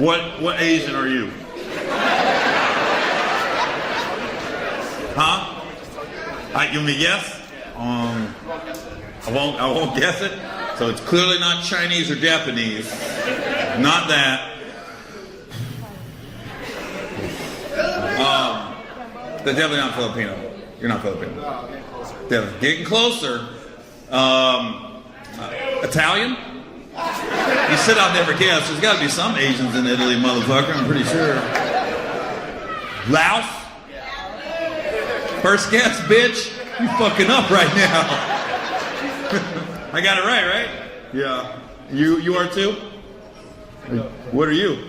What Asian are you? Huh? You mean yes? I won't guess it. So it's clearly not Chinese or Japanese. Not that. They're definitely not Filipino. You're not Filipino. Definitely. Getting closer. Italian? You said I'll never guess. There's got to be some Asians in Italy, motherfucker. I'm pretty sure. Laos? First guess, bitch. You fucking up right now. I got it right? Yeah. You are too? What are you?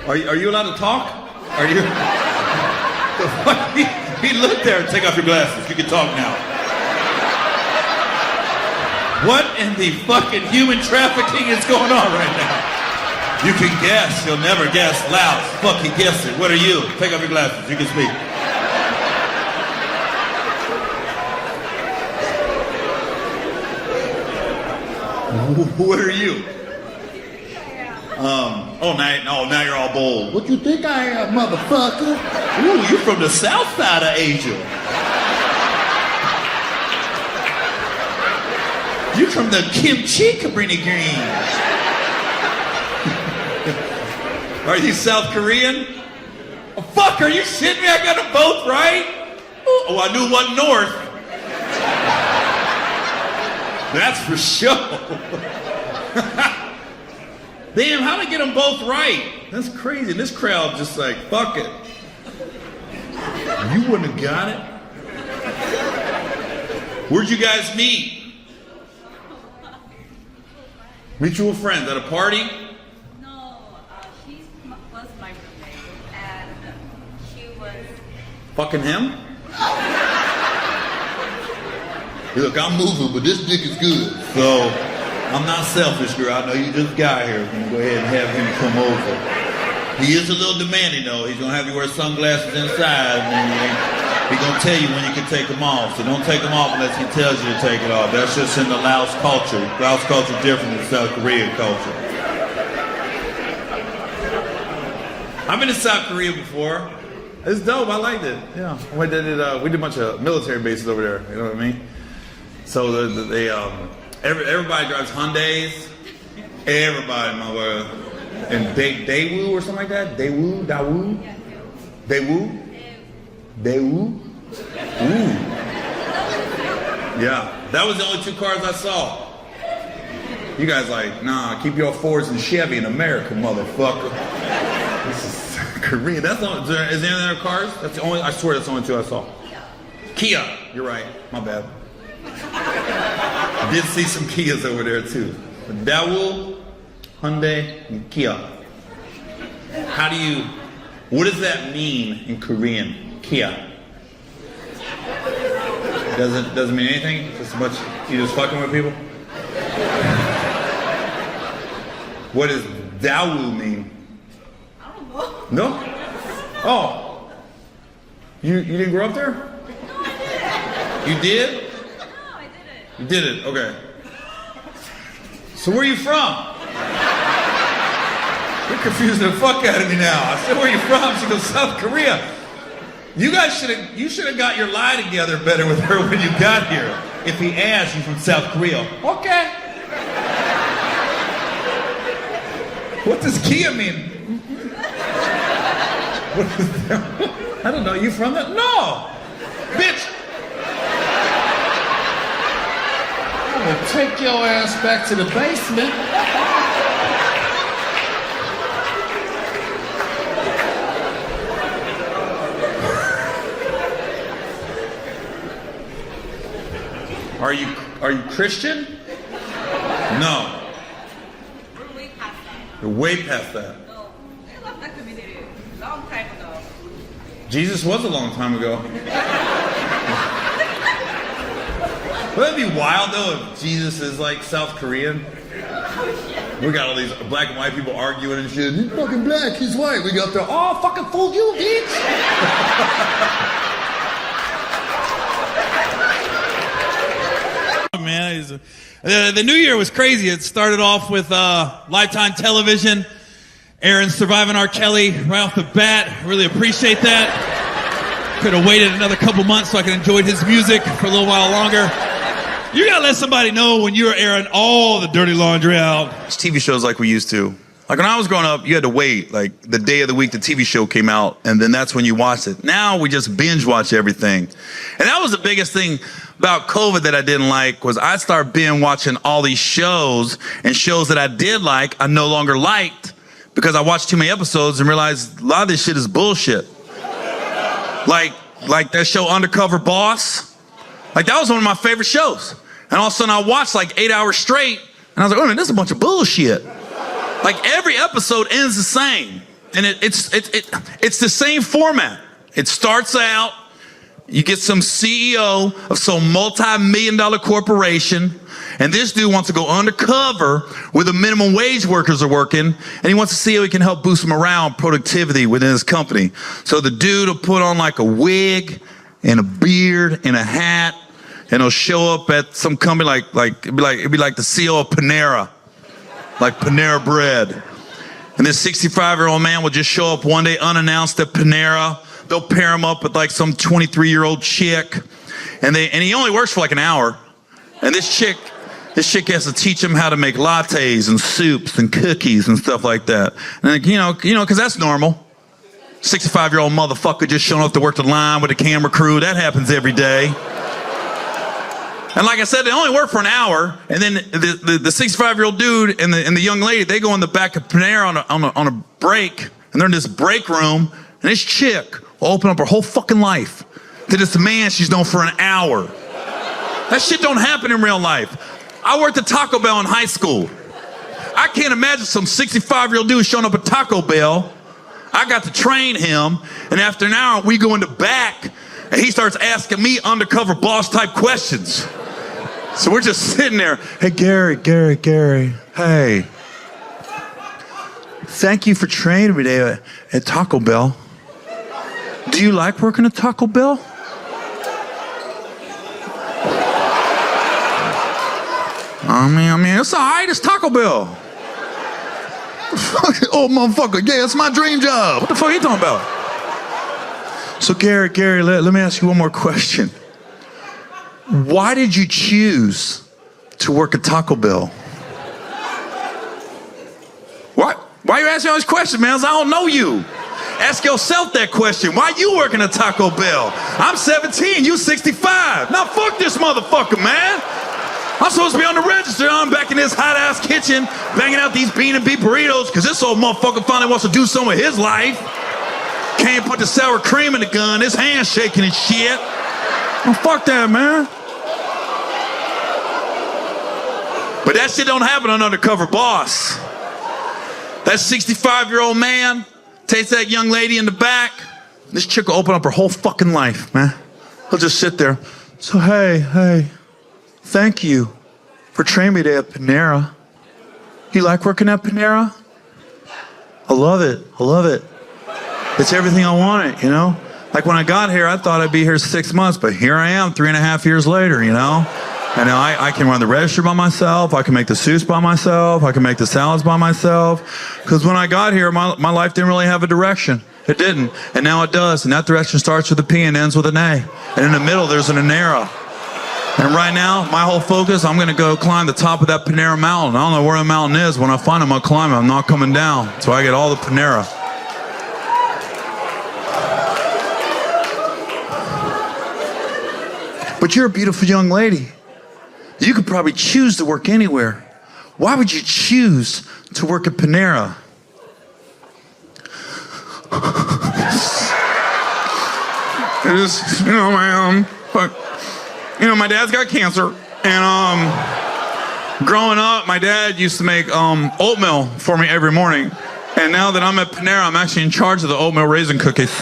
Are you allowed to talk? Are you? He looked there. Take off your glasses. You can talk now. What in the fucking human trafficking is going on right now? You can guess. You'll never guess. Loud. Fucking guess it. What are you? Take off your glasses. You can speak. What are you? Now you're all bold. What you think I am, motherfucker? Ooh, you're from the south side of Asia. You're from the kimchi Cabrini Green. Are you South Korean? Oh, fuck, are you shitting me? I got them both right? Oh, I knew one north. That's for sure. Damn, how'd I get them both right? That's crazy. And this crowd just like, fuck it. You wouldn't have got it. Where'd you guys meet? Mutual friends at a party? No, she was my roommate, and she was... Fucking him? Hey, look, I'm moving, but this dick is good. So, I'm not selfish, girl. I know you just got here. I'm going to go ahead and have him come over. He is a little demanding, though. He's going to have you wear sunglasses inside, and then he's going to tell you when you can take them off. So don't take them off unless he tells you to take it off. That's just in the Laos culture. Laos culture is different than South Korean culture. I've been to South Korea before. It's dope. I liked it. Yeah. We did a bunch of military bases over there. You know what I mean? So everybody drives Hyundais. Everybody, my word. And Daewoo or something like that? Daewoo? Daewoo? Daewoo? Daewoo? Ooh. Yeah. That was the only two cars I saw. You guys like, nah, keep your Fords and Chevy in America, motherfucker. This is Korea. That's not, is there any other cars? That's the only, I swear that's the only two I saw. Kia. You're right. My bad. I did see some Kias over there too. Daewoo, Hyundai, and Kia. What does that mean in Korean? Kia. Doesn't mean anything? Just a bunch, you just fucking with people? What does Daewoo mean? I don't know. No? Oh. You didn't grow up there? No, I didn't. You did? No, I didn't. You did it, okay. So where are you from? You're confusing the fuck out of me now. I said, where are you from? She goes, South Korea. You guys should have got your lie together better with her when you got here. If he asked you from South Korea. Okay. What does Kia mean? What is that? I don't know. You from that? No. Bitch. I'm gonna take your ass back to the basement. Are you Christian? No. We're way past that. You're way past that. No, I left that community a long time ago. Jesus was a long time ago. Wouldn't it be wild though if Jesus is like South Korean? We got all these black and white people arguing and shit. He's fucking black, he's white. We got there, oh, fucking fool you, bitch. Man, nice. The new year was crazy. It started off with Lifetime Television. Aaron surviving R. Kelly right off the bat. Really appreciate that. Could have waited another couple months so I could enjoy his music for a little while longer. You gotta let somebody know when you're airing all the dirty laundry out. TV shows like we used to. Like when I was growing up, you had to wait, like the day of the week the TV show came out, and then that's when you watched it. Now we just binge watch everything. And that was the biggest thing about COVID that I didn't like, was I started binge watching all these shows, and shows that I did like, I no longer liked, because I watched too many episodes and realized a lot of this shit is bullshit. Like that show Undercover Boss. Like that was one of my favorite shows. And all of a sudden I watched like 8 hours straight, and I was like, oh man, this is a bunch of bullshit. Like every episode ends the same, and it's the same format. It starts out, you get some CEO of some multi-million-dollar corporation, and this dude wants to go undercover where the minimum wage workers are working, and he wants to see how he can help boost morale and productivity within his company. So the dude will put on like a wig and a beard and a hat, and he'll show up at some company it'd be like the CEO of Panera. Like Panera Bread. And this 65-year-old man will just show up one day unannounced at Panera. They'll pair him up with like some 23-year-old chick. And he only works for like an hour. And this chick has to teach him how to make lattes and soups and cookies and stuff like that. And you know, because that's normal. 65-year-old motherfucker just showing up to work the line with a camera crew. That happens every day. And like I said, they only work for an hour, and then the 65-year-old dude and the young lady, they go in the back of Panera on a break, and they're in this break room, and this chick will open up her whole fucking life to this man she's known for an hour. That shit don't happen in real life. I worked at Taco Bell in high school. I can't imagine some 65-year-old dude showing up at Taco Bell. I got to train him, and after an hour, we go in the back, and he starts asking me undercover boss type questions. So we're just sitting there. Hey, Gary. Hey. Thank you for training me today at Taco Bell. Do you like working at Taco Bell? I mean, it's all right. It's Taco Bell. Oh, motherfucker. Yeah, it's my dream job. What the fuck are you talking about? So, Gary, let me ask you one more question. Why did you choose to work at Taco Bell? What? Why are you asking all these questions, man? I don't know you. Ask yourself that question. Why you working at Taco Bell? I'm 17, you 65. Now fuck this motherfucker, man. I'm supposed to be on the register. I'm back in this hot-ass kitchen banging out these bean and beef burritos because this old motherfucker finally wants to do something with his life. Can't put the sour cream in the gun. His hand's shaking and shit. Oh, fuck that, man. But that shit don't happen on Undercover Boss. That 65-year-old man takes that young lady in the back. This chick will open up her whole fucking life, man. He'll just sit there. So, hey, thank you for training me today at Panera. You like working at Panera? I love it. It's everything I wanted, you know? Like when I got here, I thought I'd be here 6 months, but here I am 3.5 years later, you know? And now I can run the register by myself. I can make the soups by myself. I can make the salads by myself. Because when I got here, my life didn't really have a direction. It didn't. And now it does. And that direction starts with a P and ends with an A. And in the middle, there's an Panera. And right now, my whole focus, I'm going to go climb the top of that Panera mountain. I don't know where the mountain is. When I find it, I'm going to climb it. I'm not coming down. So I get all the Panera. But you're a beautiful young lady. You could probably choose to work anywhere. Why would you choose to work at Panera? It is, you know, my dad's got cancer, and growing up, my dad used to make oatmeal for me every morning. And now that I'm at Panera, I'm actually in charge of the oatmeal raisin cookies.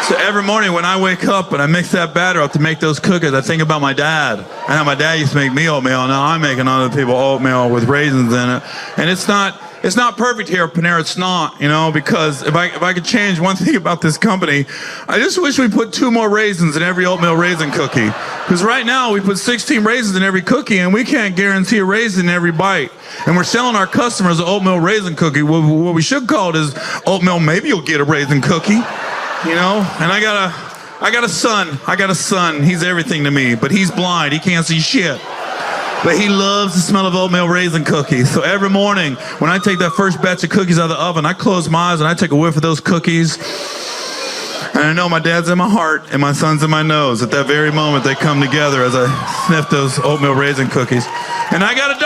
So every morning when I wake up and I mix that batter up to make those cookies, I think about my dad. And how my dad used to make me oatmeal, and now I'm making other people oatmeal with raisins in it. And it's not It's not perfect here at Panera. It's not, because if I could change one thing about this company, I just wish we put 2 more raisins in every oatmeal raisin cookie. Because right now we put 16 raisins in every cookie, and we can't guarantee a raisin in every bite. And we're selling our customers an oatmeal raisin cookie. What we should call it is oatmeal. Maybe you'll get a raisin cookie, And I got a son. He's everything to me, but he's blind. He can't see shit. But he loves the smell of oatmeal raisin cookies. So every morning, when I take that first batch of cookies out of the oven, I close my eyes and I take a whiff of those cookies. And I know my dad's in my heart and my son's in my nose. At that very moment, they come together as I sniff those oatmeal raisin cookies. And I got a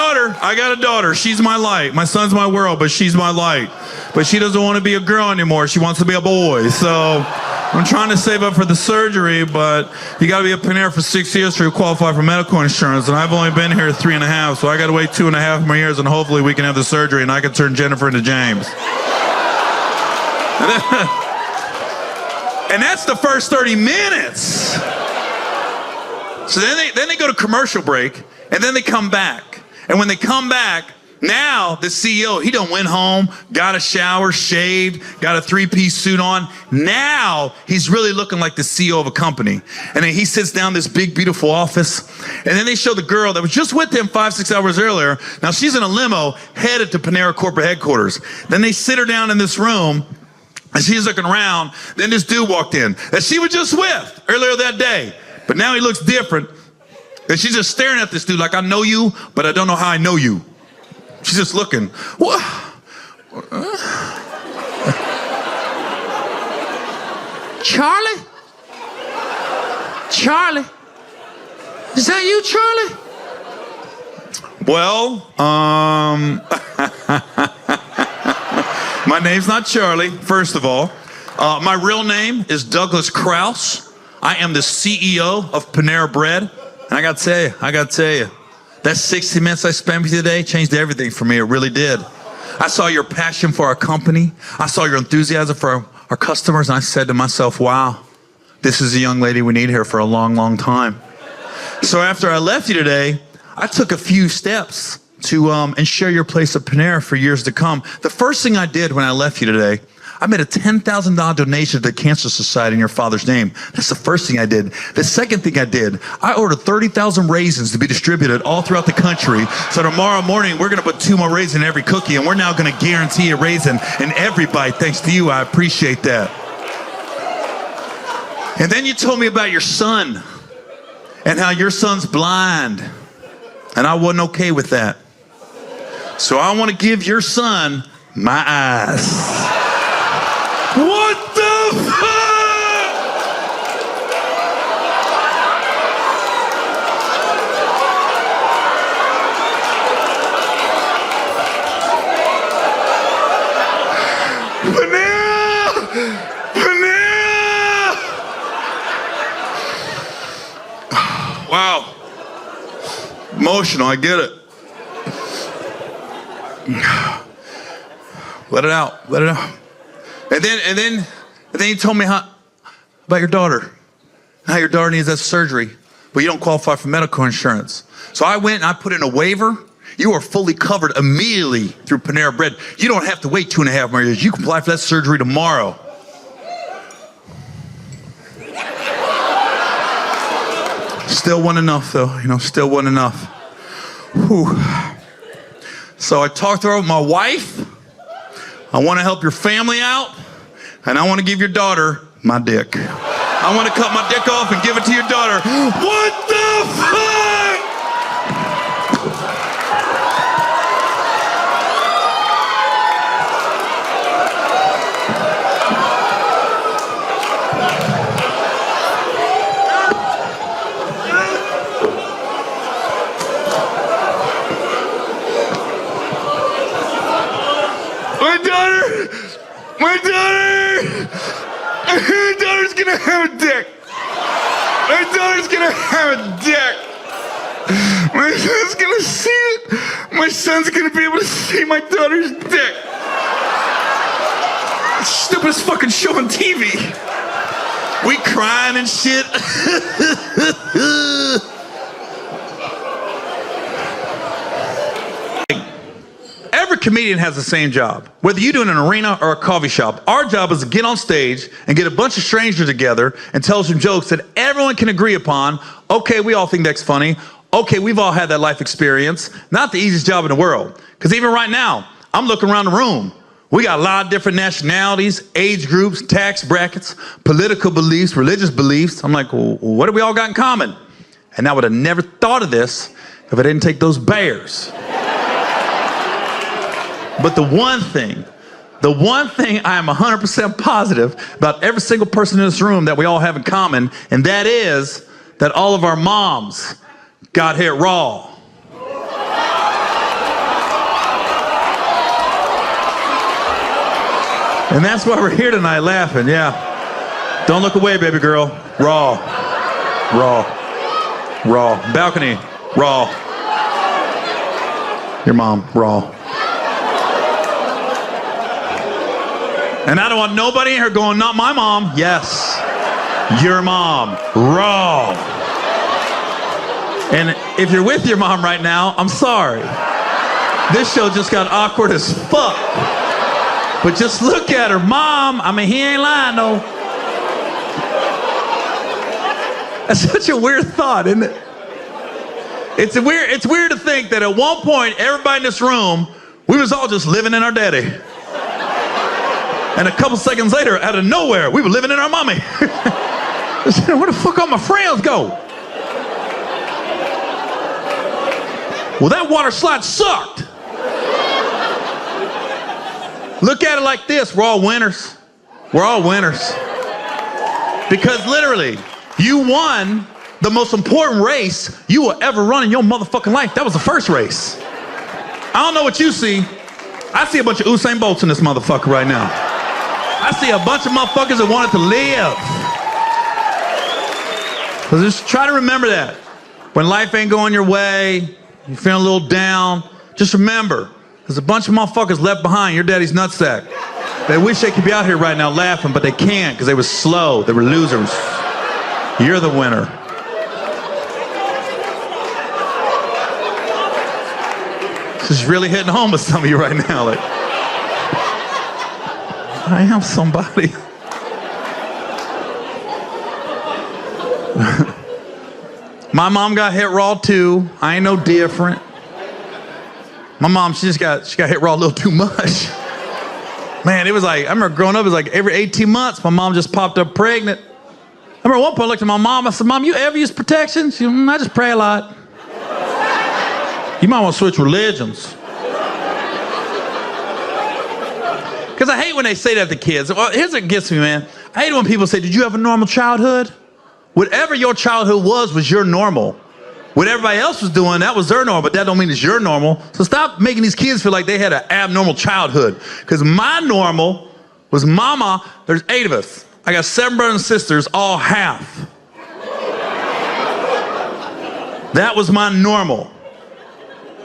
daughter. She's my light. My son's my world, but she's my light. But she doesn't want to be a girl anymore. She wants to be a boy. So I'm trying to save up for the surgery, but you got to be at Panera for 6 years to qualify for medical insurance. And I've only been here 3.5, so I got to wait 2.5 more years, and hopefully we can have the surgery and I can turn Jennifer into James. And that's the first 30 minutes. So then they go to commercial break, and then they come back. And when they come back, now the CEO, he done went home, got a shower, shaved, got a 3-piece suit on. Now he's really looking like the CEO of a company. And then he sits down in this big, beautiful office. And then they show the girl that was just with him 5-6 hours earlier. Now she's in a limo headed to Panera corporate headquarters. Then they sit her down in this room. And she's looking around. Then this dude walked in that she was just with earlier that day. But now he looks different. And she's just staring at this dude like, I know you, but I don't know how I know you. She's just looking. What? Charlie? Charlie? Is that you, Charlie? Well, my name's not Charlie, first of all. My real name is Douglas Krause. I am the CEO of Panera Bread. And I got to tell you, that 60 minutes I spent with you today changed everything for me. It really did. I saw your passion for our company. I saw your enthusiasm for our customers. And I said to myself, wow, this is a young lady we need here for a long, long time. So after I left you today, I took a few steps to ensure your place at Panera for years to come. The first thing I did when I left you today, I made a $10,000 donation to the Cancer Society in your father's name. That's the first thing I did. The second thing I did, I ordered 30,000 raisins to be distributed all throughout the country. So tomorrow morning, we're going to put 2 more raisins in every cookie, and we're now going to guarantee a raisin in every bite. Thanks to you, I appreciate that. And then you told me about your son and how your son's blind. And I wasn't okay with that. So I want to give your son my eyes. What the fuck? Panera! Panera! Wow. Emotional, I get it. Let it out. Let it out. And then you told me about your daughter. How your daughter needs that surgery, but you don't qualify for medical insurance. So I went and I put in a waiver. You are fully covered immediately through Panera Bread. You don't have to wait 2.5 more years. You can apply for that surgery tomorrow. Still wasn't enough though, still wasn't enough. Whew. So I talked to her with my wife. I want to help your family out, and I want to give your daughter my dick. I want to cut my dick off and give it to your daughter. What the fuck? My daughter's gonna have a dick. My daughter's gonna have a dick. My son's gonna see it. My son's gonna be able to see my daughter's dick. Stupidest fucking show on TV. We crying and shit. Every other comedian has the same job. Whether you do it in an arena or a coffee shop, our job is to get on stage and get a bunch of strangers together and tell some jokes that everyone can agree upon. Okay, we all think that's funny. Okay, we've all had that life experience. Not the easiest job in the world. Because even right now, I'm looking around the room. We got a lot of different nationalities, age groups, tax brackets, political beliefs, religious beliefs. I'm like, well, what do we all got in common? And I would have never thought of this if I didn't take those bears. But the one thing I am 100% positive about every single person in this room that we all have in common, and that is that all of our moms got hit raw. And that's why we're here tonight laughing, yeah. Don't look away, baby girl. Raw. Raw. Raw. Balcony. Raw. Your mom. Raw. And I don't want nobody in here going, not my mom. Yes. Your mom. Raw. And if you're with your mom right now, I'm sorry. This show just got awkward as fuck. But just look at her, mom. I mean, he ain't lying, though. That's such a weird thought, isn't it? It's weird to think that at one point, everybody in this room, we was all just living in our daddy. And a couple seconds later, out of nowhere, we were living in our mommy. Where the fuck all my friends go? Well, that water slide sucked. Look at it like this. We're all winners. We're all winners. Because literally, you won the most important race you will ever run in your motherfucking life. That was the first race. I don't know what you see. I see a bunch of Usain Bolts in this motherfucker right now. I see a bunch of motherfuckers that wanted to live. So just try to remember that. When life ain't going your way, you're feeling a little down, just remember, there's a bunch of motherfuckers left behind your daddy's nutsack. They wish they could be out here right now laughing, but they can't because they were slow. They were losers. You're the winner. This is really hitting home with some of you right now. Like, I am somebody. My mom got hit raw too. I ain't no different. My mom, she got hit raw a little too much. Man, it was like, I remember growing up, it was like every 18 months, my mom just popped up pregnant. I remember at one point I looked at my mom, I said, Mom, you ever use protection? She said, I just pray a lot. You might want to switch religions. Because I hate when they say that to kids. Well, here's what gets me, man. I hate it when people say, did you have a normal childhood? Whatever your childhood was your normal. What everybody else was doing, that was their normal, but that don't mean it's your normal. So stop making these kids feel like they had an abnormal childhood. Because my normal was mama, there's 8 of us. I got 7 brothers and sisters, all half. That was my normal.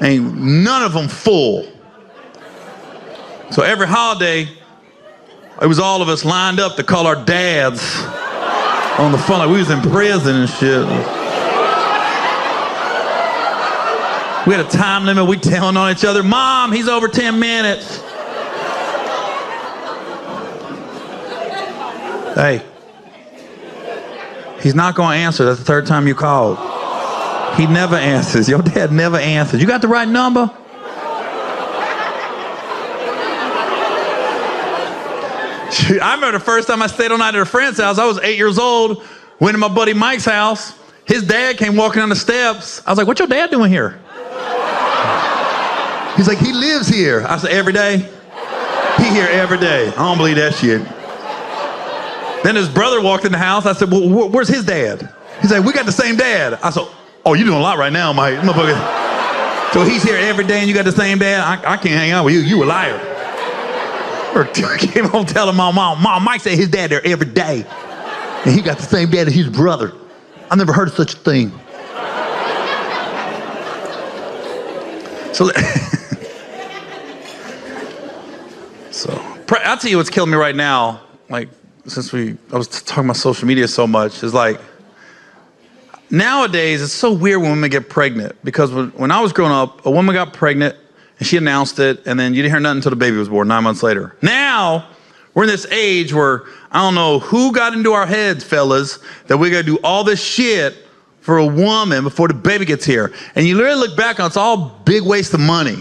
Ain't none of them full. So every holiday, it was all of us lined up to call our dads on the phone like we was in prison and shit. We had a time limit. We telling on each other, Mom, he's over 10 minutes. Hey, he's not going to answer. That's the 3rd time you called. He never answers. Your dad never answers. You got the right number? I remember the first time I stayed all night at a friend's house. I was 8 years old. Went to my buddy Mike's house. His dad came walking down the steps. I was like, what's your dad doing here? He's like, he lives here. I said, every day? He here every day. I don't believe that shit. Then his brother walked in the house. I said, well, where's his dad? He's like, we got the same dad. I said, oh, you're doing a lot right now, Mike. Motherfucker. So he's here every day and you got the same dad? I can't hang out with you. You a liar. Or came home telling my mom, Mike said his dad there every day. And he got the same dad as his brother. I've never heard of such a thing. So I'll tell you what's killing me right now, like, since I was talking about social media so much, is like, nowadays, it's so weird when women get pregnant. Because when I was growing up, a woman got pregnant, and she announced it, and then you didn't hear nothing until the baby was born 9 months later. Now, we're in this age where I don't know who got into our heads, fellas, that we gotta do all this shit for a woman before the baby gets here. And you literally look back on it's all big waste of money.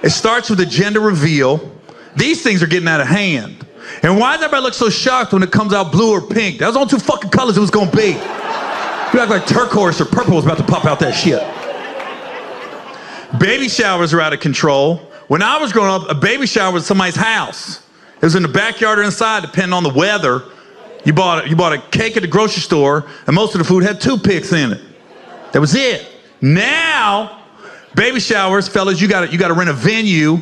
It starts with the gender reveal. These things are getting out of hand. And why does everybody look so shocked when it comes out blue or pink? That was only two fucking colors it was gonna be. You act like turquoise or purple was about to pop out that shit. Baby showers are out of control. When I was growing up, a baby shower was somebody's house. It was in the backyard or inside, depending on the weather. You bought a cake at the grocery store, and most of the food had toothpicks in it. That was it. Now, baby showers, fellas, you gotta rent a venue.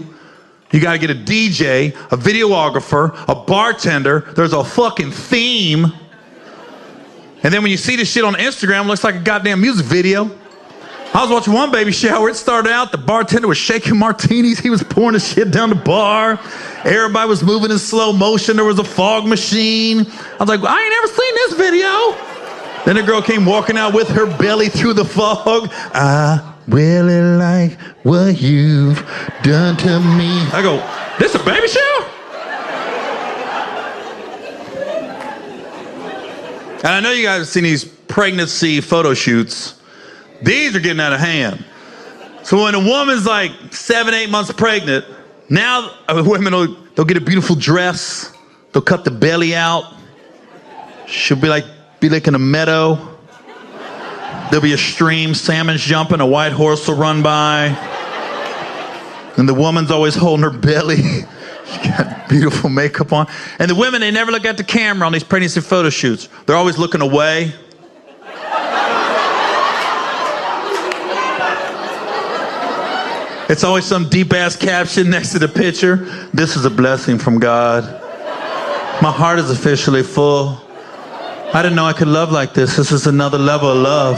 You gotta get a DJ, a videographer, a bartender. There's a fucking theme. And then when you see this shit on Instagram, it looks like a goddamn music video. I was watching one baby shower. It started out, the bartender was shaking martinis. He was pouring the shit down the bar. Everybody was moving in slow motion. There was a fog machine. I was like, I ain't ever seen this video. Then the girl came walking out with her belly through the fog. I really like what you've done to me. I go, this a baby shower? And I know you guys have seen these pregnancy photo shoots. These are getting out of hand. So when a woman's like 7, 8 months pregnant, now women they'll get a beautiful dress. They'll cut the belly out. She'll be like in a meadow. There'll be a stream, salmon's jumping, a white horse will run by. And the woman's always holding her belly. She got beautiful makeup on. And the women, they never look at the camera on these pregnancy photo shoots. They're always looking away. It's always some deep-ass caption next to the picture. This is a blessing from God. My heart is officially full. I didn't know I could love like this. This is another level of love.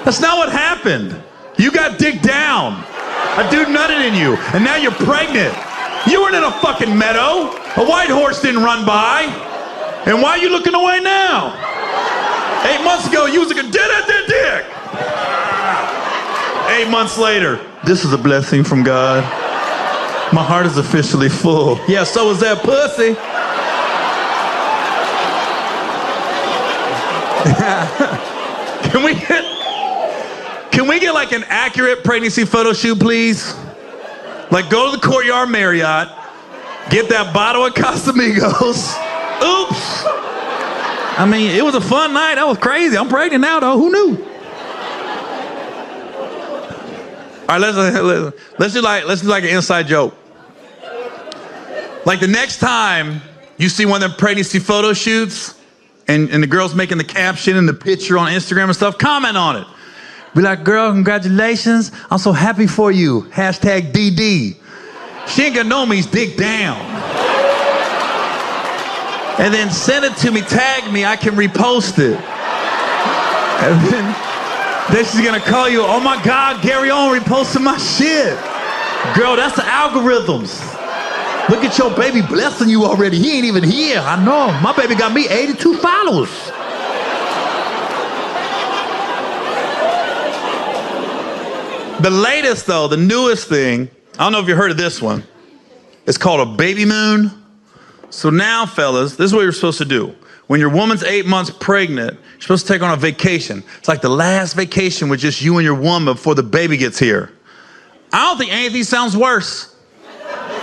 That's not what happened. You got digged down. A dude nutted in you, and now you're pregnant. You weren't in a fucking meadow. A white horse didn't run by. And why are you looking away now? 8 months ago, you was like a dick. 8 months later, this is a blessing from God. My heart is officially full. Yeah, so is that pussy. Can we get like an accurate pregnancy photo shoot, please? Like go to the Courtyard Marriott, get that bottle of Casamigos. Oops. I mean, it was a fun night. That was crazy. I'm pregnant now, though. Who knew? All right, let's do like an inside joke. Like the next time you see one of them pregnancy photo shoots and the girl's making the caption and the picture on Instagram and stuff, comment on it. Be like, girl, congratulations. I'm so happy for you. Hashtag DD. She ain't gonna know me, dig down. And then send it to me, tag me, I can repost it. And then she's gonna call you, oh my God, Gary Owen reposted my shit. Girl, that's the algorithms. Look at your baby blessing you already. He ain't even here. I know. My baby got me 82 followers. The latest though, the newest thing, I don't know if you heard of this one. It's called a baby moon. So now, fellas, this is what you're supposed to do. When your woman's 8 months pregnant, you're supposed to take her on a vacation. It's like the last vacation with just you and your woman before the baby gets here. I don't think anything sounds worse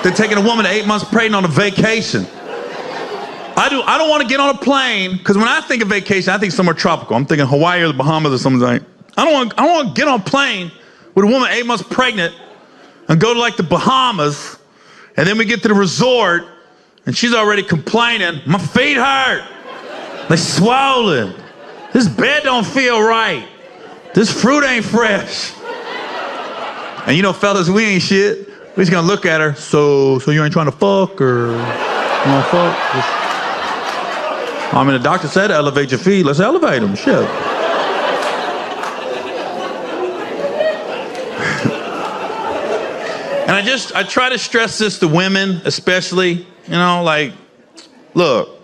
than taking a woman 8 months pregnant on a vacation. I don't want to get on a plane, because when I think of vacation, I think somewhere tropical. I'm thinking Hawaii or the Bahamas or something like that. I don't want to get on a plane with a woman 8 months pregnant and go to like the Bahamas, and then we get to the resort, and she's already complaining, my feet hurt. They swollen. This bed don't feel right. This fruit ain't fresh. And you know, fellas, we ain't shit. We just gonna look at her. So you ain't trying to fuck, or you wanna fuck? I mean, the doctor said elevate your feet. Let's elevate them. Shit. And I try to stress this to women, especially. You know, like, look.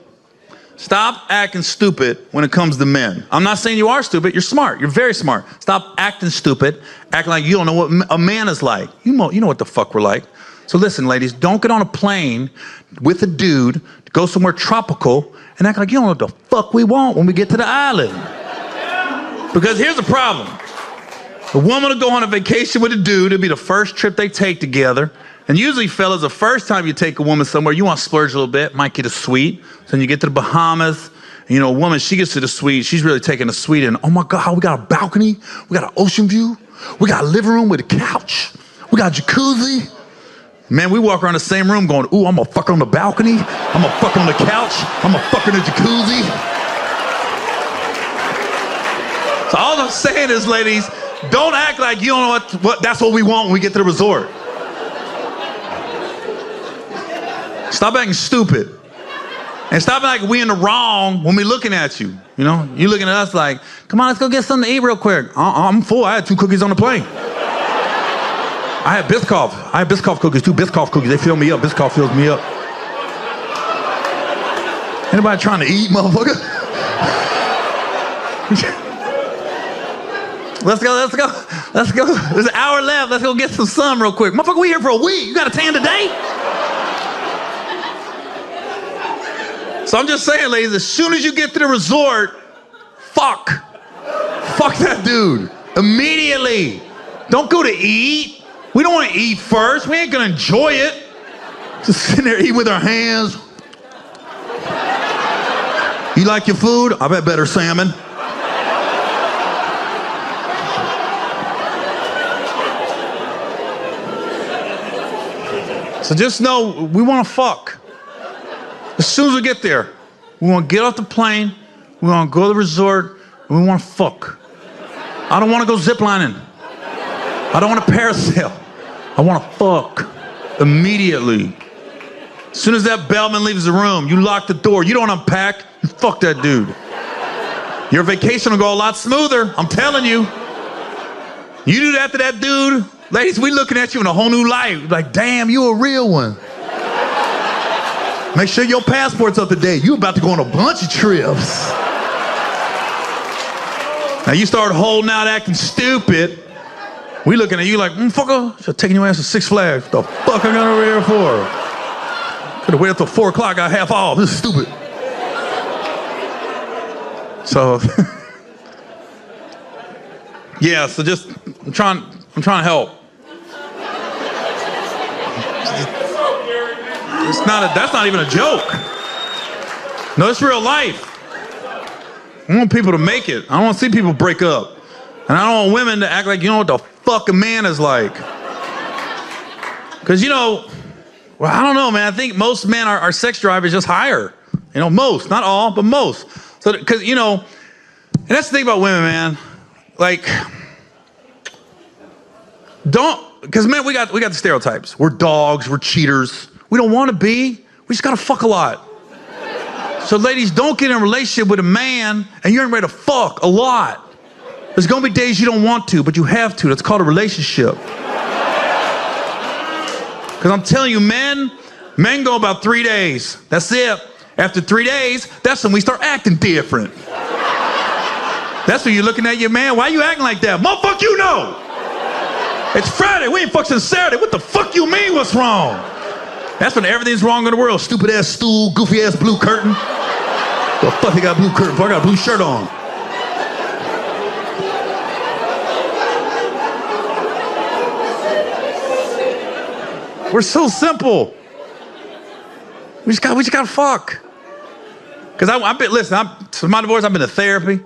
Stop acting stupid when it comes to men. I'm not saying you are stupid. You're smart. You're very smart. Stop acting stupid, acting like you don't know what a man is like. You know what the fuck we're like. So listen, ladies, don't get on a plane with a dude, go somewhere tropical, and act like you don't know what the fuck we want when we get to the island. Because here's the problem. A woman will go on a vacation with a dude. It'll be the first trip they take together. And usually, fellas, the first time you take a woman somewhere, you want to splurge a little bit, might get a suite. So then you get to the Bahamas, and, a woman, she gets to the suite, she's really taking the suite in. Oh my God, we got a balcony, we got an ocean view, we got a living room with a couch, we got a jacuzzi. Man, we walk around the same room going, ooh, I'm gonna fuck on the balcony, I'm gonna fuck on the couch, I'm gonna fuck in the jacuzzi. So all I'm saying is, ladies, don't act like you don't know what that's what we want when we get to the resort. Stop acting stupid. And stop acting like we in the wrong when we looking at you. You looking at us like, come on, let's go get something to eat real quick. I'm full. I had 2 cookies on the plane. I had Biscoff cookies, 2 Biscoff cookies. They fill me up. Biscoff fills me up. Anybody trying to eat, motherfucker? Let's go. There's an hour left. Let's go get some sun real quick. Motherfucker, we here for a week. You got a tan today? So I'm just saying, ladies, as soon as you get to the resort, fuck that dude immediately. Don't go to eat. We don't want to eat first. We ain't gonna enjoy it. Just sitting there eating with our hands. You like your food? I bet better salmon. So just know, we want to fuck. As soon as we get there, we want to get off the plane, we want to go to the resort, and we want to fuck. I don't want to go ziplining. I don't want to parasail. I want to fuck immediately. As soon as that bellman leaves the room, you lock the door. You don't unpack. You fuck that dude. Your vacation will go a lot smoother. I'm telling you. You do that to that dude, ladies, we looking at you in a whole new light. Like, damn, you a real one. Make sure your passport's up to date. You about to go on a bunch of trips. Now you start holding out, acting stupid. We looking at you like, fucker, should have taken your ass to Six Flags. What the fuck I got over here for? Could have waited till 4 o'clock, got half off. This is stupid. So, yeah, so just, I'm trying to help. That's not even a joke. No, it's real life. I want people to make it. I don't want to see people break up. And I don't want women to act like you know what the fuck a man is like. Because, well, I don't know, man. I think most men, our sex drive is just higher. Most, not all, but most. So, because, and that's the thing about women, man. Like, because men, we got the stereotypes. We're dogs, we're cheaters. We don't want to be. We just got to fuck a lot. So ladies, don't get in a relationship with a man and you ain't ready to fuck a lot. There's going to be days you don't want to, but you have to. That's called a relationship. Because I'm telling you, men go about 3 days. That's it. After 3 days, that's when we start acting different. That's when you're looking at your man. Why you acting like that? Motherfucker, you know. It's Friday. We ain't fucked since Saturday. What the fuck you mean what's wrong? That's when everything's wrong in the world. Stupid ass stool, goofy ass blue curtain. The fuck they got a blue curtain for? I got a blue shirt on. We're so simple. We just gotta fuck. Cause since my divorce, I've been to therapy.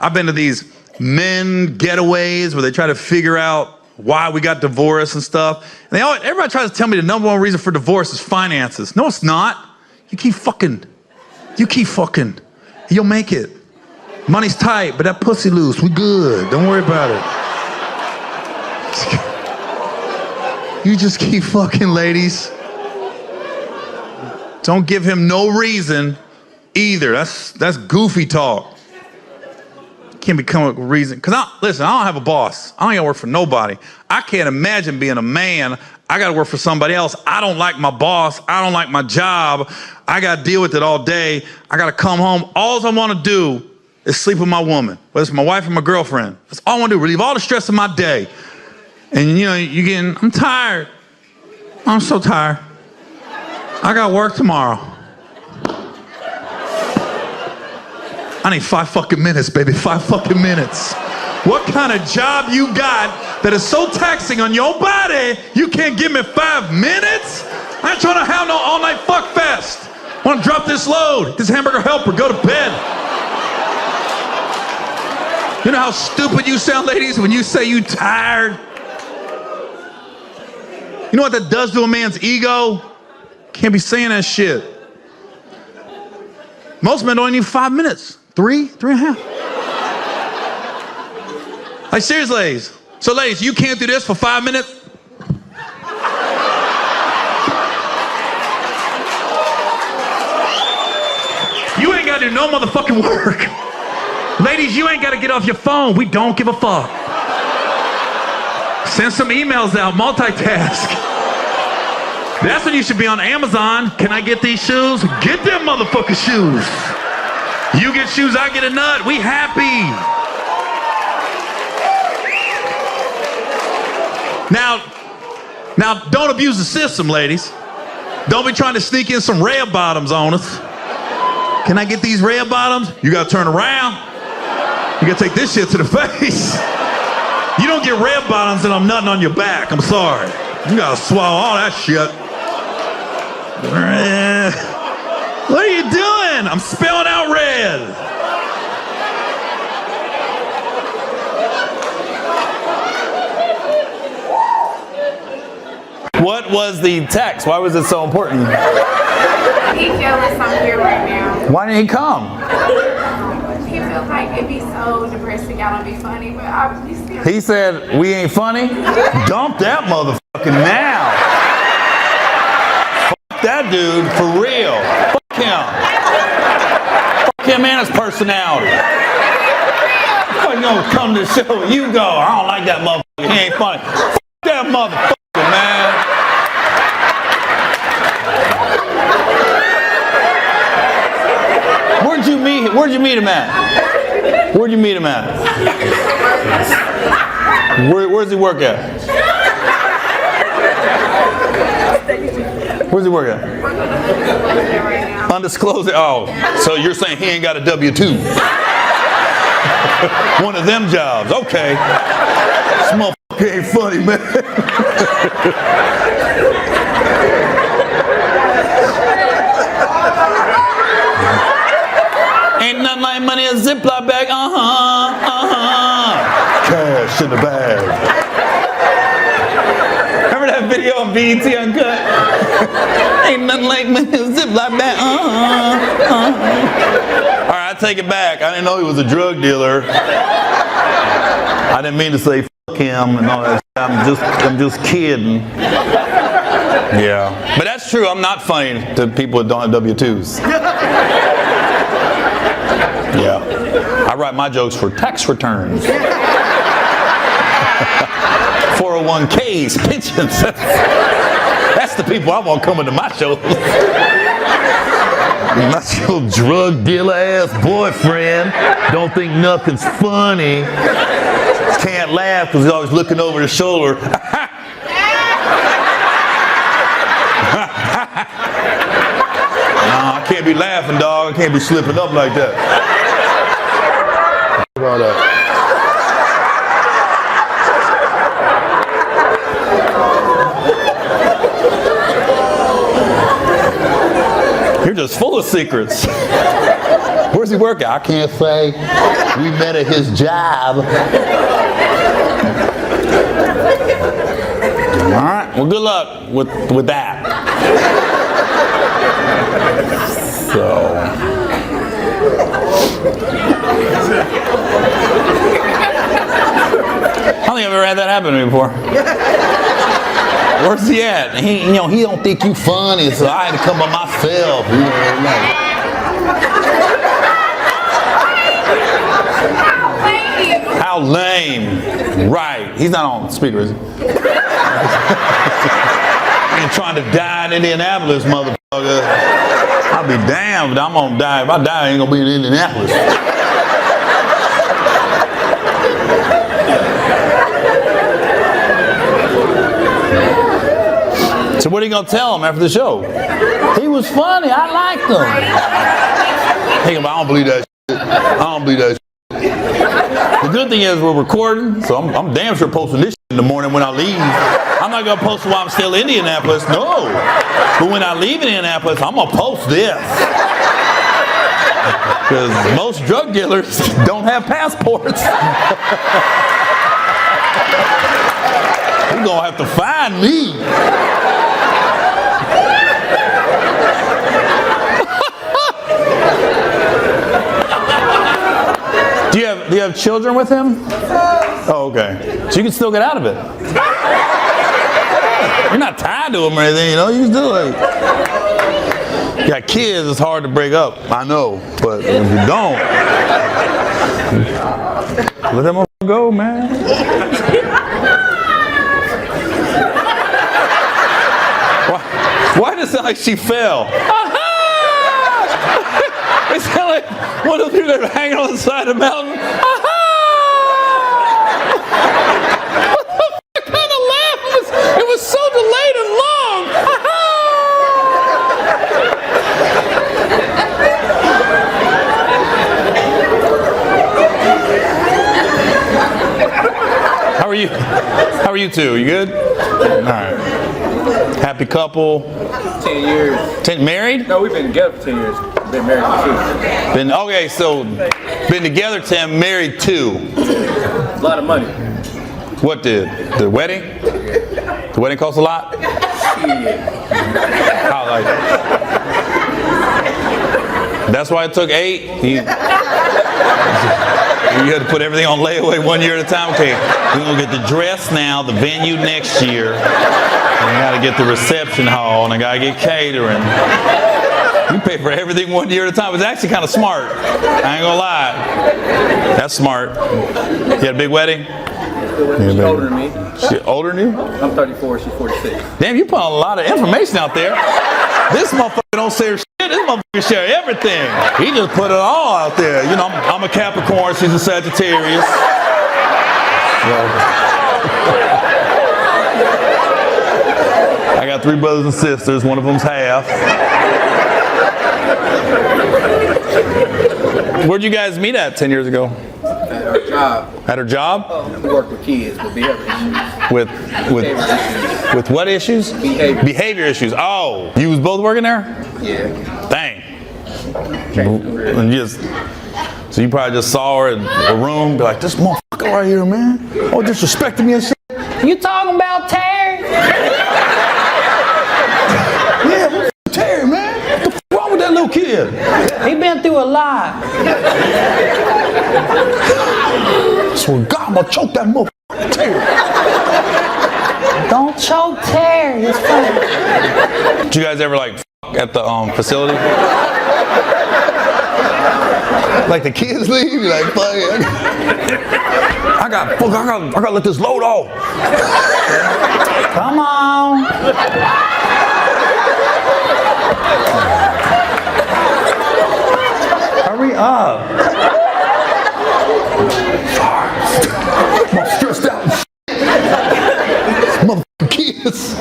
I've been to these men getaways where they try to figure out why we got divorced and stuff. And everybody tries to tell me the number one reason for divorce is finances. No, it's not. You keep fucking. You'll make it. Money's tight, but that pussy loose. We good. Don't worry about it. You just keep fucking, ladies. Don't give him no reason either. That's goofy talk. Can't become a reason. Because, listen, I don't have a boss. I don't got to work for nobody. I can't imagine being a man I got to work for somebody else. I don't like my boss. I don't like my job. I got to deal with it all day. I got to come home. All I want to do is sleep with my woman, whether it's my wife or my girlfriend. That's all I want to do, relieve all the stress of my day. And I'm tired. I'm so tired. I got work tomorrow. I need 5 fucking minutes, baby, 5 fucking minutes. What kind of job you got that is so taxing on your body, you can't give me 5 minutes? I ain't trying to have no all-night fuck fest. I want to drop this load, this hamburger helper, go to bed. You know how stupid you sound, ladies, when you say you tired? You know what that does to a man's ego? Can't be saying that shit. Most men don't need 5 minutes. 3 and a half. Like, seriously, ladies. So, ladies, you can't do this for 5 minutes? You ain't got to do no motherfucking work. Ladies, you ain't got to get off your phone. We don't give a fuck. Send some emails out, multitask. That's when you should be on Amazon. Can I get these shoes? Get them motherfucking shoes. You get shoes, I get a nut. We happy. Now, don't abuse the system, ladies. Don't be trying to sneak in some red bottoms on us. Can I get these red bottoms? You gotta turn around. You gotta take this shit to the face. You don't get red bottoms and I'm nutting on your back. I'm sorry. You gotta swallow all that shit. What are you doing? I'm spelling out red. What was the text? Why was it so important? He jealous I'm here right now. Why didn't he come? He feels like it'd be so depressing, I don't be funny, but I still. He said, we ain't funny? Dump that motherfucker now. Fuck that dude, for real. Fuck him. Fuck him and his personality. Fuck, you gonna come to the show, you go. I don't like that motherfucker, he ain't funny. Fuck that motherfucker, man. Where'd you meet him at? Where'd you meet him at? Where's he work at? Where's he work at? Undisclosed. Oh, so you're saying he ain't got a W-2? One of them jobs. Okay. This motherfucker ain't funny, man. Ain't nothing like money in a Ziploc bag. Cash in the bag. Remember that video on BET Uncut? Ain't nothing like money in a Ziploc bag. All right, I take it back. I didn't know he was a drug dealer. I didn't mean to say fuck him and all that. I'm just kidding. Yeah, but that's true. I'm not funny to people that don't have W-2s. Yeah, I write my jokes for tax returns, 401ks, pensions. That's the people I want coming to my show. Not your drug dealer ass boyfriend. Don't think nothing's funny. Can't laugh because he's always looking over his shoulder. No, I can't be laughing, dog. I can't be slipping up like that. About that. You're just full of secrets. Where's he working? I can't say. We met at his job. All right. Well, good luck with that. So. I don't think I've ever had that happen to me before. Where's he at? He don't think you funny, so I had to come by myself. How lame. Right. He's not on speaker, is he? You're trying to die in Indianapolis, motherfucker. I'll be damned if I'm gonna die. If I die, I ain't gonna be in Indianapolis. So what are you gonna tell him after the show? He was funny. I liked him. Hey, I don't believe that shit. I don't believe that shit. The good thing is we're recording, so I'm damn sure posting this shit in the morning when I leave. I'm not gonna post it while I'm still in Indianapolis, no. But when I leave Indianapolis, I'm gonna post this. Because most drug dealers don't have passports. You're gonna have to find me. Do you have children with him? Oh, okay. So you can still get out of it. You're not tied to him or anything, you know. You can still you got kids. It's hard to break up. I know, but if you don't, let them go, man. Why does it sound like she fell? It sounded like one of the people that were hanging on the side of the mountain. What kind of laugh? It was so delayed and long. How are you? How are you two? You good? All right. Happy couple. 10 years. 10 married? No, we've been together for 10 years. Been married for 2. Okay, so been together 10, married 2. A lot of money. What did? The wedding? The wedding cost a lot? How, like, that's why it took 8? You had to put everything on layaway 1 year at a time? Okay, we're going to get the dress now, the venue next year. And I got to get the reception hall, and I got to get catering. You pay for everything 1 year at a time. It's actually kind of smart. I ain't gonna lie. That's smart. You had a big wedding? She's older than me. She older than you? I'm 34, she's 46. Damn, you put a lot of information out there. This motherfucker don't say shit. This motherfucker share everything. He just put it all out there. You know, I'm a Capricorn. She's a Sagittarius. I got 3 brothers and sisters. One of them's half. Where'd you guys meet at 10 years ago? At our job. At her job? We work with kids with behavior issues. With what issues? Behavior. Behavior issues. Oh, you was both working there? Yeah. Dang. And so you probably just saw her in a room, be like, this motherfucker right here, man. Oh, disrespecting me and shit. You talking about Terry? Yeah, what's Terry, man? What the fuck wrong with that little kid? He been through a lot. So God, I'm gonna choke that motherfucker, Terry. Don't choke Terry. It's funny. Did you guys ever like at the facility? Like the kids leave, you're like, fuck it. I gotta let this load off. Come on. Hurry up. I'm stressed out. Motherfucking kids.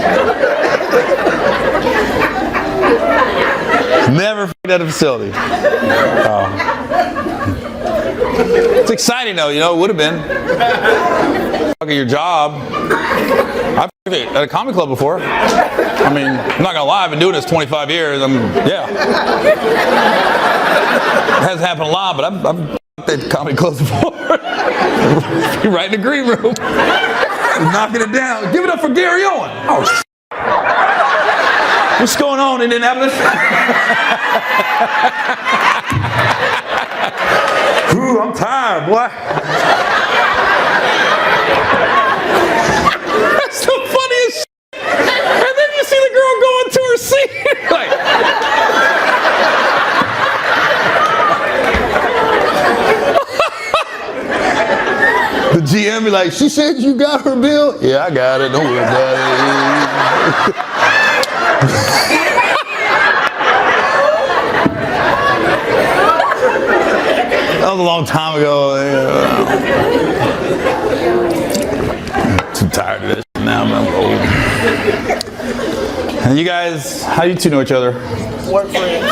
Never at a facility. Oh. It's exciting though, you know, it would have been. Fucking your job. I've at a comedy club before. I mean, I'm not gonna lie, I've been doing this 25 years. Yeah. It hasn't happened a lot, but I've at comedy clubs before. You're right in the green room. Knocking it down. Give it up for Gary Owen. Oh, shit. What's going on in Indianapolis? Ooh, I'm tired, boy. That's the funniest shit. And then you see the girl going to her seat. Like, the GM be like, she said you got her bill? Yeah, I got it. Don't worry about it. That was a long time ago. I'm too tired of this now. I'm old. And you guys, how you two know each other? Work friends.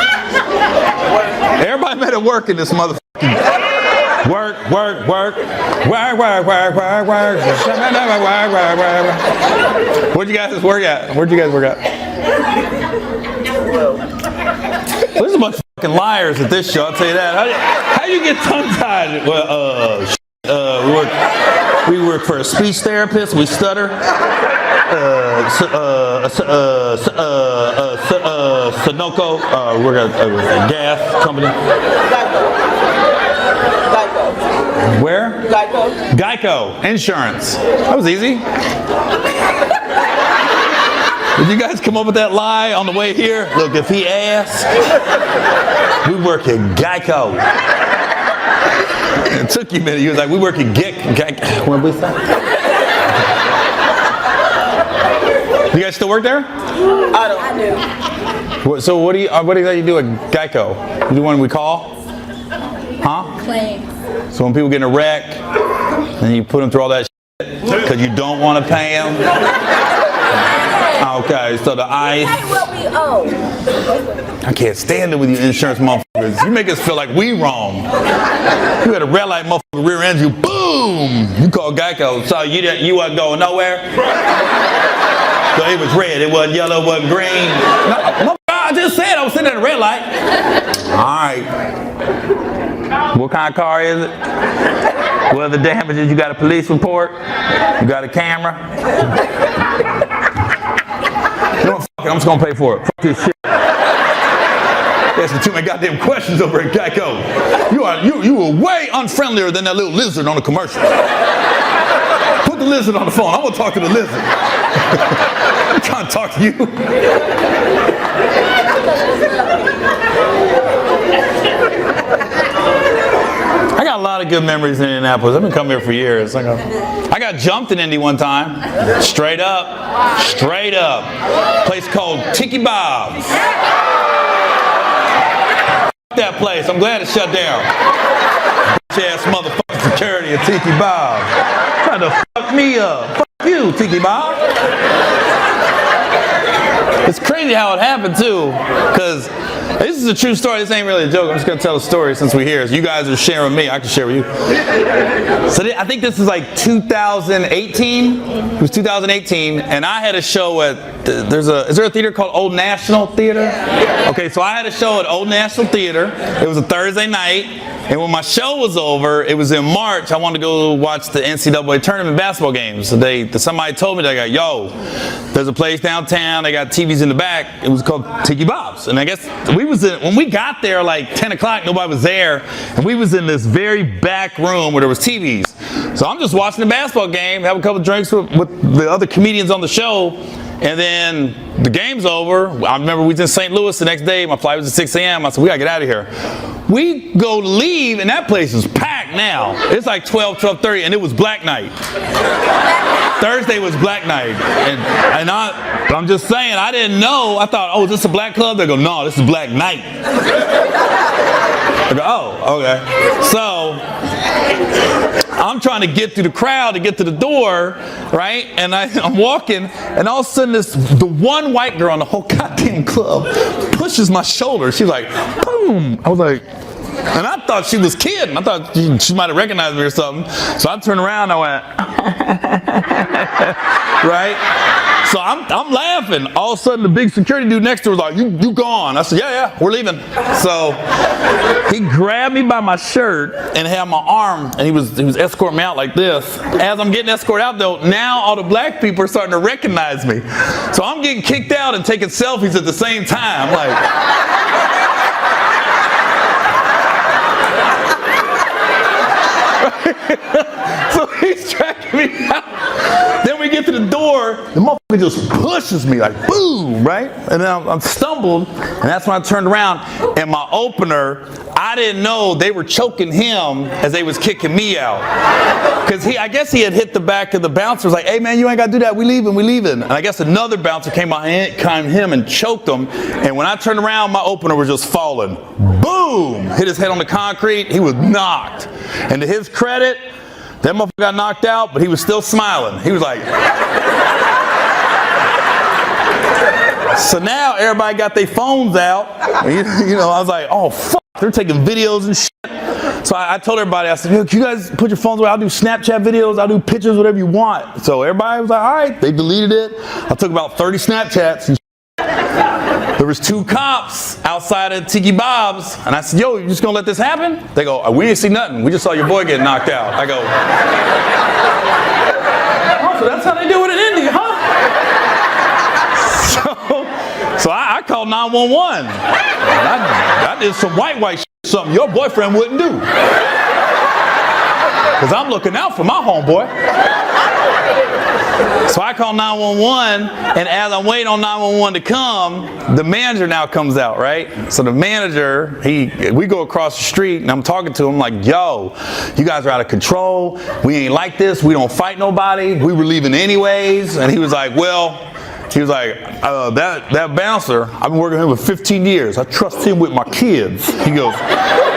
Everybody met at work in this motherfucking work. Where'd you guys work at? There's a bunch of fucking liars at this show, I'll tell you that. How you get tongue-tied? Well, we work for a speech therapist, we stutter. Sunoco, we're a gas company. Geico. Where? Geico. Geico, insurance. That was easy. Did you guys come up with that lie on the way here? Look, if he asks, we work at Geico. It took you a minute. He was like, we work at Geico. What did we say? You guys still work there? I do. So what do you do at Geico? You do one we call? Huh? Claims. So when people get in a wreck, and you put them through all that shit because you don't want to pay them. Okay, so the ice. Pay what we owe. I can't stand it with you insurance motherfuckers. You make us feel like we wrong. You had a red light motherfucker rear end you, boom! You call Geico, so you wasn't going nowhere. So it was red, it wasn't yellow, it wasn't green. No, I just said I was sitting at a red light. All right. What kind of car is it? What are the damages? You got a police report? You got a camera? You know what, fuck it, I'm just gonna pay for it. Fuck this shit. Asking too many goddamn questions over at Geico. You were way unfriendlier than that little lizard on the commercial. Put the lizard on the phone. I want to talk to the lizard. I'm trying to talk to you. I got a lot of good memories in Indianapolis. I've been coming here for years. I got jumped in Indy one time. Straight up. Place called Tiki Bob's. That place. I'm glad it shut down. Bitch-ass motherfucking security at Tiki Bob. Trying to fuck me up. Fuck you, Tiki Bob. It's crazy how it happened too, because this is a true story. This ain't really a joke. I'm just gonna tell a story since we're here. So you guys are sharing with me. I can share with you. So I think this is like 2018. It was 2018, and I had a show at is there a theater called Old National Theater? Okay, so I had a show at Old National Theater. It was a Thursday night, and when my show was over, it was in March. I wanted to go watch the NCAA tournament basketball games. So somebody told me, they got, yo, there's a place downtown. They got TVs in the back. It was called Tiki Bob's, and I guess when we got there like 10 o'clock, nobody was there, and we was in this very back room where there was TVs. So I'm just watching the basketball game, have a couple of drinks with the other comedians on the show, and then the game's over. I remember we was in St. Louis the next day. My flight was at 6 a.m. I said, we gotta get out of here. We go to leave, and that place is packed now. It's like 12:30, and it was Black Night. Thursday was Black Night, and I'm just saying, I didn't know. I thought, oh, is this a black club? They go, no, this is Black Night. I go, oh, okay. So I'm trying to get through the crowd to get to the door, right? And I'm walking, and all of a sudden, the one white girl in the whole goddamn club pushes my shoulder. She's like, boom. I was like, and I thought she was kidding. I thought she might have recognized me or something. So I turned around, I went, right? So I'm laughing. All of a sudden, the big security dude next to her was like, you gone. I said, yeah, we're leaving. So he grabbed me by my shirt and had my arm, and he was escorting me out like this. As I'm getting escorted out, though, now all the black people are starting to recognize me. So I'm getting kicked out and taking selfies at the same time. Like, so he's tracking me out. Then we get to the door, the motherfucker just pushes me like boom, right? And then I'm stumbled, and that's when I turned around, and my opener, I didn't know they were choking him as they was kicking me out. Because I guess he had hit the back of the bouncer. Was like, hey man, you ain't got to do that. We leaving. And I guess another bouncer came behind him and choked him. And when I turned around, my opener was just falling. Boom! Hit his head on the concrete. He was knocked. And to his credit, that motherfucker got knocked out, but he was still smiling. He was like... So now everybody got their phones out. You know, I was like, oh, fuck. They're taking videos and shit. So I told everybody, I said, yo, can you guys put your phones away? I'll do Snapchat videos. I'll do pictures, whatever you want. So everybody was like, all right. They deleted it. I took about 30 Snapchats. And there was 2 cops outside of Tiki Bob's. And I said, yo, you just going to let this happen? They go, we didn't see nothing. We just saw your boy get knocked out. I go, oh, so that's how they do it in India, huh? So I called 911. I did some white shit, something your boyfriend wouldn't do. Because I'm looking out for my homeboy. So I called 911, and as I'm waiting on 911 to come, the manager now comes out, right? So the manager, we go across the street, and I'm talking to him like, yo, you guys are out of control. We ain't like this. We don't fight nobody. We were leaving anyways. And he was like, that bouncer, I've been working with him for 15 years. I trust him with my kids.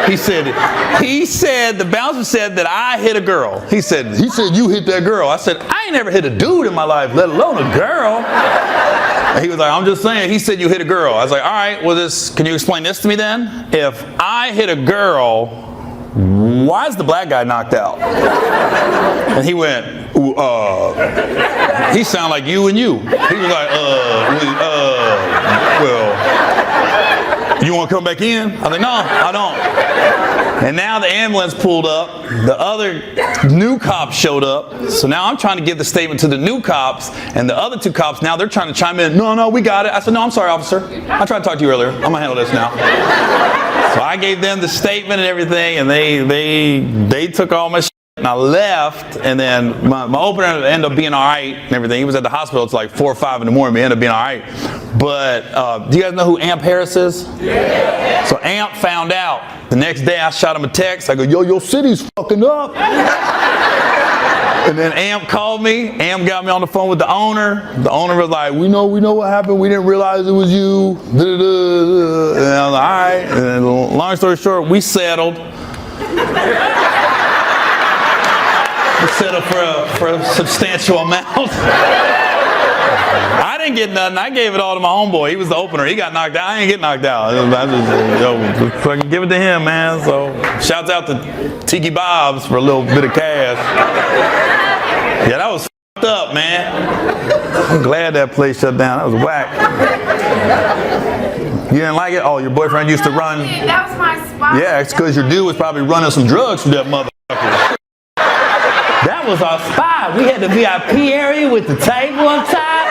He said, the bouncer said that I hit a girl. He said, you hit that girl. I said, I ain't never hit a dude in my life, let alone a girl. And he was like, I'm just saying, he said you hit a girl. I was like, all right, well, can you explain this to me then? If I hit a girl, why is the black guy knocked out? And he went, he sound like you and you. He was like, well, you want to come back in? I was like, no, I don't. And now the ambulance pulled up. The other new cops showed up. So now I'm trying to give the statement to the new cops. And the other 2 cops, now they're trying to chime in. No, we got it. I said, no, I'm sorry, officer. I tried to talk to you earlier. I'm going to handle this now. So I gave them the statement and everything. And they took all my shit. And I left, and then my opener ended up being all right and everything. He was at the hospital till like 4 or 5 in the morning, but he ended up being all right. But do you guys know who Amp Harris is? Yeah. So Amp found out. The next day I shot him a text. I go, yo, your city's fucking up. And then Amp called me. Amp got me on the phone with the owner. The owner was like, we know what happened. We didn't realize it was you. And I was like, all right. And then, long story short, we settled. Settle for a substantial amount. I didn't get nothing. I gave it all to my homeboy. He was the opener. He got knocked out. I didn't get knocked out. I just fucking give it to him, man. So shouts out to Tiki Bob's for a little bit of cash. Yeah, that was fucked up, man. I'm glad that place shut down. That was whack. You didn't like it? Oh, your boyfriend used to run. That was my spot. Yeah, it's because your dude was probably running some drugs through that motherfucker. That was our spot. We had the VIP area with the table on top.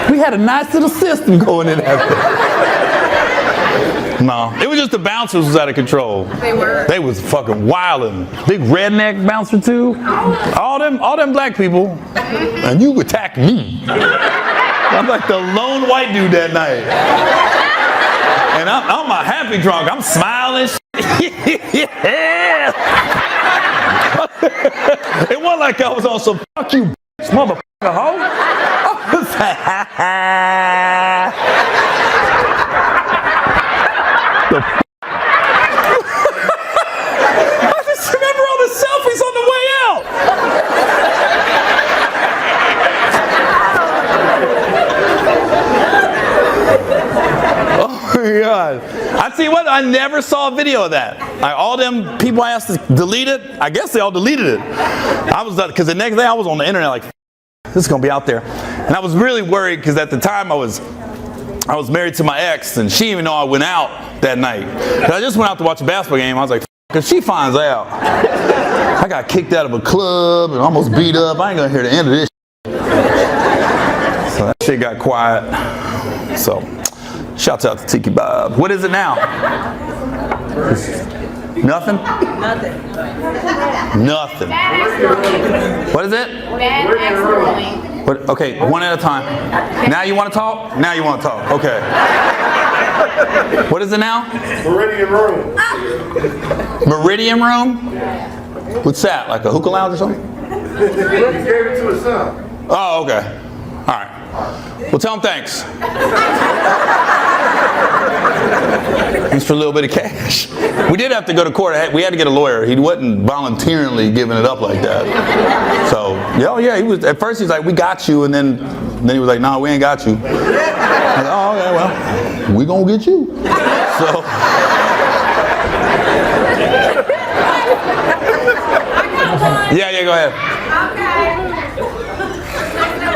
We had a nice little system going in there. No, it was just the bouncers was out of control. They were. They was fucking wildin'. Big redneck bouncer too. All them black people. And you attacked me. I'm like the lone white dude that night. And I'm a happy drunk. I'm smiling. Yeah. It wasn't like I was on some fuck you motherfucker hoe. I just remember all the selfies on the way out. Oh my God. I tell you what, I never saw a video of that. Like all them people I asked to delete it, I guess they all deleted it. I was, because the next day I was on the internet like, this is going to be out there. And I was really worried because at the time I was married to my ex and she didn't even know I went out that night. And I just went out to watch a basketball game. I was like, if she finds out, I got kicked out of a club and almost beat up. I ain't going to hear the end of this. So that shit got quiet. So, shouts out to Tiki Bob. What is it now? Nothing? Nothing. What is it? Bad accidentally. What, okay, one at a time. Now you want to talk? Now you want to talk. Okay. What is it now? Meridian Room. Meridian Room? What's that? Like a hookah lounge or something? He gave it to his son. Oh, okay. All right. Well, tell him thanks. Thanks for a little bit of cash. We did have to go to court. We had to get a lawyer. He wasn't voluntarily giving it up like that. So, yeah, he was. At first, he's like, "We got you," and then he was like, "No, we ain't got you." I was like, "Oh, okay, well, we gonna get you." So. Yeah, go ahead. Okay.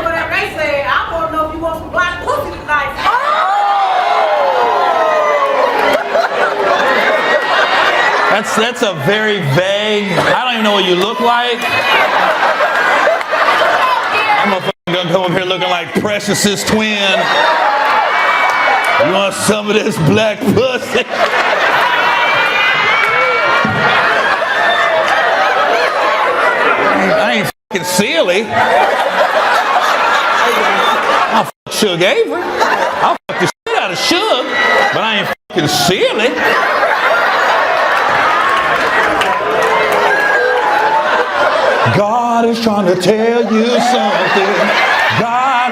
Whatever they say, I want to know if you want some black pussy tonight. That's a very vague. I don't even know what you look like. I'm gonna come up here looking like Precious's twin. You want some of this black pussy? I ain't fucking silly. I'll fuck Suge Avery. I'll fuck the shit out of Suge, but I ain't fucking silly. God is trying to tell you something. God,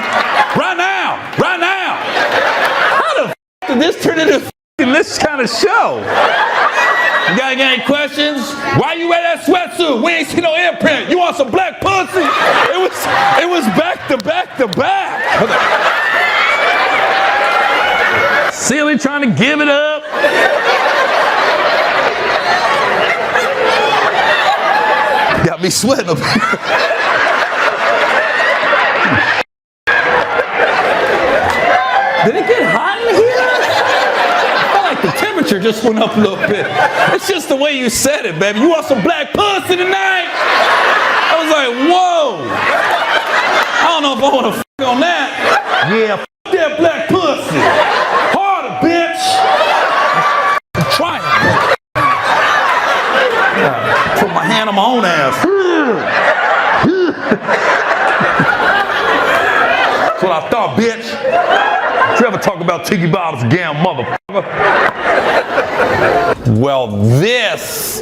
right now. How the fuck did this turn into this kind of show? You got any questions? Why you wear that sweatsuit? We ain't see no imprint. You want some black pussy? It was back to back to back. Silly trying to give it up. Got me sweating up here. Did it get hot in here? I felt like the temperature just went up a little bit. It's just the way you said it, baby. You want some black pussy tonight? I was like, whoa. I don't know if I want to f*** on that. Yeah, f*** that black pussy. Harder, bitch. I'm trying. Put my hand on my own ass. That's what I thought, bitch. You ever talk about Tiki Bob's again, motherfucker? Well, this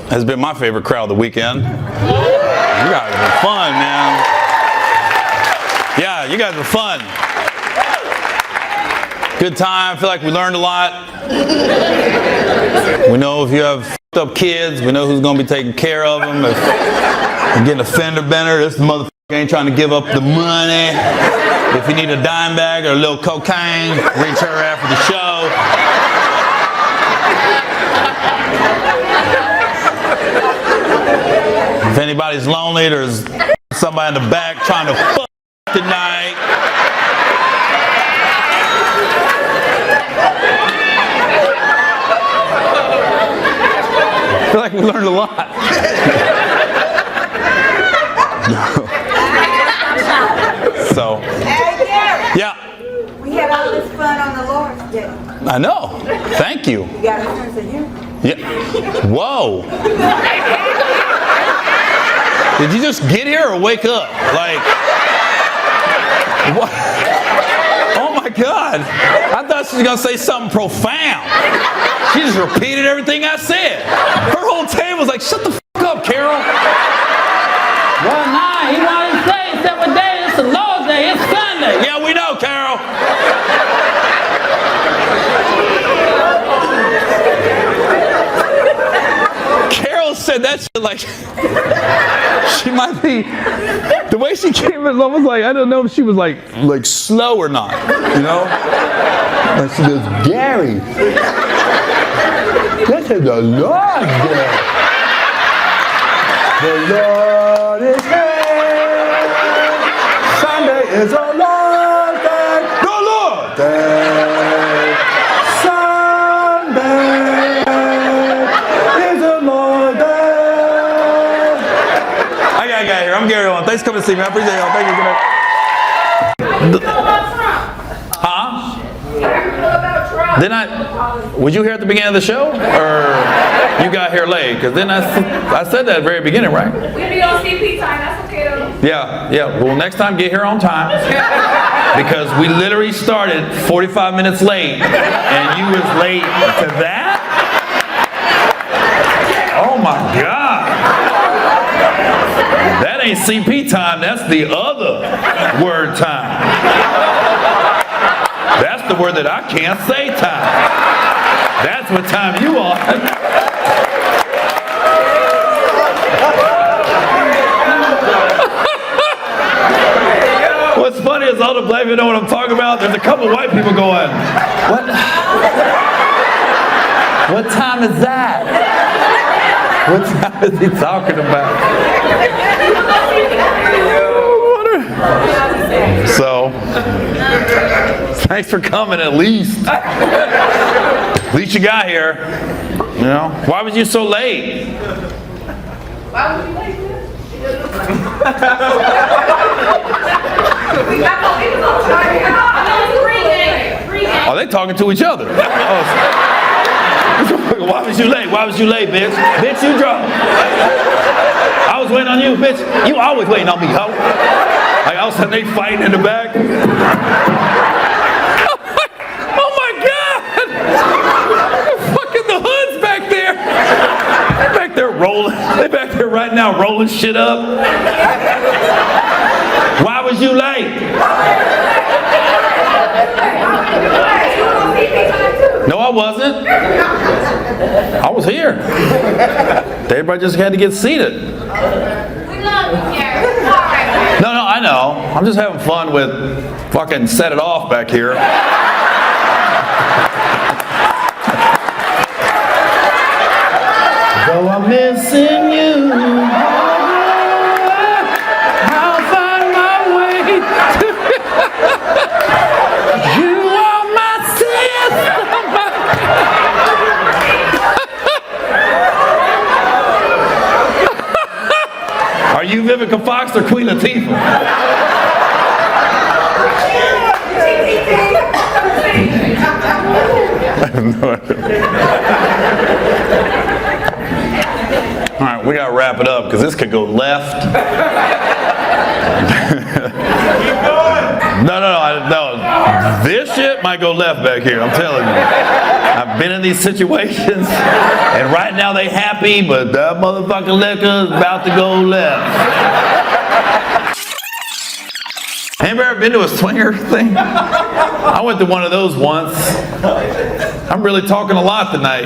has been my favorite crowd of the weekend. You guys are fun, man. Yeah, you guys are fun. Good time. I feel like we learned a lot. We know if you have f***ed up kids, we know who's going to be taking care of them. If you're getting a fender bender, this motherfucker ain't trying to give up the money. If you need a dime bag or a little cocaine, reach her after the show. If anybody's lonely, there's somebody in the back trying to fuck tonight. I feel like we learned a lot. So, Hey, Gary. yeah. We had all this fun on the Lord's Day. I know. Thank you. You got a sense of humor. Yeah. Whoa. Did you just get here or wake up? Like, what? Oh my God. I thought she was going to say something profound. She just repeated everything I said. Her whole table was like, shut the fuck up, Carol. Well, nah, he wanted to say except what day. It's the Lord's Day. It's Sunday. Yeah, we know, Carol. Carol said that shit like she might be. The way she came in was like, I don't know if she was like slow or not, you know? And she goes, Gary, this is the Lord's Day. The Lord is here. Sunday is the Lord's Day. The Lord's Day. Sunday is the Lord's Day. I got here. I'm Gary Owen. Thanks for coming to see me. I appreciate y'all. Thank you. Good night. Huh? Then was you here at the beginning of the show, or you got here late? Because then I said that at the very beginning, right? We'll be on CP time. That's okay though. Yeah. Well, next time get here on time. Because we literally started 45 minutes late. And you was late to that? Oh my God. That ain't CP time, that's the other word time. That's the word that I can't say time. That's what time you on. What's funny is all the black people know what I'm talking about. There's a couple white people going, what time is that? What time is he talking about? So, thanks for coming at least. At least you got here. You know, why was you so late? Why was you late? Are they talking to each other? Why was you late? Why was you late, bitch? Bitch, you drunk. I was waiting on you, bitch. You always waiting on me, ho. Like all of a sudden they fighting in the back. Oh my God! Fucking the hood's back there. They're back there rolling. They're back there right now rolling shit up. Why was you late? No, I wasn't. I was here. Everybody just had to get seated. We love you, Gary. No, I know. I'm just having fun with fucking set it off back here. Though I'm missing you, I'll find my way to you are my sister. Are you Vivica Fox or Queen Latifah? I have no idea. All right, we gotta wrap it up because this could go left. No. This shit might go left back here. I'm telling you. I've been in these situations, and right now they happy, but that motherfucking liquor is about to go left. Anybody ever been to a swinger thing? I went to one of those once. I'm really talking a lot tonight.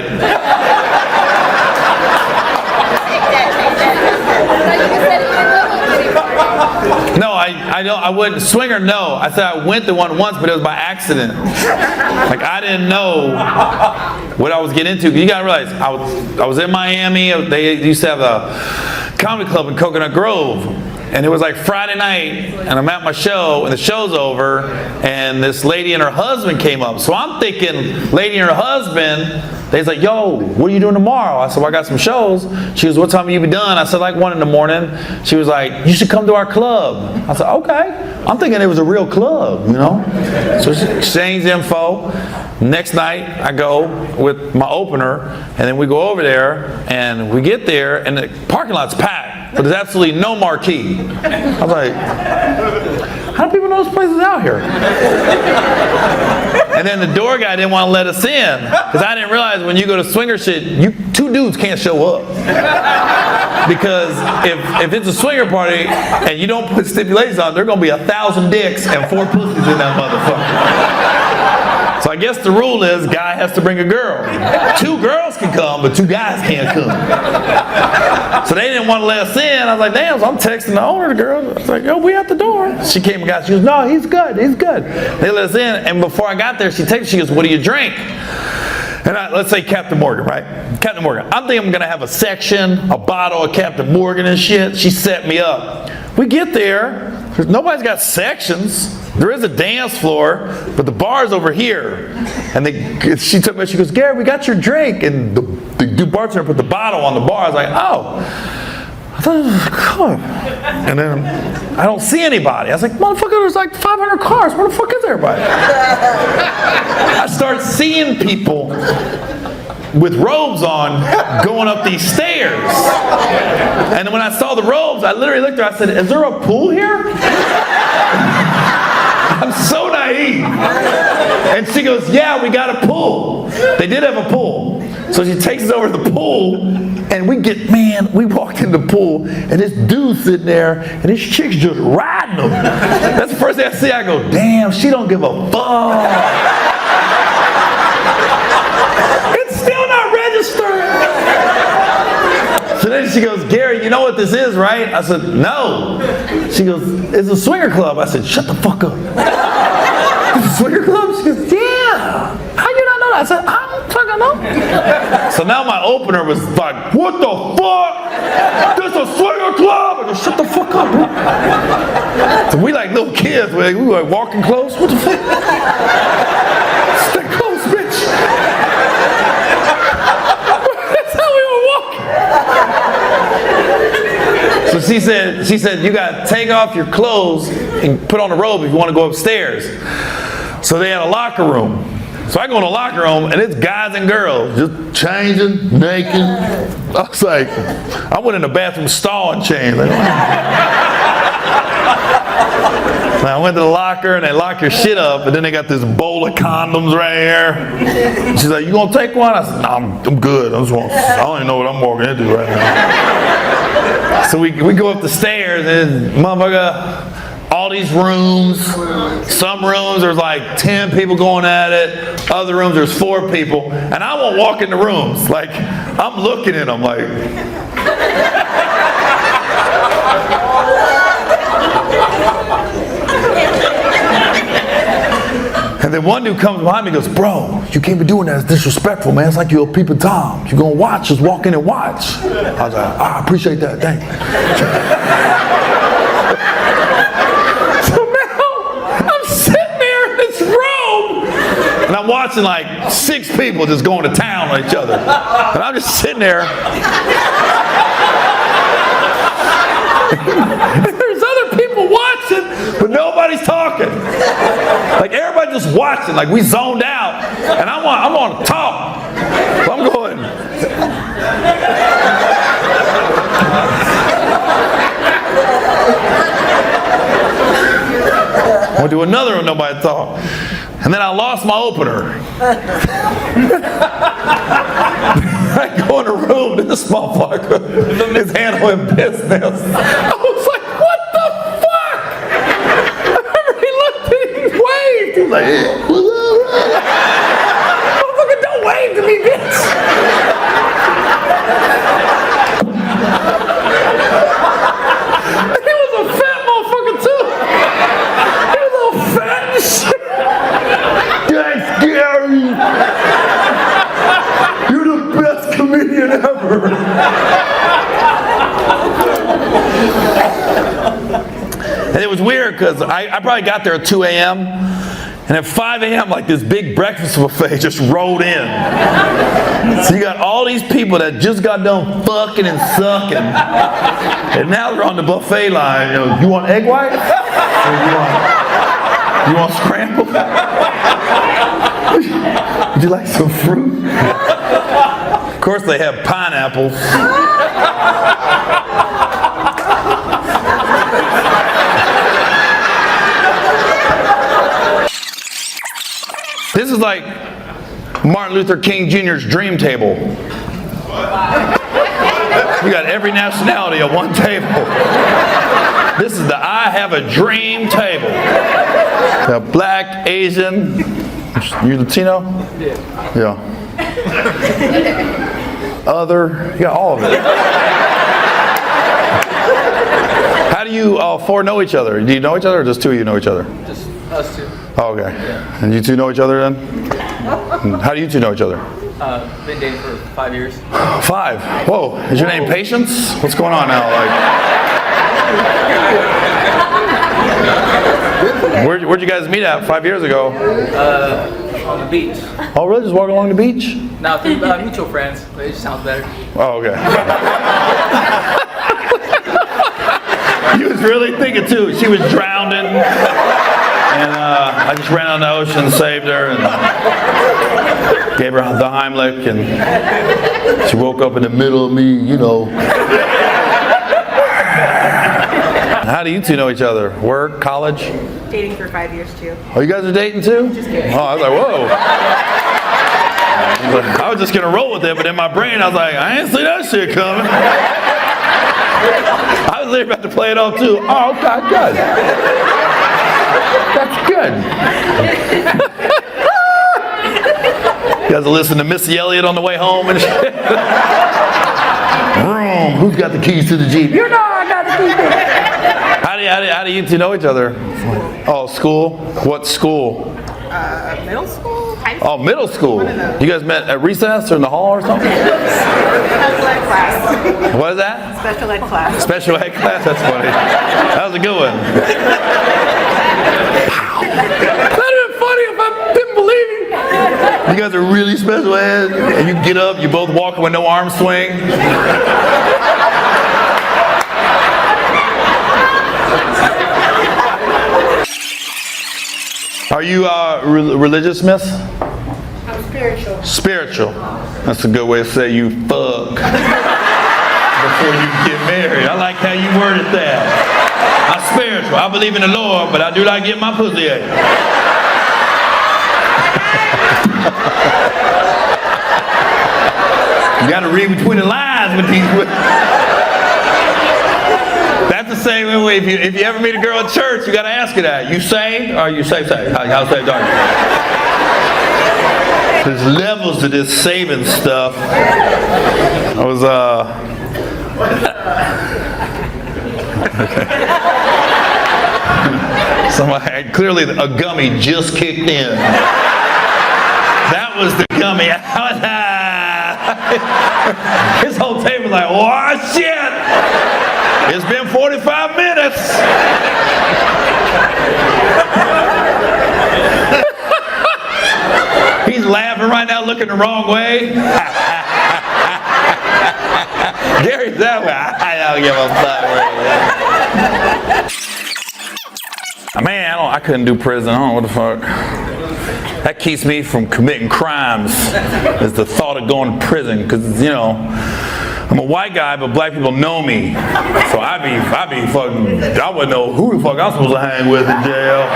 No, I wouldn't. Swinger, no. I said I went to one once, but it was by accident. Like, I didn't know what I was getting into. You gotta realize, I was in Miami. They used to have a comedy club in Coconut Grove. And it was like Friday night, and I'm at my show, and the show's over, and this lady and her husband came up. So I'm thinking, lady and her husband, they's like, yo, what are you doing tomorrow? I said, well, I got some shows. She was, what time will you be done? I said, like 1 in the morning. She was like, you should come to our club. I said, okay. I'm thinking it was a real club, you know? So she exchanged info. Next night, I go with my opener, and then we go over there, and we get there, and the parking lot's packed. But there's absolutely no marquee. I was like, how do people know this place is out here? And then the door guy didn't want to let us in. Because I didn't realize when you go to swinger shit, two dudes can't show up. Because if it's a swinger party and you don't put stipulations on, there are going to be 1,000 dicks and 4 pussies in that motherfucker. So I guess the rule is guy has to bring a girl. 2 girls can come, but 2 guys can't come. So they didn't want to let us in. I was like, damn, so I'm texting the owner, the girl. I was like, yo, we at the door. She came and got, she goes, no, he's good. They let us in, and before I got there, she texted, she goes, what do you drink? And let's say Captain Morgan, right? Captain Morgan. I'm thinking I'm going to have a section, a bottle of Captain Morgan and shit. She set me up. We get there. Nobody's got sections. There is a dance floor, but the bar's over here. And she took me, she goes, Gary, we got your drink. And the bartender put the bottle on the bar. I was like, oh. I thought it was cool. And then I don't see anybody. I was like, motherfucker, there's like 500 cars. Where the fuck is everybody? I start seeing people with robes on going up these stairs. And when I saw the robes, I literally looked at her. I said, is there a pool here? I'm so naive. And she goes, yeah, we got a pool. They did have a pool. So she takes us over to the pool, and we walked in the pool, and this dude's sitting there, and this chick's just riding him. That's the first thing I see. I go, damn, she don't give a fuck. It's still not registered. So then she goes, Gary, you know what this is, right? I said, no. She goes, it's a swinger club. I said, shut the fuck up. It's a swinger club? She goes, yeah. How you not know that? I said, I don't fucking know. So now my opener was like, what the fuck? This a swinger club? I go, shut the fuck up, bro. So we like little kids. We like walking close. What the fuck? Stay close, bitch. That's how we were walking. So she said, you got to take off your clothes and put on a robe if you want to go upstairs. So they had a locker room. So I go in the locker room, and it's guys and girls just changing, naked. I was like, I went in the bathroom stall and changed. I went to the locker, and they lock your shit up, and then they got this bowl of condoms right here. She's like, you gonna take one? I said, no, I'm good. I don't even know what I'm walking into right now. So we go up the stairs, and motherfucker, all these rooms. Some rooms there's like 10 people going at it. Other rooms there's 4 people. And I won't walk in the rooms. Like, I'm looking at them like. And then one dude comes behind me and goes, bro, you can't be doing that. It's disrespectful, man. It's like you're a peeping Tom. You're going to watch. Just walk in and watch. I was like, I appreciate that. Thank you. And I'm watching like 6 people just going to town on each other. And I'm just sitting there. And there's other people watching, but nobody's talking. Like everybody just watching, like we zoned out. And I want to talk. So I'm going. I went to another one, nobody thought. And then I lost my opener. I go in a room, and this motherfucker is handling business. I was like, what the fuck? I remember he looked at me and waved. He's like, motherfucker, don't wave to me, bitch. He was a fat motherfucker, too. He was all fat and shit. That's Gary! You're the best comedian ever! And it was weird because I probably got there at 2 a.m. and at 5 a.m. like this big breakfast buffet just rolled in. So you got all these people that just got done fucking and sucking. And now they're on the buffet line. You want egg white? Or you want scrambled? Would you like some fruit? Of course they have pineapples. This is like Martin Luther King Jr.'s dream table. You got every nationality at one table. This is the I have a dream table. The black, Asian, you Latino? Yeah. Other, you got all of it. How do you all 4 know each other? Do you know each other or just 2 of you know each other? Just us 2. Oh, okay. Yeah. And you 2 know each other then? How do you 2 know each other? Been dating for 5 years. 5? Whoa. Is your name Patience? What's going on now? Where'd you guys meet at 5 years ago? On the beach. Oh, really? Just walking along the beach? No, through mutual friends. But it just sounds better. Oh, okay. You was really thinking too. She was drowning. And I just ran on the ocean and saved her and gave her the Heimlich, and she woke up in the middle of me, you know. How do you two know each other? Work, college? Dating for 5 years too. Oh, you guys are dating too? Just kidding. Oh, I was like, whoa. I was just going to roll with it, but in my brain I was like, I ain't see that shit coming. I was literally about to play it off too. Oh, okay, good. That's good. You guys will listen to Missy Elliott on the way home and shit. Vroom, who's got the keys to the Jeep? You know I got the keys to the Jeep. How do you two know each other? Oh, school? What school? Middle school? High school? Oh, middle school. You guys met at recess or in the hall or something? Special ed class. What is that? Special ed class. Special ed class? That's funny. That was a good one. That'd have been funny if I didn't believe you. You guys are really special ed, and you get up, you both walk with no arm swing. Are you religious, miss? I'm spiritual. Spiritual. That's a good way to say you fuck before you get married. I like how you worded that. I'm spiritual. I believe in the Lord, but I do like getting my pussy ate. You got to read between the lines with these. That's the same way. If you ever meet a girl at church, you got to ask her that. You saved or you saved? How saved are you? There's levels to this saving stuff. I was somebody clearly a gummy just kicked in. That was the gummy. His whole table like, oh shit! It's been 45 minutes. He's laughing right now, looking the wrong way. Gary's that way. I don't give a fuck. Man, I couldn't do prison. I don't know what the fuck. That keeps me from committing crimes. Is the thought of going to prison, because you know. I'm a white guy, but black people know me. So I be fucking, I wouldn't know who the fuck I'm supposed to hang with in jail.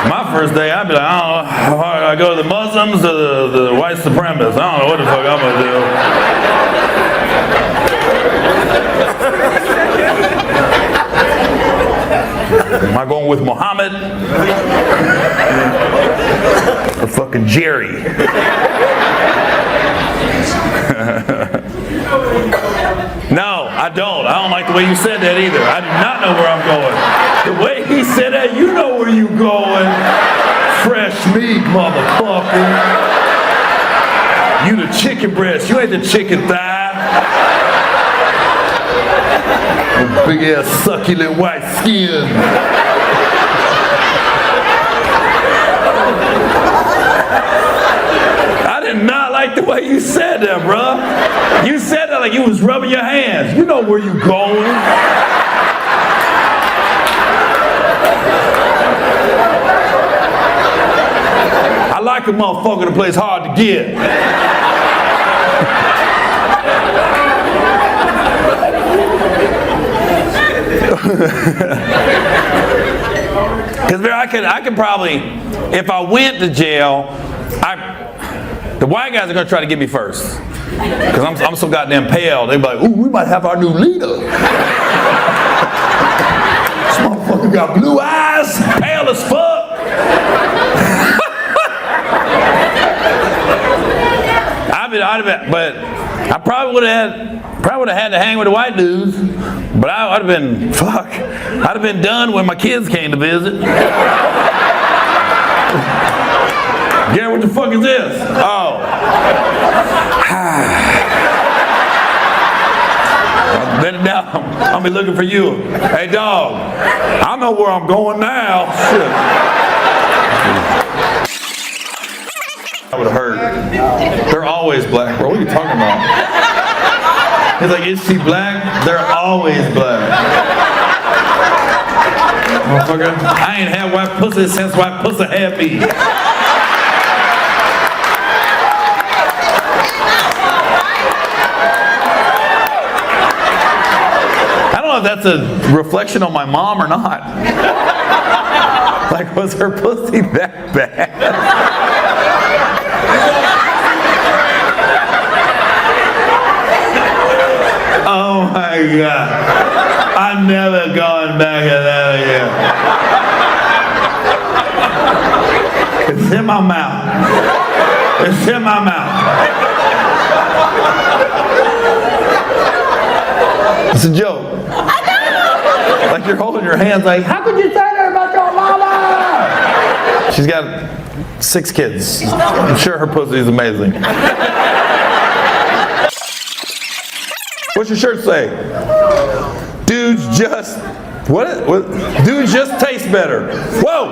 My first day, I'd be like, I don't know, I go to the Muslims or the white supremacists. I don't know what the fuck I'm gonna do. Am I going with Muhammad? Or fucking Jerry? No, I don't. I don't like the way you said that either. I do not know where I'm going. The way he said that, you know where you going. Fresh meat, motherfucker. You the chicken breast. You ain't the chicken thigh. Big ass succulent white skin. I did not like the way you said that, bruh. You said that like you was rubbing your hands. You know where you going. I like a motherfucker that plays hard to get. Because I could probably, if I went to jail, the white guys are going to try to get me first. Because I'm so goddamn pale. They'd be like, ooh, we might have our new leader. This motherfucker got blue eyes, pale as fuck. But I probably would have had to hang with the white dudes. But I'd have been, I'd have been done when my kids came to visit. Gary, what the fuck is this? Oh. Then now I'll be looking for you. Hey dog, I know where I'm going now. Shit. That would have hurt. They're always black, bro. What are you talking about? He's like, is she black? They're always black. motherfucker. I ain't had white pussy since white pussy had me. I don't know if that's a reflection on my mom or not. Like, was her pussy that bad? Oh my God. I'm never going back to that again. It's in my mouth. It's in my mouth. It's a joke. Like you're holding your hands like, how could you say that about your mama? She's got 6 kids. I'm sure her pussy is amazing. What's your shirt say? Dudes just, what? Dudes just taste better. Whoa!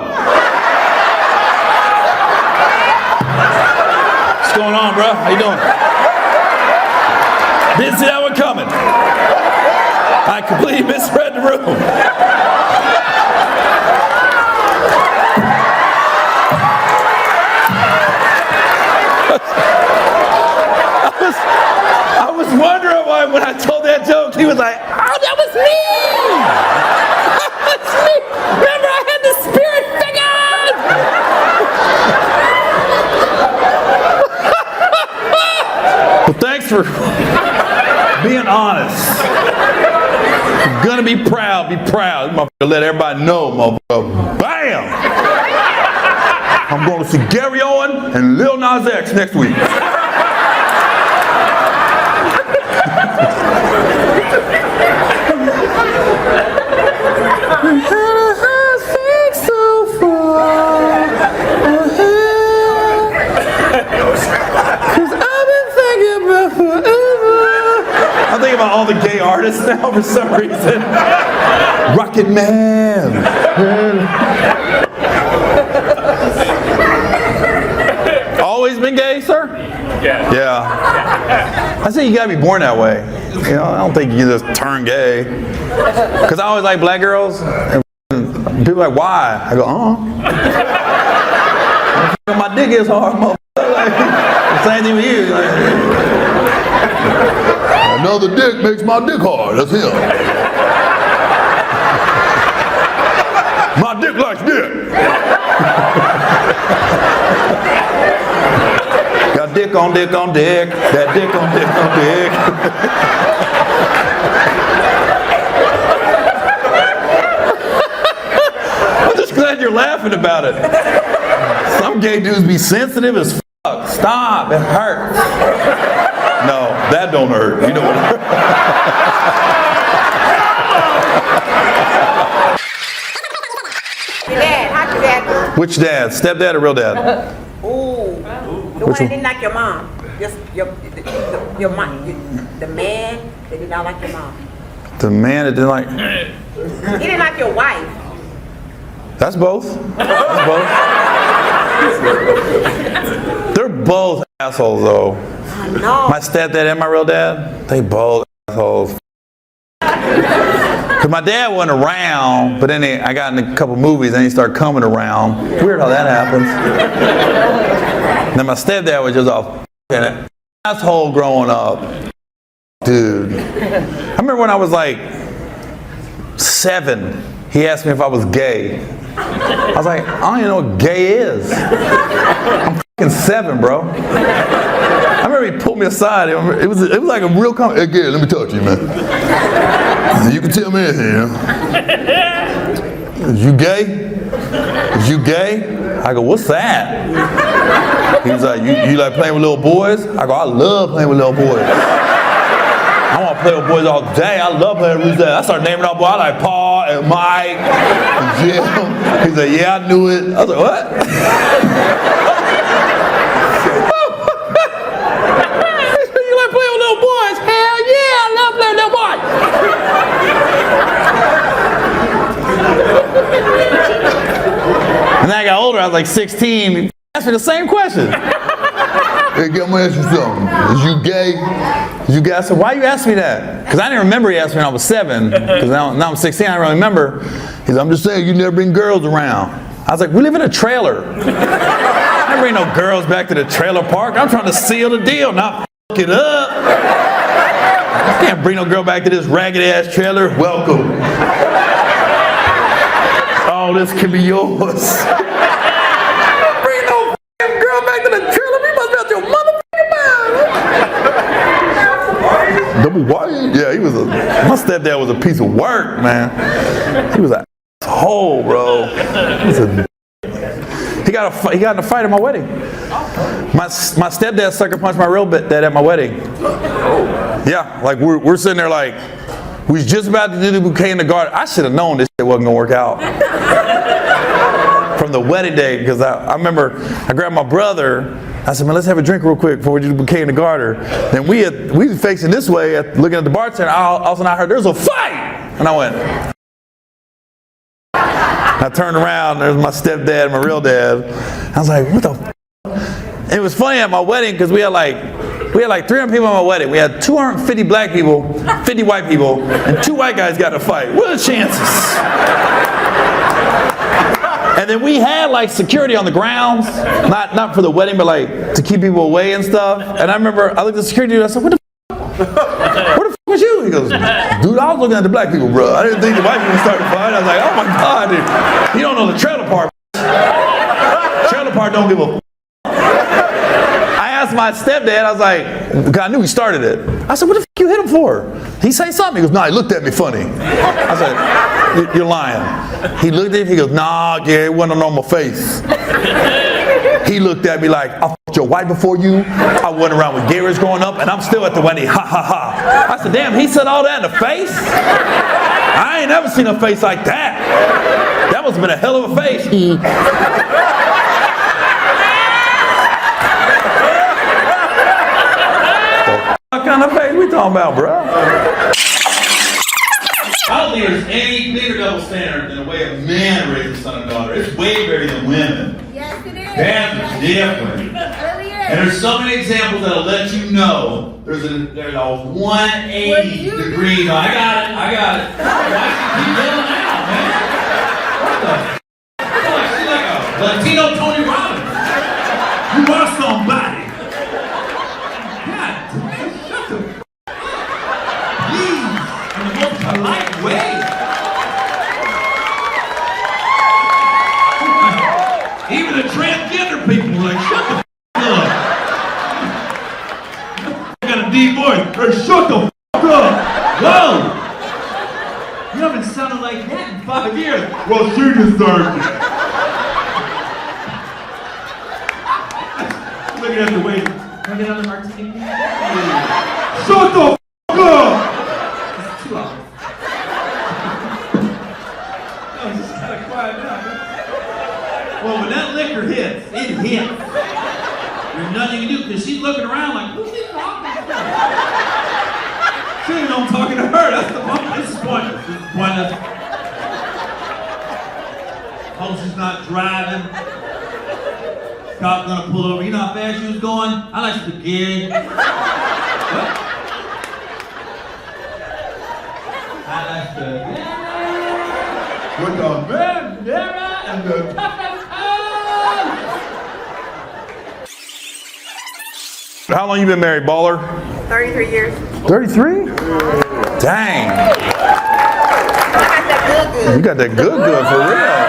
What's going on, bro? How you doing? Didn't see that one coming. I completely misread the room. I was wondering why when I told that joke, he was like, oh, that was me! That was me! Remember, I had the spirit fingers! Well, thanks for being honest. You're gonna be proud, motherfucker. Let everybody know, motherfucker. Bam! I'm going to see Gary Owen and Lil Nas X next week. I'm thinking about all the gay artists now for some reason. Rocket Man. Always been gay, sir? Yeah. I say you gotta be born that way. You know, I don't think you just turn gay. Because I always like black girls. And people are like, why? I go, my dick is hard, motherfucker. The same thing with you. Another dick makes my dick hard. That's him. My dick likes dick. Got dick on dick on dick. That dick on dick on dick. I'm just glad you're laughing about it. Some gay dudes be sensitive as fuck. Stop. It hurts. No, that don't hurt. You know what hurts. Your dad, how'd your dad do? Which dad? Stepdad or real dad? Ooh, the one that didn't like your mom. Just your mom. The man that did not like your mom. The man that didn't like... He didn't like your wife. That's both. That's both. They're both assholes, though. I know. My stepdad and my real dad, they both assholes. Because my dad wasn't around, but then I got in a couple movies and he started coming around. Weird how that happens. Then my stepdad was just a fucking asshole growing up. Dude. I remember when I was like 7, he asked me if I was gay. I was like, I don't even know what gay is. I'm fucking 7, bro. I remember he pulled me aside. It was like a real hey, Gary, let me talk to you, man. You can tell me anything, Is you gay? Is you gay? I go, what's that? He's like, you like playing with little boys? I go, I love playing with little boys. I want to play with boys all day. I love playing with boys. I started naming out boys. I like Paul and Mike and Jim. He's like, yeah, I knew it. I was like, what? You like playing with little boys? Hell yeah, I love playing with little boys. And then I got older. I was like 16. He asked me the same question. Hey, I'm gonna ask you something. Is you gay? Is you gay? I said, why you ask me that? Because I didn't remember he asked me when I was 7. Because now I'm 16, I don't really remember. He said, I'm just saying, you never bring girls around. I was like, we live in a trailer. I never bring no girls back to the trailer park. I'm trying to seal the deal, not f*** it up. I can't bring no girl back to this ragged ass trailer. Welcome. Oh, this can be yours. Bring no f***ing girl back to the trailer. You must be out your motherfucking mind. Double white? Yeah, he was my stepdad was a piece of work, man. He was an asshole, bro. He got in a fight at my wedding. My stepdad sucker punched my real dad at my wedding. Yeah, like we're sitting there like, we was just about to do the bouquet in the garden. I should have known this shit wasn't gonna work out. From the wedding day, because I remember I grabbed my brother. I said, man, let's have a drink real quick before we do the bouquet in the garden. And we was facing this way, looking at the bartender. All of a sudden I heard, there's a fight! And I went. I turned around, there's my stepdad, my real dad. I was like, what the f***? And it was funny at my wedding, because we had like 300 people at my wedding. We had 250 black people, 50 white people, and 2 white guys got in a fight. What are the chances? And then we had like security on the grounds, not for the wedding, but like to keep people away and stuff. And I remember I looked at the security dude, I said, what the f***? Where the f*** was you? He goes, dude, I was looking at the black people, bro. I didn't think the white people started fighting. I was like, oh my God, dude. You don't know the trailer park. Trailer park don't give a f***. I asked my stepdad, I was like, because I knew he started it. I said, what the f*** you hit him for? He say something. He goes, nah, he looked at me funny. I said, you're lying. He looked at me, he goes, nah, Gary, it wasn't on my face. He looked at me like, I f***ed your wife before you. I went around with Gary's growing up, and I'm still at the wedding, ha ha ha. I said, damn, he said all that in the face? I ain't never seen a face like that. That must have been a hell of a face. What kind of face we talking about, bro? I don't think there's any bigger double standard than the way a man raises a son and daughter. It's way bigger than women. Yes, it is. That's different. It really is. And there's so many examples that'll let you know there's a 180 degree. I got it. Why she keep yelling out, man? What the? She's like a Latino Tony Robbins. You are somebody. God, shut the please, in the most polite way. Even the transgender people were like, shut the f*** up. I got a deep voice. Hey, shut the f*** up. Whoa. You haven't sounded like that in 5 years. Well, she deserved it. Looking at the waiter. Can I get another martini? Shut the f*** up. It's 2 hours. No, just kind of quiet down. Well, when that liquor hits, it hits. There's nothing you can do because she's looking around like, who's she talking to? She didn't know I'm talking to her. That's the point. This is pointless. This is pointless. Hope she's not driving. Cop's gonna pull over. You know how fast she was going? I like spaghetti. What? I like spaghetti. With the banana and the How long you been married, baller? 33 years. 33? Dang. You got that good for real.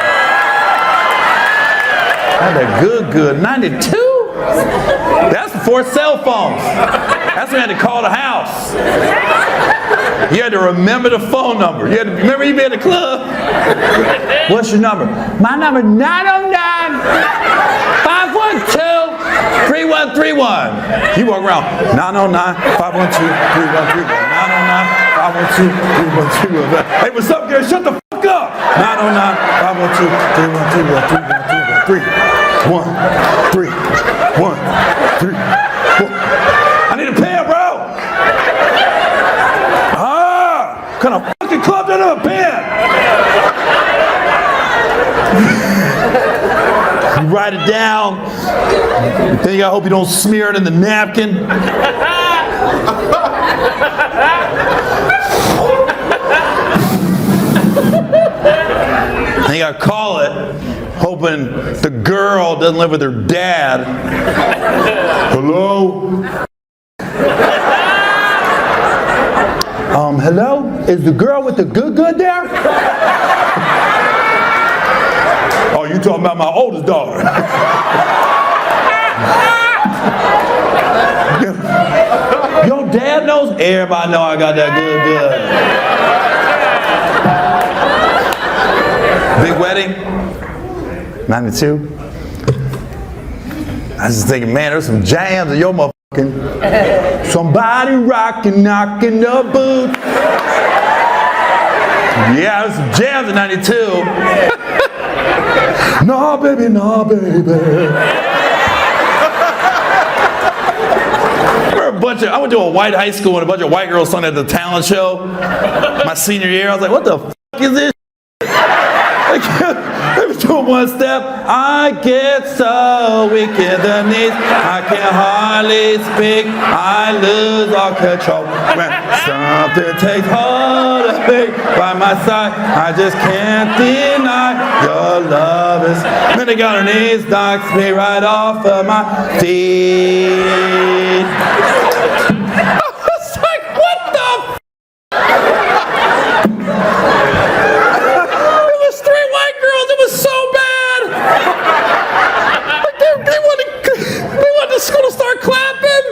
Got that good. 92? That's before cell phones. That's when you had to call the house. You had to remember the phone number. Remember you be at the club? What's your number? My number 909-512-3131. You walk around 909-512-3131. 909-512-3131. Hey, what's up, Gary? Shut the fuck up. 909-512-3131. 1, 3, 1, 3, 4. I need a pen, bro. What kind of fucking club doesn't have a pen? You write it down. Then you gotta hope you don't smear it in the napkin. Then you gotta call it, hoping the girl doesn't live with her dad. Hello? Hello? Is the girl with the good there? Oh, you talking about my oldest daughter. Your dad knows? Everybody know I got that good. Big wedding? 92? I was just thinking, man, there's some jams in your motherfucking. Somebody rocking, knocking the boots. Yeah, there's some jams in 92. Nah, baby, nah, baby. I went to a white high school and a bunch of white girls sung at the talent show my senior year. I was like, what the fuck is this? Let me do one step. I get so weak in the knees, I can hardly speak. I lose all control when something takes hold of me by my side. I just can't deny your love is. Then they got her knees, knocks me right off of my feet. I was like, what the f? It was 3 white girls. It was so bad. Like they wanted the school to start clapping.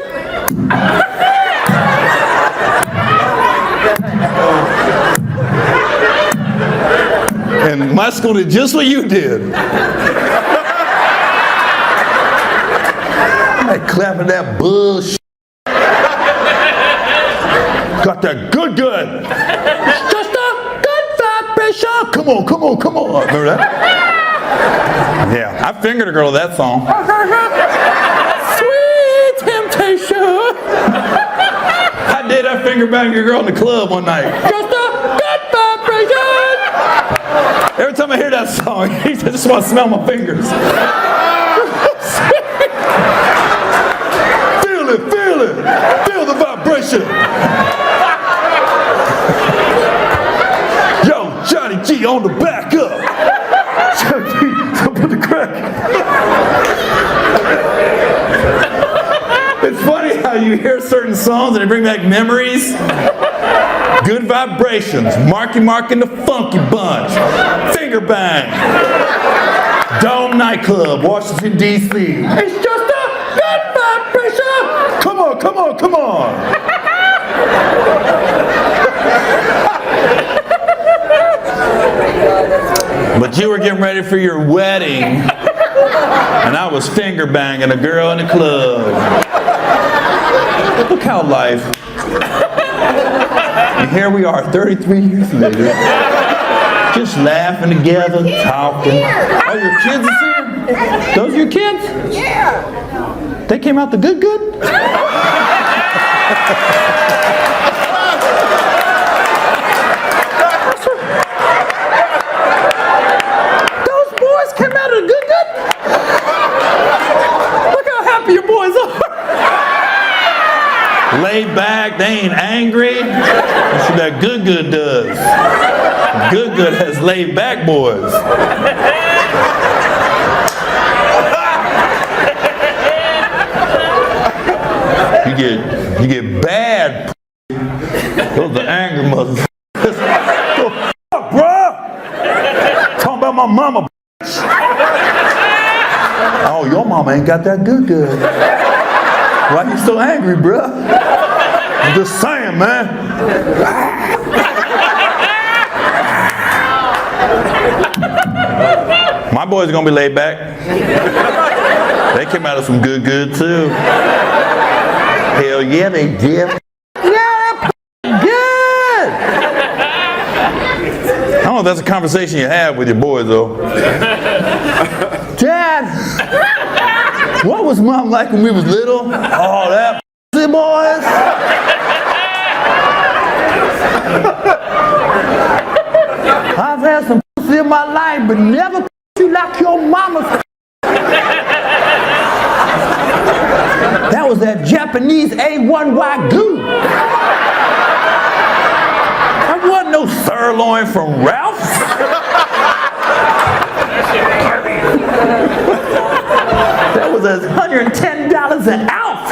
And my school did just what you did. I clapping that bullshit. Got that good. Just a good vibration. Come on. Remember that? Yeah, I fingered a girl to that song. Sweet temptation. I did. I finger banged a girl in the club one night. Just a good vibration. Every time I hear that song, I just want to smell my fingers. Feel it. Feel the vibration. Yo, Johnny G on the back up. Johnny G, up in the crack. It's funny how you hear certain songs and they bring back memories. Good vibrations. Marky Mark and the Funky Bunch. Finger Bang. Dome Nightclub, Washington, D.C. It's just a good vibration. Come on. But you were getting ready for your wedding, and I was finger banging a girl in the club. Look how life. And here we are, 33 years later, just laughing together, talking. Oh, your kids are here? Those are your kids? Yeah. They came out the good? Those boys came out of the good? Look how happy your boys are. Laid back, they ain't angry. That's what that good does. Good has laid back boys. You get bad. Those are angry mothers. Fuck, bro. Talking about my mama. Oh, your mama ain't got that good. Why you so angry, bro? I'm just saying, man. My boys are gonna be laid back. They came out of some good too. Hell yeah, they did. Yeah, good. I don't know if that's a conversation you have with your boys though. Dad, what was mom like when we was little? Oh, that boys. I've had some pussy in my life, but never you like your mama's. was that Japanese A1 Wagyu. That wasn't no sirloin from Ralph's. That was $110 an ounce.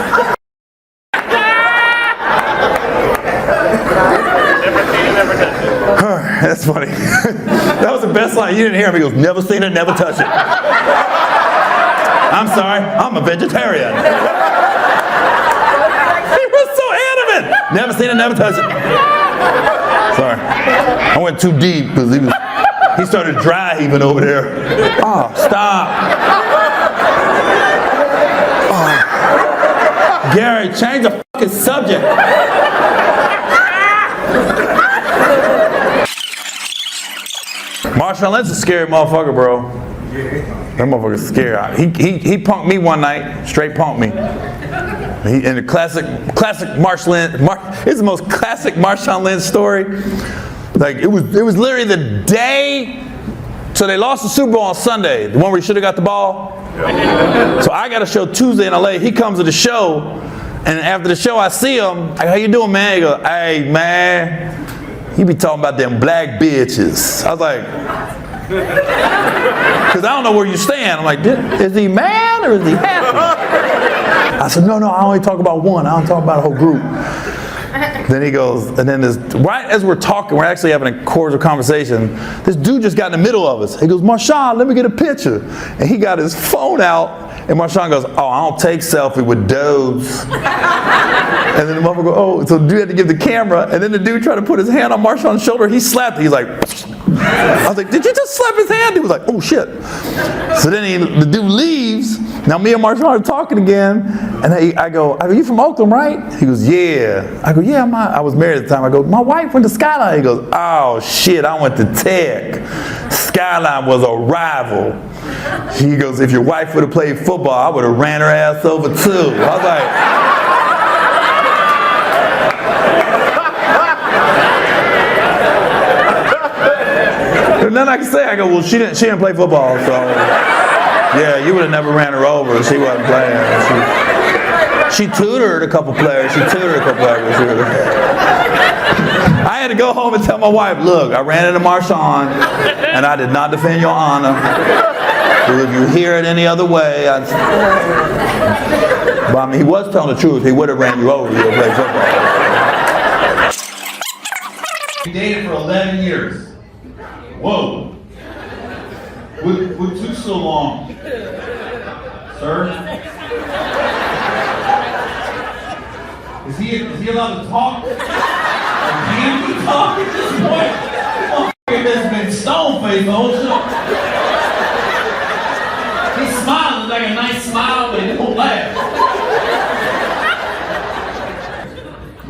That's funny. That was the best line. You didn't hear him. He goes, never seen it, never touch it. I'm sorry, I'm a vegetarian. He was so adamant. Never seen it, never touch it. Sorry. I went too deep because he started dry heaving over there. Oh, stop. Oh. Gary, change the fucking subject. Marshawn Lynch is a scary motherfucker, bro. That motherfucker's scary. He punked me one night, straight punked me. In the classic Marshawn Lynch, it's the most classic Marshawn Lynch story. Like it was literally the day. So they lost the Super Bowl on Sunday, the one where he should have got the ball. So I got a show Tuesday in LA. He comes to the show, and after the show I see him. Like, how you doing, man? He goes, hey man. He be talking about them black bitches. I was like, because I don't know where you stand. I'm like, is he mad or is he happy? I said, no, I only talk about one. I don't talk about a whole group. Then he goes, and then right as we're talking, we're actually having a cordial conversation, this dude just got in the middle of us. He goes, Marshawn, let me get a picture. And he got his phone out, and Marshawn goes, oh, I don't take selfie with dudes. And then the motherfucker goes, oh, so the dude had to give the camera, and then the dude tried to put his hand on Marshawn's shoulder. He slapped it. He's like, I was like, did you just slap his hand? He was like, oh shit. So then the dude leaves. Now me and Marshawn are talking again, and I go, are you from Oakland, right? He goes, yeah. I go, yeah, I was married at the time. I go, my wife went to Skyline. He goes, oh shit, I went to Tech. Skyline was a rival. He goes, if your wife would have played football, I would have ran her ass over too. I was like, there's nothing I can say. I go, well, she didn't play football, so yeah, you would have never ran her over. She wasn't playing. She tutored a couple players. I had to go home and tell my wife, look, I ran into Marshawn, and I did not defend your honor. So if you hear it any other way, but I mean, he was telling the truth. He would have ran you over. You would have played football. We dated for 11 years. Whoa. What took so long? Sir? Is he allowed to talk? Can he talk at this point? Motherfucker has been stone-faced the whole show. He's smiling like a nice smile, but he won't laugh.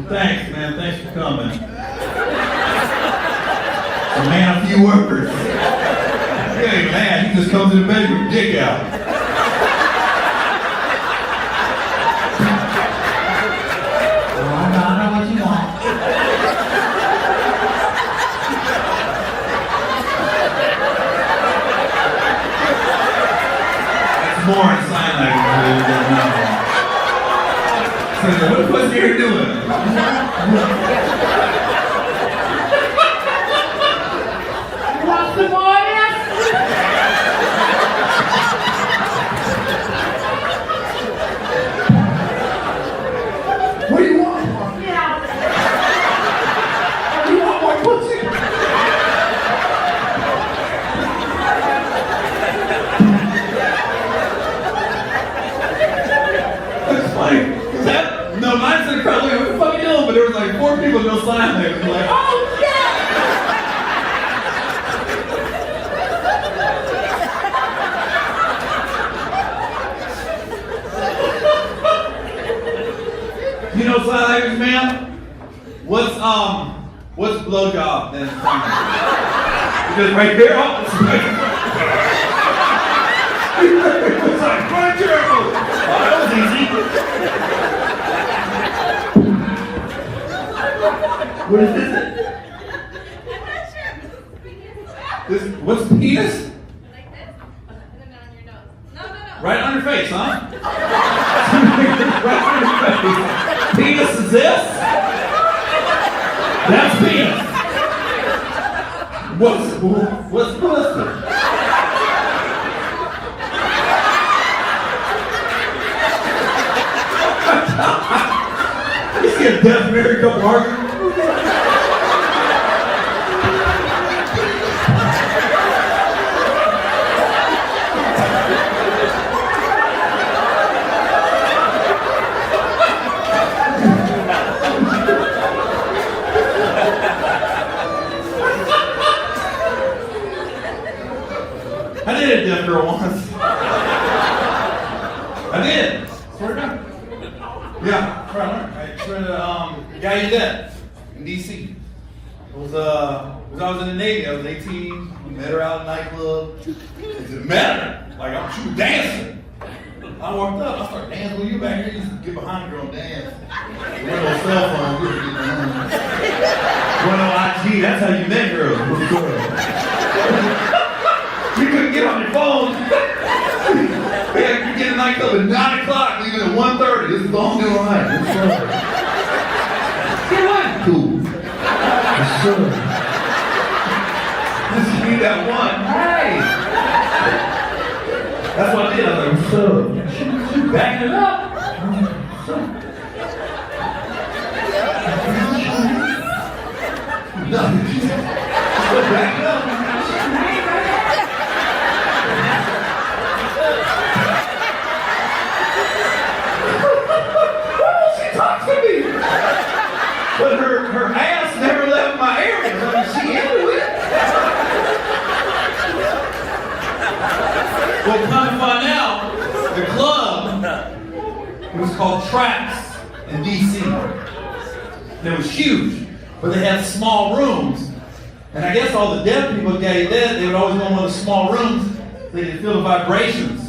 Thanks, man. Thanks for coming. A man of few words. He ain't mad. He just comes in the bedroom, dick out. I know what you want. It's more in sign language than no. So what's Gary doing? What's the boy? What do you want? Yeah. You want more pussy? That's funny. No, mine's in the crowd. Like, what the fuck are you doing? But there was like 4 people no sign there. They're like, oh yeah. You know sign language, man? What's blowjob in sign language? Because right there, oh, it's right. It's like, right there. Oh, that was easy. What is this? What's penis? Like this? And then on your nose. No. Right on your face, huh? Penis is this? That's penis. What's pussy? You see a deaf married couple arguing? I did a deaf girl once. I did. Swear to God. Yeah, right. I tried to guy you dead in DC. It was I was in the Navy. I was 18. We met her out in a nightclub. It met her. Like she was dancing. I walked up. I started dancing with you back here. You used to get behind a girl and dance. There was no cell phone. We were getting behind. Going on IG. That's how you met girls. What's good? You couldn't get on your phone. Yeah, you get a nightclub at 9 o'clock, leaving at 1:30. This is long day night. Get what? Cool. Sure. Just need that one. Hey. That's what I did. I was like, what's up? She backing it up. No, she's backing it up. But her ass never left my area. I mean, she into it. Well, come to find out, the club was called Traps in DC. And it was huge, but they had small rooms. And I guess all the deaf people gave that, they would always go in one of the small rooms so they could feel the vibrations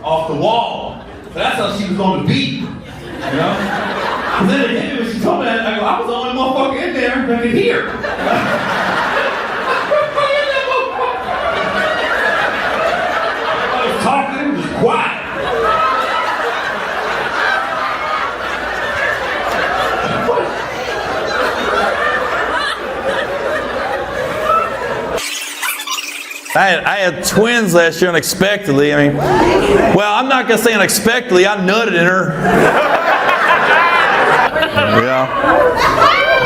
off the wall. So that's how she was on the beat, you know? And then again, when she told me that, I go, I was the only motherfucker in there that could hear. I was talking, it was just quiet. I had twins last year unexpectedly. I mean, well, I'm not going to say unexpectedly. I nutted in her. Yeah.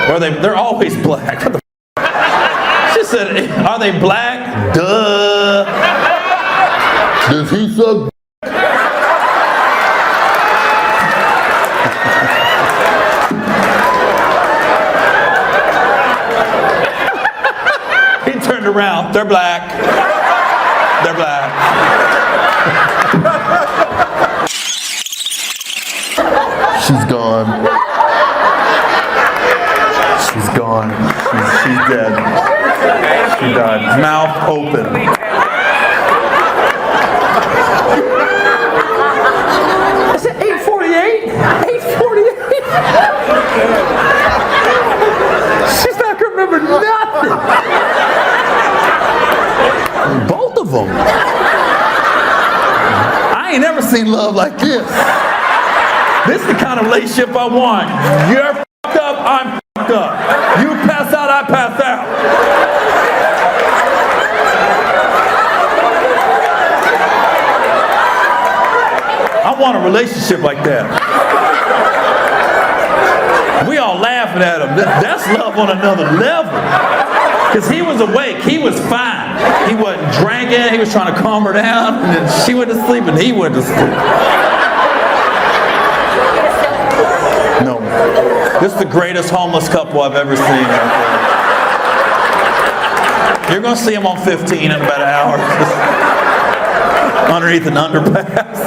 Or they're always black. What the She said, are they black? Duh. Does he suck? He turned around. They're black. They're black. She's gone. She's gone. She's dead. She died. Mouth open. Is it 8:48? 8:48? She's not gonna remember nothing. Both of them. I ain't never seen love like this. This is the kind of relationship I want. You're fucked up, I'm fucked up. You pass out, I pass out. I want a relationship like that. We all laughing at him. That's love on another level. Because he was awake, he was fine. He wasn't drinking, he was trying to calm her down, and then she went to sleep and he went to sleep. No. This is the greatest homeless couple I've ever seen right there. You're going to see them on 15 in about an hour. Underneath an underpass.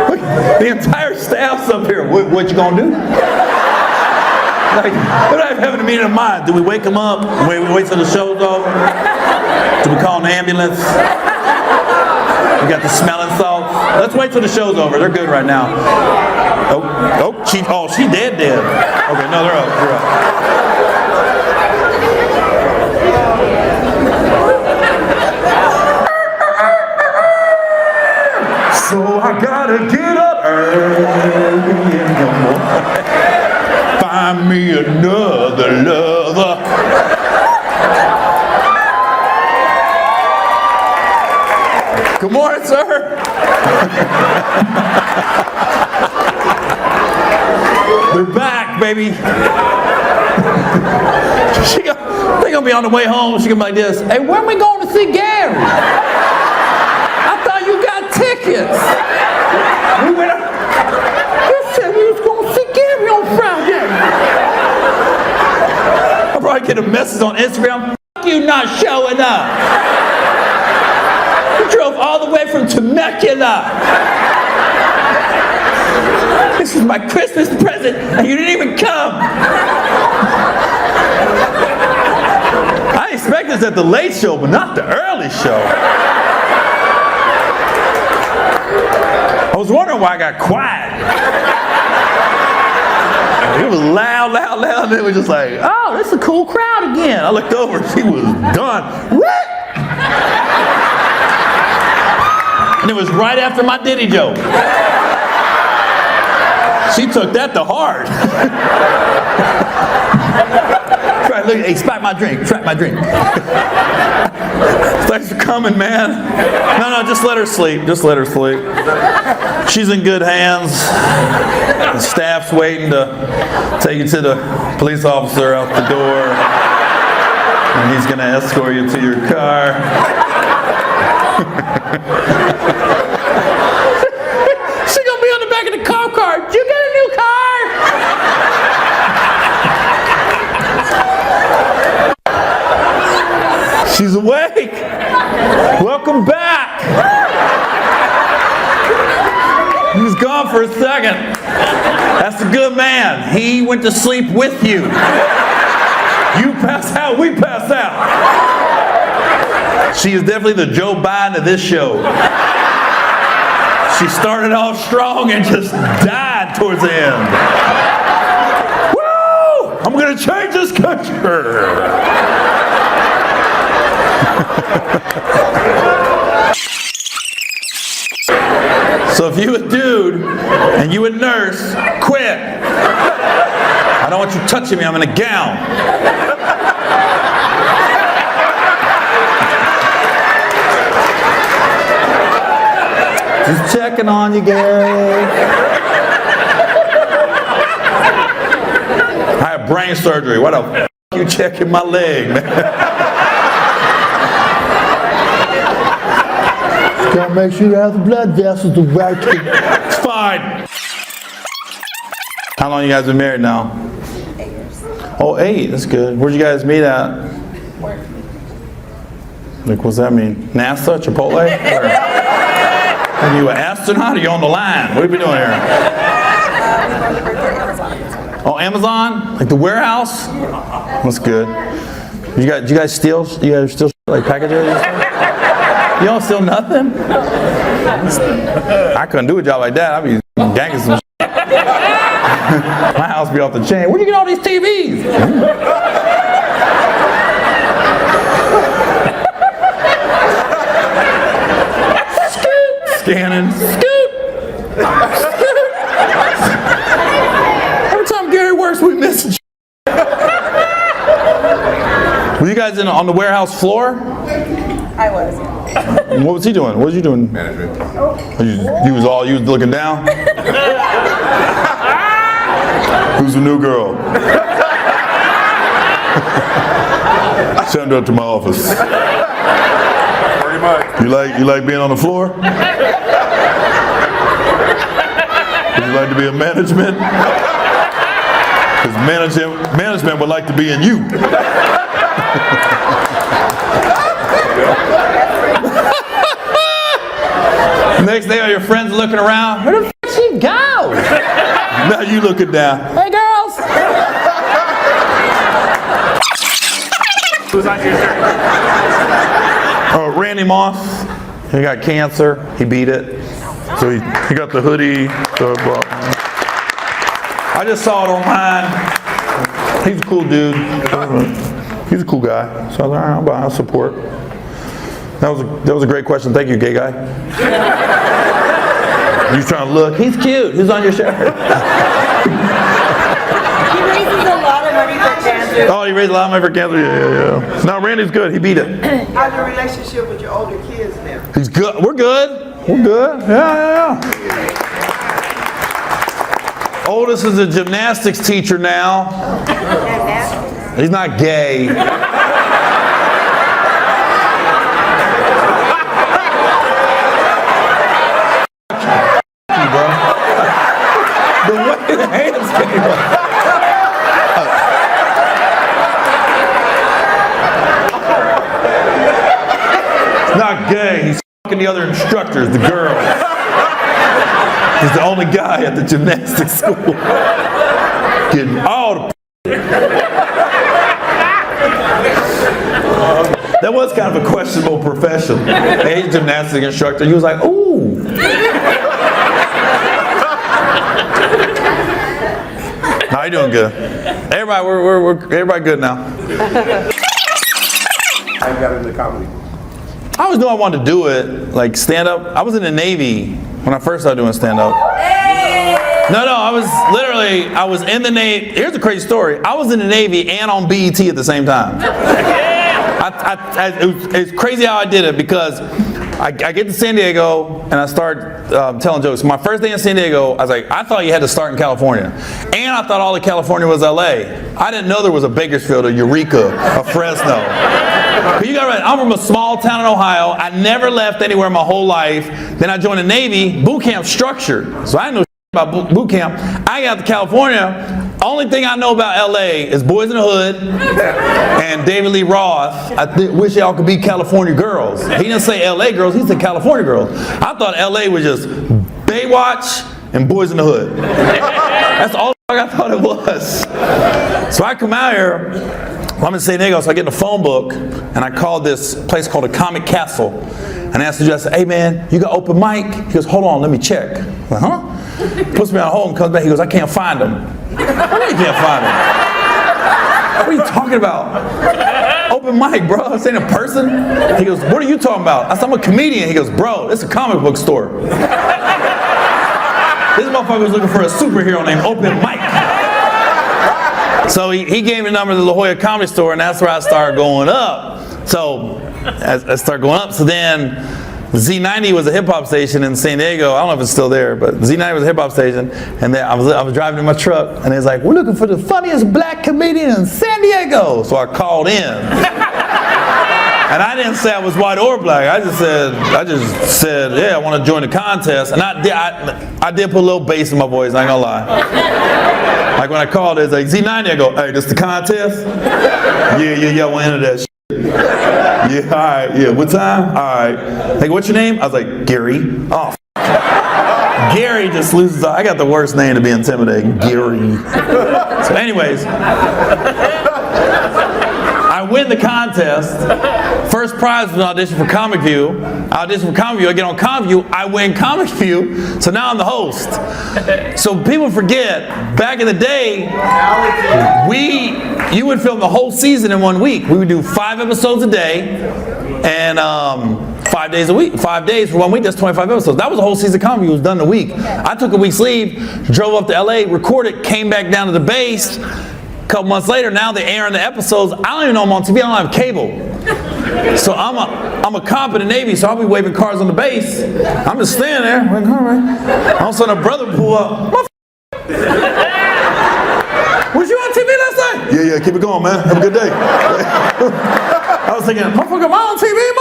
Look, the entire staff's up here. What you going to do? Like, what do I have a meeting in mind? Do we wake them up? We wait till the show's over? Do we call an ambulance? We got the smelling salts. Let's wait till the show's over. They're good right now. She dead. Okay, no, they're up. They're up. So I gotta get up early in the morning. Find me another lover. Good morning, sir. They're back, baby. They're gonna be on the way home. She's gonna be like this. Hey, when we going to see Gary? I thought you got tickets. We went up. You said we was gonna see Gary on Friday. I'll probably get a message on Instagram. F you not showing up. You drove all the way from Temecula. This is my Christmas present, and you didn't even come. I expect this at the late show, but not the early show. I was wondering why I got quiet. It was loud, and it was just like, oh, this is a cool crowd again. I looked over, and she was done. What? And it was right after my Diddy joke. She took that to heart. Try, look, hey, spot my drink. Try my drink. Thanks for coming, man. No, just let her sleep. Just let her sleep. She's in good hands. The staff's waiting to take you to the police officer out the door. And he's going to escort you to your car. She's going to be on the back of the cop car. Did you get a new car? She's awake. Welcome back. He was gone for a second. That's a good man. He went to sleep with you. You pass out, we pass out. She is definitely the Joe Biden of this show. She started off strong and just died towards the end. Woo! I'm going to change this country. So if you a dude and you a nurse, quit. I don't want you touching me. I'm in a gown. Just checking on you, Gary. I have brain surgery. Why the f*** you checking my leg, man? Gotta make sure you have the blood vessels to work. It's fine. How long you guys been married now? 8 years. Oh, 8. That's good. Where'd you guys meet at? Work. Like, what's that mean? NASA? Chipotle? Where? Are you an astronaut or you on the line? What are you doing here? We both work at Amazon. Oh, Amazon? Like the warehouse? That's good. You guys steal? You guys still like packages? You don't steal nothing? I couldn't do a job like that. I'd be ganging some shit. My house be off the chain. Where'd you get all these TVs? Scanning. Scoot! Every time Gary works, we miss it. Were you guys on the warehouse floor? I was. What was he doing? What was you doing? Management. You was looking down? Who's the new girl? Send her to my office. Pretty much. You like being on the floor? Would you like to be in management? Because management would like to be in you. Next day, all your friends looking around. Where the f*** she go? Now you looking down. Hey, girls. Who's on your shirt? Oh, Randy Moss. He got cancer. He beat it. So he got the hoodie. I just saw it online. He's a cool dude. He's a cool guy. So I was like, all right, I'll support. That was a great question. Thank you, gay guy. He's trying to look. He's cute. Who's on your shirt? He raises a lot of money for cancer. Oh, he raised a lot of money for cancer. Yeah. No, Randy's good. He beat it. How's your relationship with your older kids now? He's good. We're good. We're good. Yeah. Oldest is a gymnastics teacher now. He's not gay. Bro. The way the hands came up. He's not gay. He's fucking the other instructors, the girls. He's the only guy at the gymnastics school. Getting all the that was kind of a questionable profession. Hey, gymnastics instructor. He was like, ooh. How you doing? Good. Everybody, we're everybody good now. I got into comedy. I always knew I wanted to do it, like stand up. I was in the Navy when I first started doing stand up. No, I was in the Navy. Here's a crazy story. I was in the Navy and on BET at the same time. It's crazy how I did it because I get to San Diego and I start telling jokes. My first day in San Diego, I was like, I thought you had to start in California. And I thought all of California was LA. I didn't know there was a Bakersfield, a Eureka, a Fresno. But you gotta realize, I'm from a small town in Ohio. I never left anywhere my whole life. Then I joined the Navy, boot camp structured. So I didn't know about boot camp. I got to California. Only thing I know about LA is Boys in the Hood and David Lee Roth. I wish y'all could be California girls. He didn't say LA girls, he said California girls. I thought LA was just Baywatch and Boys in the Hood. That's all I thought it was. So I come out here, I'm in San Diego, so I get in the phone book and I called this place called a Comic Castle. And I asked the judge, I said, hey man, you got open mic? He goes, hold on, let me check. I'm like, huh? Puts me on hold and comes back, he goes, I can't find him. What do you can't find him? What are you talking about? Open mic, bro. This ain't a person. He goes, what are you talking about? I said, I'm a comedian. He goes, bro, it's a comic book store. This motherfucker was looking for a superhero named Open Mike. So he gave me the number to the La Jolla Comedy Store, and that's where I started going up. So I started going up. So then Z90 was a hip hop station in San Diego. I don't know if it's still there, but Z90 was a hip hop station. And then I was driving in my truck, and they was like, we're looking for the funniest black comedian in San Diego. So I called in. And I didn't say I was white or black. I just said, yeah, I want to join the contest. And I did put a little bass in my voice, I ain't gonna lie. Like when I called, it's like, Z90, I go, hey, this the contest? Yeah, we'll enter that shit. Yeah, all right, yeah, what time? All right. Like, what's your name? I was like, Gary. Oh, Gary just loses. I got the worst name to be intimidating, Gary. So anyways, I win the contest. First prize was an audition for Comic View. I audition for Comic View. I get on Comic View. I win Comic View. So now I'm the host. So people forget, back in the day, you would film the whole season in 1 week. We would do 5 episodes a day and 5 days a week. 5 days for 1 week, that's 25 episodes. That was a whole season of Comic View. It was done in a week. I took a week's leave, drove up to LA, recorded, came back down to the base. A couple months later, now they're airing the episodes. I don't even know I'm on TV. I don't have cable. So I'm a cop in the Navy, so I'll be waving cars on the base. I'm just standing there. Like, all right. All of a sudden, a brother pull up. Was you on TV last night? Yeah, keep it going, man. Have a good day. I was thinking, motherfucker, am I on TV,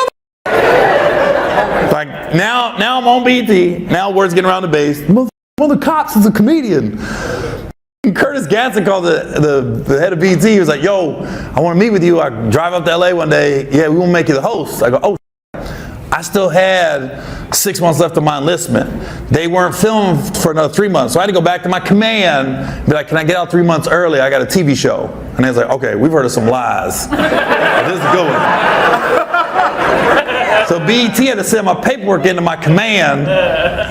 motherfucker? Like, now I'm on BT. Now word's getting around the base. One of the cops is a comedian. Curtis Gatson called the head of BT. He was like, yo, I want to meet with you. I drive up to LA one day. Yeah, we won't make you the host. I go, oh, I still had 6 months left of my enlistment. They weren't filming for another 3 months. So I had to go back to my command and be like, can I get out 3 months early? I got a TV show. And they was like, okay, we've heard of some lies. This is a good one. So BET had to send my paperwork into my command.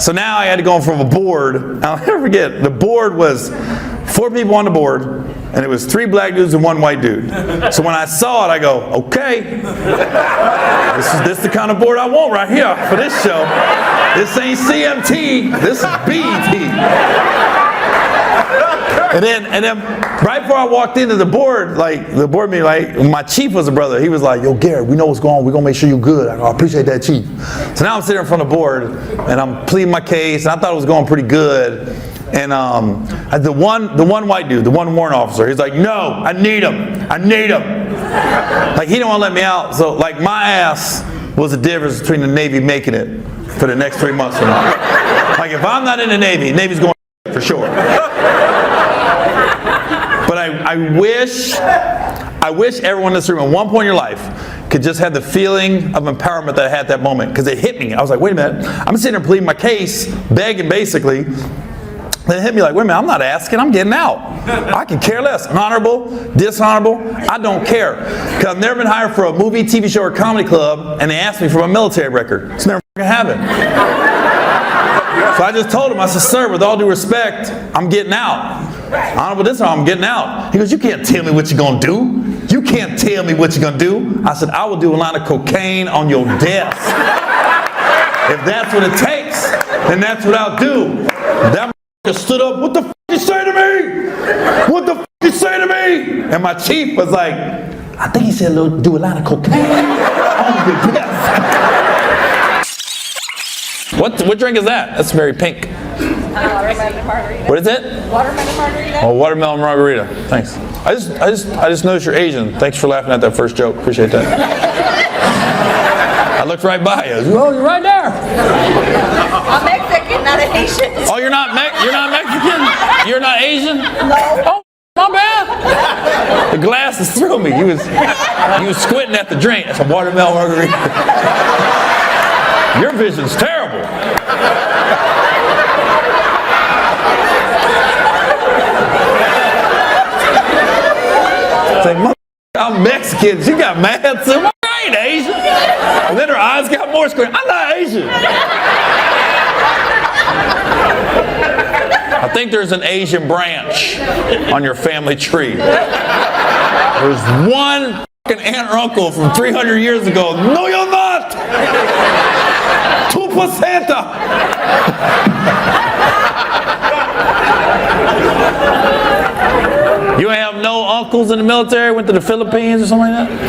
So now I had to go in front of a board. I'll never forget, the board was 4 people on the board, and it was 3 black dudes and 1 white dude. So when I saw it, I go, okay, this is the kind of board I want right here for this show. This ain't CMT. This is BET. And then right before I walked into the board, like the board meeting, like my chief was a brother. He was like, "Yo, Gary, we know what's going on. We're gonna make sure you're good." I go, "I appreciate that, chief." So now I'm sitting in front of the board and I'm pleading my case, and I thought it was going pretty good. And the one white dude, the one warrant officer, he's like, "No, I need him. I need him." Like he didn't want to let me out. So like my ass was the difference between the Navy making it for the next 3 months or not. Like if I'm not in the Navy, Navy's going for sure. But I wish everyone in this room at one point in your life could just have the feeling of empowerment that I had at that moment. Because it hit me. I was like, wait a minute. I'm sitting there pleading my case, begging basically. Then it hit me like, wait a minute, I'm not asking, I'm getting out. I can care less. Honorable, dishonorable, I don't care. Because I've never been hired for a movie, TV show, or comedy club, and they asked me for my military record. It's never going to happen. So I just told him, I said, "Sir, with all due respect, I'm getting out. Honorable, dishonorable, I'm getting out." He goes, "You can't tell me what you're going to do. You can't tell me what you're going to do." I said, "I will do a line of cocaine on your desk. If that's what it takes, then that's what I'll do." That stood up, "What the f*** you say to me? What the f*** you say to me?" And my chief was like, "I think he said do a line of cocaine on your desk." What drink is that? That's very pink. Watermelon margarita. What is it? Watermelon margarita. Oh, watermelon margarita. Thanks. I just noticed you're Asian. Thanks for laughing at that first joke. Appreciate that. I looked right by you. Oh, you're right there. I'm Mexican, not an Asian. Oh, you're not Mexican? You're not Asian? No. Oh, my bad. The glasses threw me. You was squinting at the drink. It's a watermelon margarita. Your vision's terrible. It's like, I'm Mexican. She got mad too. I ain't Asian. And then her eyes got more square. I'm not Asian. I think there's an Asian branch on your family tree. There's one fucking aunt or uncle from 300 years ago. No, you're not. 2%. You ain't have no uncles in the military, went to the Philippines or something like that?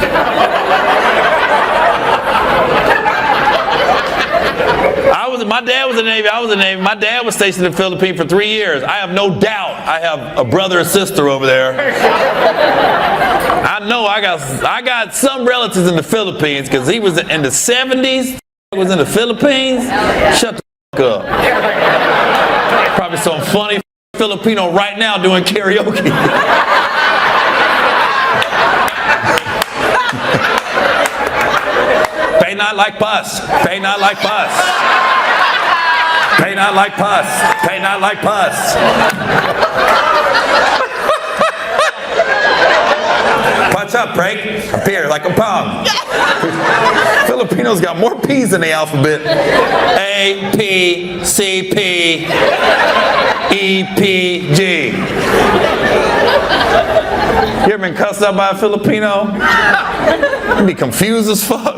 My dad was in the Navy, I was in the Navy. My dad was stationed in the Philippines for 3 years. I have no doubt I have a brother or sister over there. I know I got some relatives in the Philippines because he was in the 70s, was in the Philippines. Shut the fuck up. Probably some funny Filipino right now doing karaoke. Pay not like bus. Pay not like bus. Pay not like pus. Pay not like pus. Punch up, break. Appear like a palm. Filipinos got more P's in the alphabet. A, P, C, P, E, P, G. You ever been cussed out by a Filipino? You'd be confused as fuck.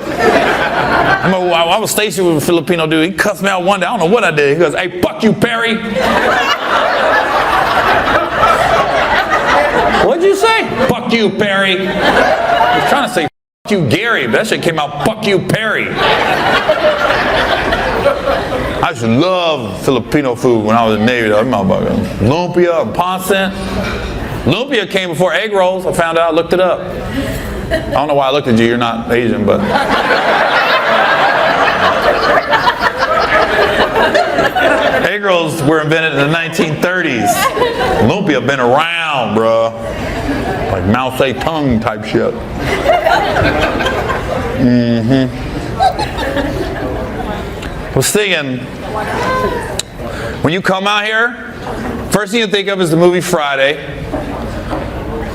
I was stationed with a Filipino dude. He cussed me out one day. I don't know what I did. He goes, "Hey, fuck you, Perry." What'd you say? "Fuck you, Perry." I was trying to say, "Fuck you, Gary," but that shit came out, "Fuck you, Perry." I used to love Filipino food when I was in the Navy. Lumpia and pancit. Lumpia came before egg rolls. I found out. I looked it up. I don't know why I looked at you. You're not Asian, but. Egg rolls were invented in the 1930s. Lumpia been around, bruh. Like Mao Zedong type shit. I was thinking, when you come out here, first thing you think of is the movie Friday.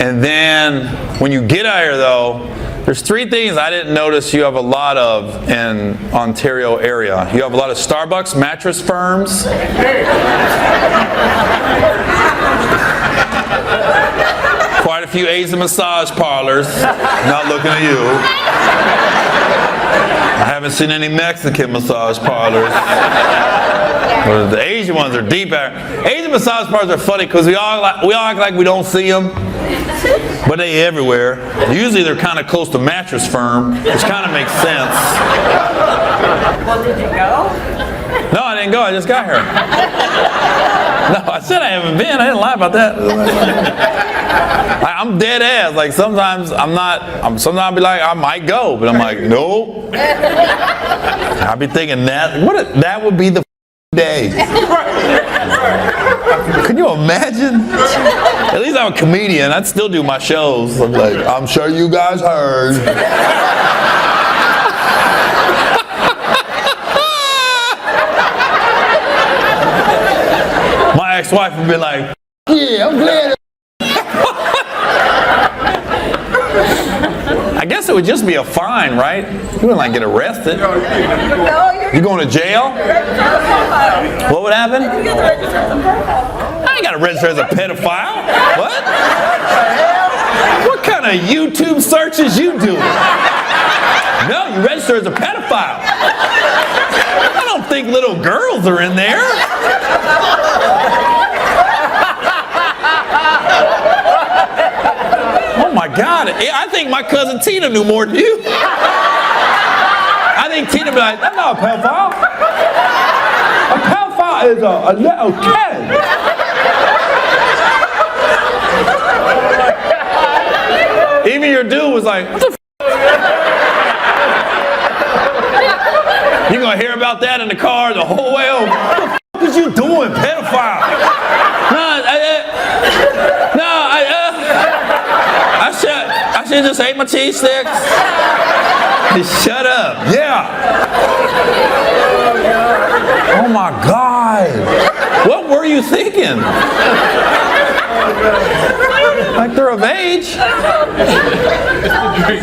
And then when you get out here, though, there's three things I didn't notice you have a lot of in Ontario area. You have a lot of Starbucks mattress firms. Quite a few Asian massage parlors. Not looking at you. I haven't seen any Mexican massage parlors. But the Asian ones are deep. Asian massage parlors are funny because we all act like we don't see them, but they everywhere. Usually they're kind of close to Mattress Firm, which kind of makes sense. Well, did you go? No, I didn't go. I just got here. No, I said I haven't been. I didn't lie about that. I'm dead ass. Like sometimes sometimes I'll be like, I might go, but I'm like, nope. I'll be thinking that would be the day. Can you imagine? At least I'm a comedian. I'd still do my shows. I'm like, I'm sure you guys heard. My ex-wife would be like, yeah, I'm glad. I guess it would just be a fine, right? You wouldn't like get arrested. You going to jail? What would happen? I ain't got to register as a pedophile. What? What kind of YouTube searches you doing? No, you register as a pedophile. I don't think little girls are in there. Oh my God, I think my cousin Tina knew more than you. I think Tina would be like, that's not a pedophile. A pedophile is a little kid. Even your dude was like, what the f***? You're going to hear about that in the car the whole way over. What the f*** is you doing, pedophile? I should just ate my cheese sticks. Just shut up. Yeah. Oh my God. What were you thinking? Like they're of age.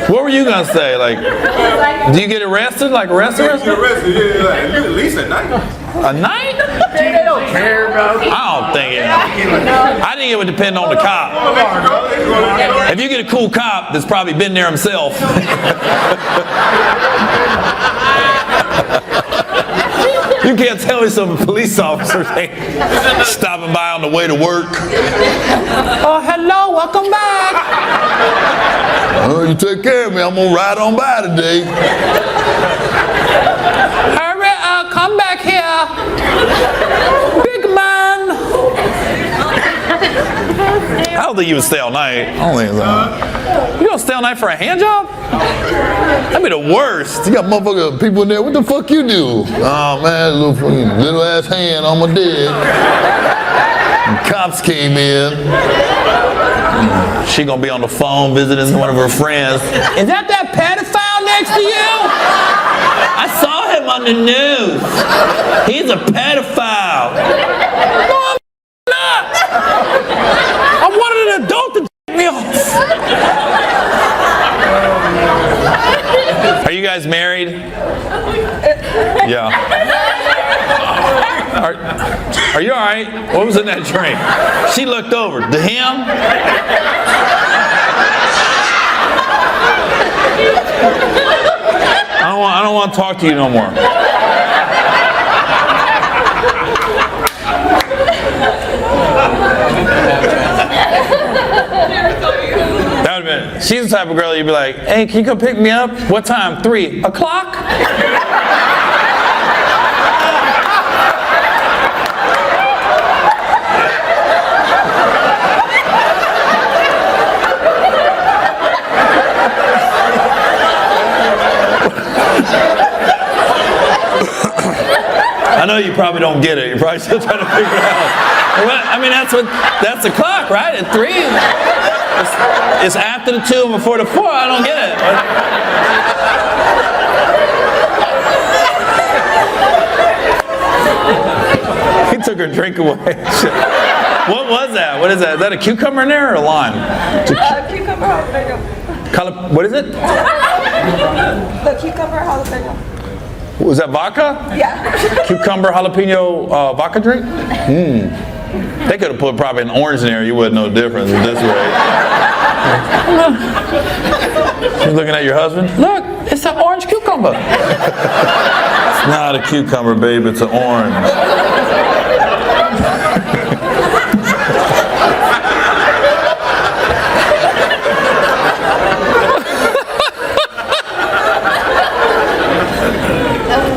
What were you gonna say? Like, do you get arrested? Like arrested? Get arrested, yeah, at least at night. A night? They don't care, bro. I don't think it. I think it would depend on the cop. If you get a cool cop that's probably been there himself. You can't tell me some police officers ain't stopping by on the way to work. Oh, hello, welcome back. Oh, you take care of me. I'm gonna ride on by today. Hurry up, come back here. Big man. I don't think you would stay all night. I don't think so. You gonna stay all night for a hand job? That'd be the worst. You got motherfucker people in there. What the fuck you do? Oh man, little ass hand on my dick. And cops came in. She gonna be on the phone visiting one of her friends. Is that pedophile next to you? I saw him on the news. He's a pedophile. No, I'm not. I wanted an adult to take me off. Are you guys married? Yeah. Are you all right? What was in that drink? She looked over. To him? I don't want to talk to you no more. That would have been. She's the type of girl you'd be like, hey, can you come pick me up? What time? 3 o'clock? I know you probably don't get it. You're probably still trying to figure it out. I mean, that's the clock, right? At 3. It's after the 2 and before the 4. I don't get it. He took her drink away. What was that? What is that? Is that a cucumber in there or a lime? Cucumber jalapeno. What is it? The cucumber jalapeno. Was that vodka? Yeah. Cucumber jalapeno vodka drink? They could have put probably an orange in there. You wouldn't know the difference at this rate. You're looking at your husband. Look, it's an orange cucumber. cucumber. It's not a cucumber, babe. It's an orange.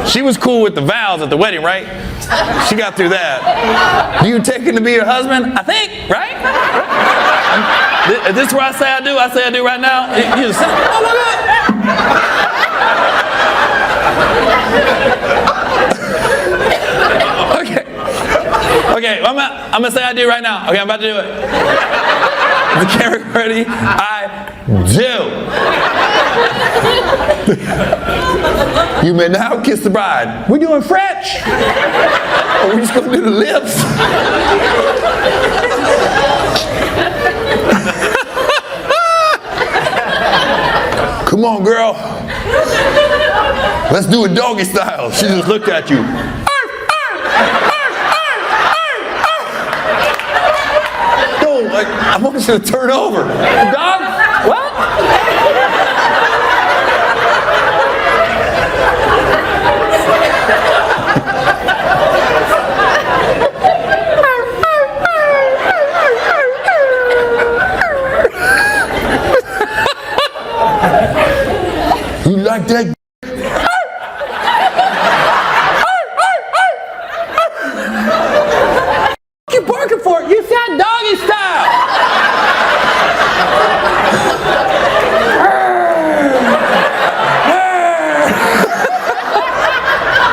She was cool with the vows at the wedding, right? She got through that. Do you take him to be your husband? I think, right? Is this where I say I do? I say I do right now? You just say, oh my God. Okay, I'm going to say I do right now. Okay, I'm about to do it. Is the camera ready? I do. You may now kiss the bride. We're doing French. Or we're just going to do the lips. Come on, girl. Let's do it doggy style. She just looked at you. No, I want you to turn over. Dog? What? You like that? You barking for it? You said doggy style.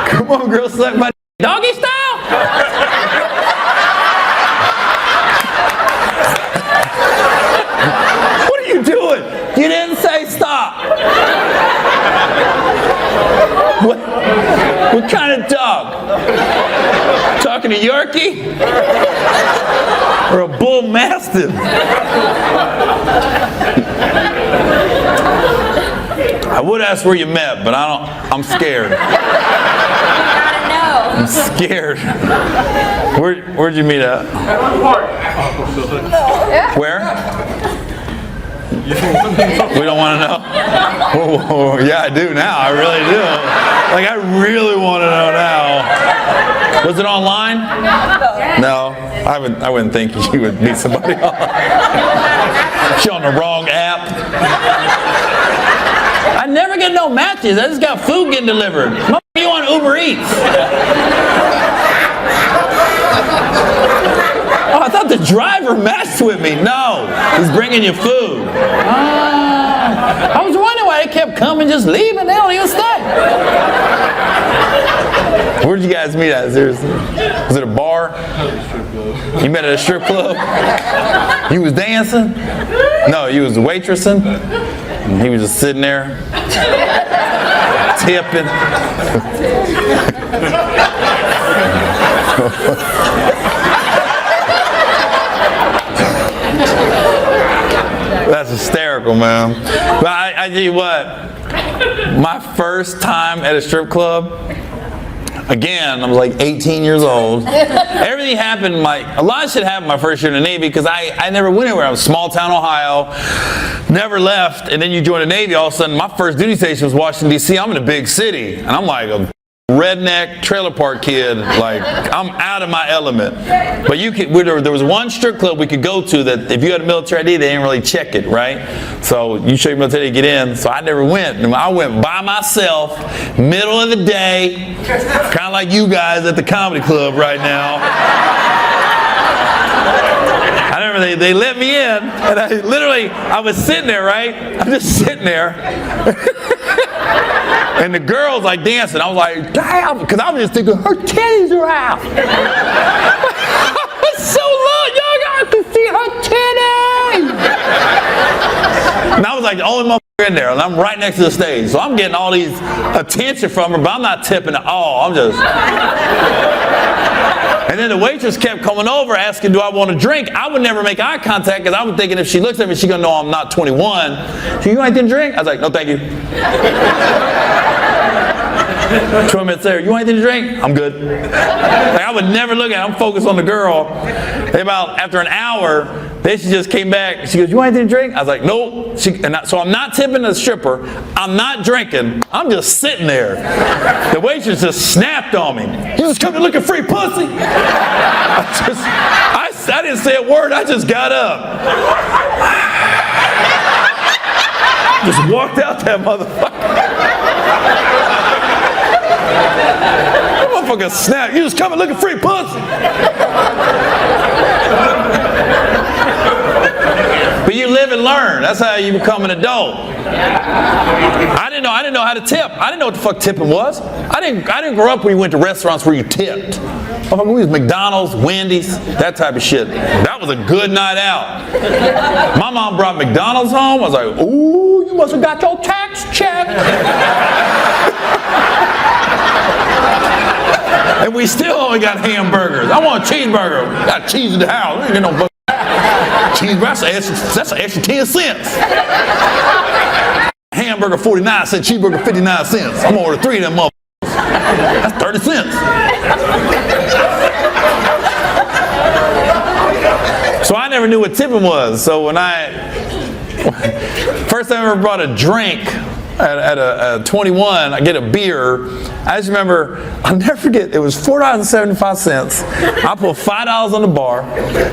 Come on, girl, suck my doggy style. What are you doing? You didn't say stop. What kind of dog? Talking to Yorkie? Or a bull mastiff? I would ask where you met, but I'm scared. I'm scared. Where'd you meet at? Where? We don't want to know? Oh, yeah, I do now. I really do. Like, I really want to know now. Was it online? No. I wouldn't think you would meet somebody online. She on the wrong app. I never get no matches. I just got food getting delivered. You on Uber Eats? Oh, I thought the driver matched with me. No, he's bringing you food. I was wondering why they kept coming, just leaving. They don't even stay. Where'd you guys meet at? Seriously? Was it a bar? You met at a strip club? You was dancing? No, you was waitressing? And he was just sitting there, tipping. That's hysterical, man. But I tell you what, my first time at a strip club, again, I was like 18 years old. Everything happened, a lot of shit happened my first year in the Navy because I never went anywhere. I was small town Ohio, never left, and then you join the Navy, all of a sudden my first duty station was Washington, D.C. I'm in a big city, and I'm like a redneck trailer park kid, like I'm out of my element. But there was one strip club we could go to that if you had a military ID, they didn't really check it, right? So you show your military to get in. So I never went. And I went by myself, middle of the day, kind of like you guys at the comedy club right now. I remember they let me in, and I was sitting there, right? I'm just sitting there. And the girl's like dancing. I was like, damn, because I was just thinking, her titties are out. It's so low, y'all got to see her titties. And I was like the only motherfucker in there, and I'm right next to the stage. So I'm getting all these attention from her, but I'm not tipping at all. I'm just... And then the waitress kept coming over asking, do I want a drink? I would never make eye contact because I was thinking if she looks at me, she's going to know I'm not 21. So you want anything to drink? I was like, no, thank you. 20 minutes there, you want anything to drink? I'm good. Like, I would never look at her. I'm focused on the girl. After an hour, Then she just came back. She goes, "You want anything to drink?" I was like, "Nope." So I'm not tipping the stripper. I'm not drinking. I'm just sitting there. The waitress just snapped on me. "You just come to look at free pussy?" I didn't say a word. I just got up. Just walked out that motherfucker. That motherfucker snapped. "You just come and look at free pussy." But you live and learn. That's how you become an adult. I didn't know how to tip. I didn't know what the fuck tipping was. I didn't grow up where you went to restaurants where you tipped. We was McDonald's, Wendy's, that type of shit. That was a good night out. My mom brought McDonald's home. I was like, "Ooh, you must have got your tax check." And we still only got hamburgers. I want a cheeseburger. We got cheese in the house. We ain't get no fucking cheeseburger. That's an extra 10 cents. Hamburger 49 cents, cheeseburger 59 cents. I'm gonna order 3 of them motherfuckers. That's 30 cents. So I never knew what tipping was. So when first time I ever brought a drink at a 21, I get a beer. I just remember, I'll never forget, it was $4.75. I put $5 on the bar.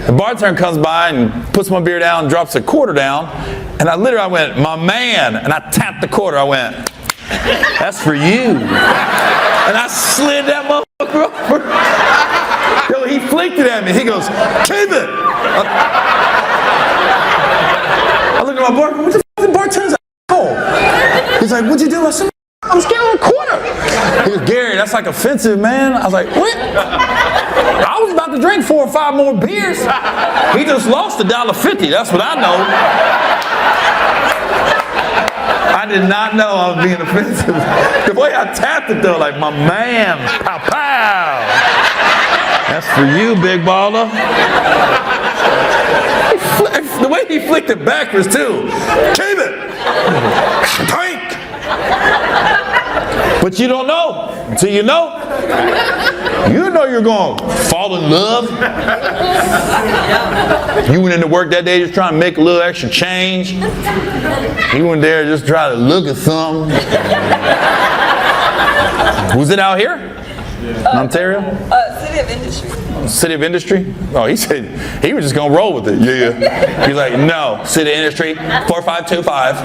The bartender comes by and puts my beer down and drops a quarter down. And I went, "My man," and I tapped the quarter. I went, "That's for you." And I slid that motherfucker over. Yo, he flicked it at me. He goes, "Keep it." I look at my bartender. "What the fuck, the bartender's asshole?" He's like, "What'd you do?" I said, "I was giving him a quarter." He goes, "Gary, that's like offensive, man." I was like, "What?" I was about to drink 4 or 5 more beers. He just lost $1.50. That's what I know. I did not know I was being offensive. The way I tapped it though, like, "My man, pow pow. That's for you, big baller." The way he flicked it backwards too. "Keep it. Tank." But you don't know until you know. You know you're going to fall in love. You went into work that day just trying to make a little extra change. You went there just trying to look at something. Was it out here? In Ontario? City of Industry. City of Industry? Oh, he said he was just going to roll with it. Yeah. He's like, "No, City of Industry, 4525.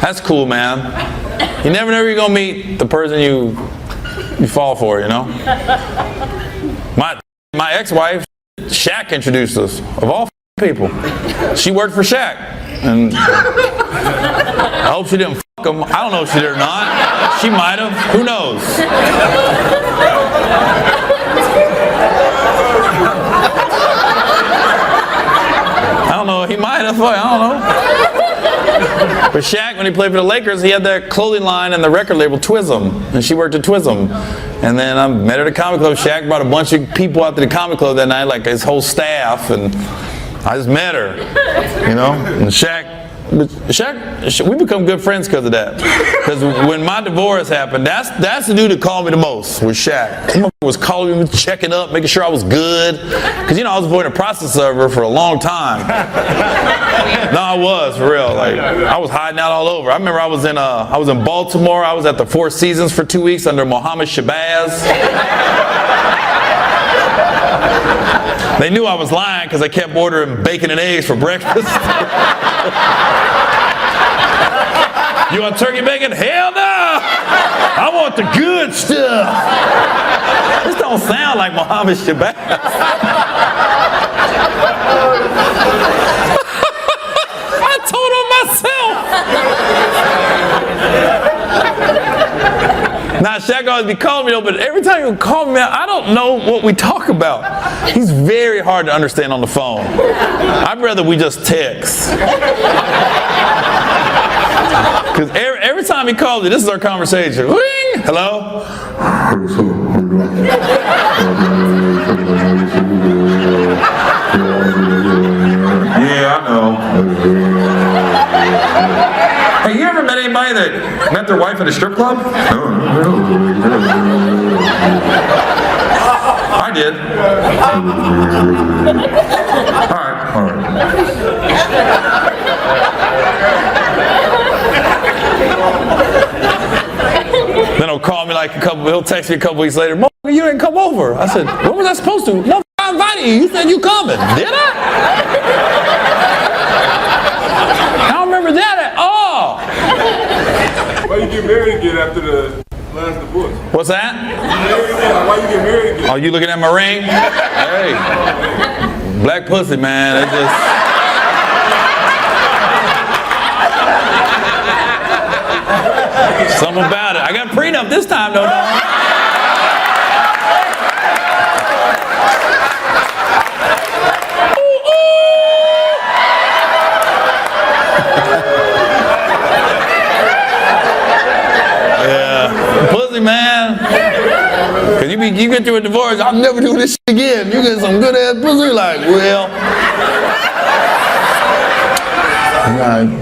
That's cool, man. You never know you're going to meet the person you fall for, you know? My ex-wife, Shaq, introduced us, of all people. She worked for Shaq. And I hope she didn't fuck him. I don't know if she did or not. She might have. Who knows? I don't know. He might have. I don't know. But Shaq, when he played for the Lakers, he had that clothing line and the record label Twism. And she worked at Twism. And then I met her at the comic club. Shaq brought a bunch of people out to the comic club that night, like his whole staff. And I just met her, you know. And Shaq, we become good friends because of that. Because when my divorce happened, that's the dude that called me the most, was Shaq. He was calling me, checking up, making sure I was good. Because, you know, I was avoiding a process server for a long time. No, I was, for real. Like, I was hiding out all over. I remember I was in Baltimore. I was at the Four Seasons for 2 weeks under Mohammed Shabazz. They knew I was lying because I kept ordering bacon and eggs for breakfast. You want turkey bacon? Hell no! I want the good stuff. This don't sound like Mohammed Shabazz. I told on myself. Now, Shaq always be calling me though, but every time he would call me, I don't know what we talk about. He's very hard to understand on the phone. I'd rather we just text. Because every time he calls me, this is our conversation. Ring! Hello? Yeah, I know. Hey, you ever met anybody anybody that met their wife at a strip club? I did. All right. Then he'll call me he'll text me a couple weeks later, "Motherfucker, you didn't come over." I said, "When was I supposed to? Motherfucker, I invited you. You said you coming. Did I? I don't remember that at all." Why you get married again after the last divorce? What's that? Why you get married again? Oh, you looking at my ring? Hey, black pussy, man. It's just. Something about it. I got a prenup this time, though. Yeah, pussy, man. Cause you get through a divorce, I'm never doing this shit again. You get some good ass pussy, like, well,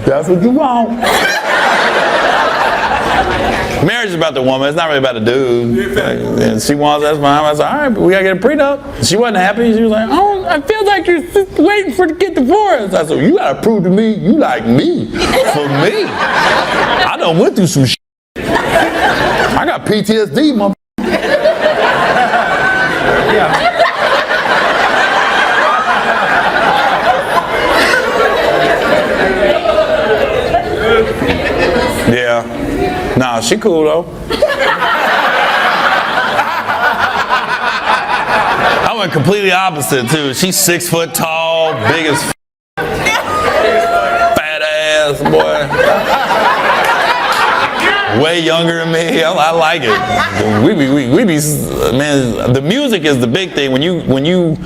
that's what you want. Marriage is about the woman. It's not really about the dude. And she wants, that's fine. I said, all right, but we gotta get a prenup. She wasn't happy. She was like, oh, I feel like you're waiting for to get divorced. I said, you gotta prove to me you like me. For me, I done went through some shit. I got PTSD, motherfucker. Yeah. Nah, she cool though. I went completely opposite too. She's 6 foot tall, big as fat ass boy. Way younger than me. I like it. We be man. The music is the big thing. When you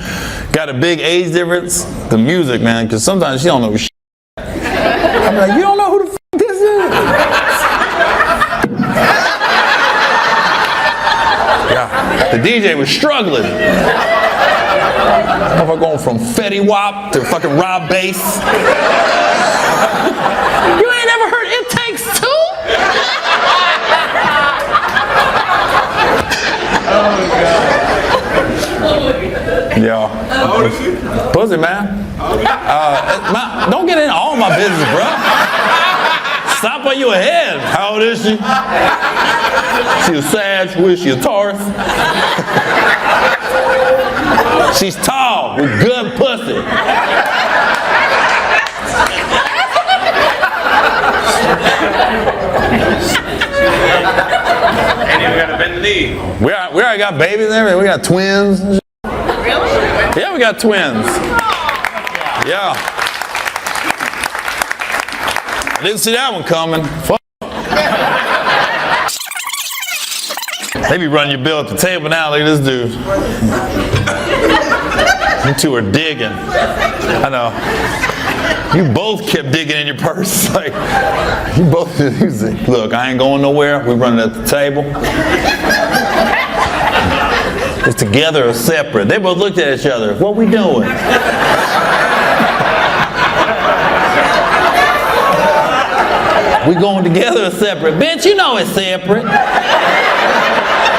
got a big age difference, the music, man. Because sometimes she don't know shit. I'm like, you don't know who the f this is? Yeah. The DJ was struggling. If I'm going from Fetty Wap to fucking Rob Bass. You ain't ever heard It Takes Two? Yeah. How old is she? Pussy, man. Don't get in all my business, bro. Stop while you ahead. How old is she? She a Sag. Who is she? A Taurus? She's tall with good pussy. And we gotta bend the knee. We already got babies and everything. We got twins. Really? Yeah, we got twins. Yeah. I didn't see that one coming. Fuck. They be running your bill at the table now. Look at this dude. You two are digging. I know. You both kept digging in your purse. Like, you both did. Look, I ain't going nowhere. We running at the table. It's together or separate. They both looked at each other. What we doing? We going together or separate? Bitch, you know it's separate.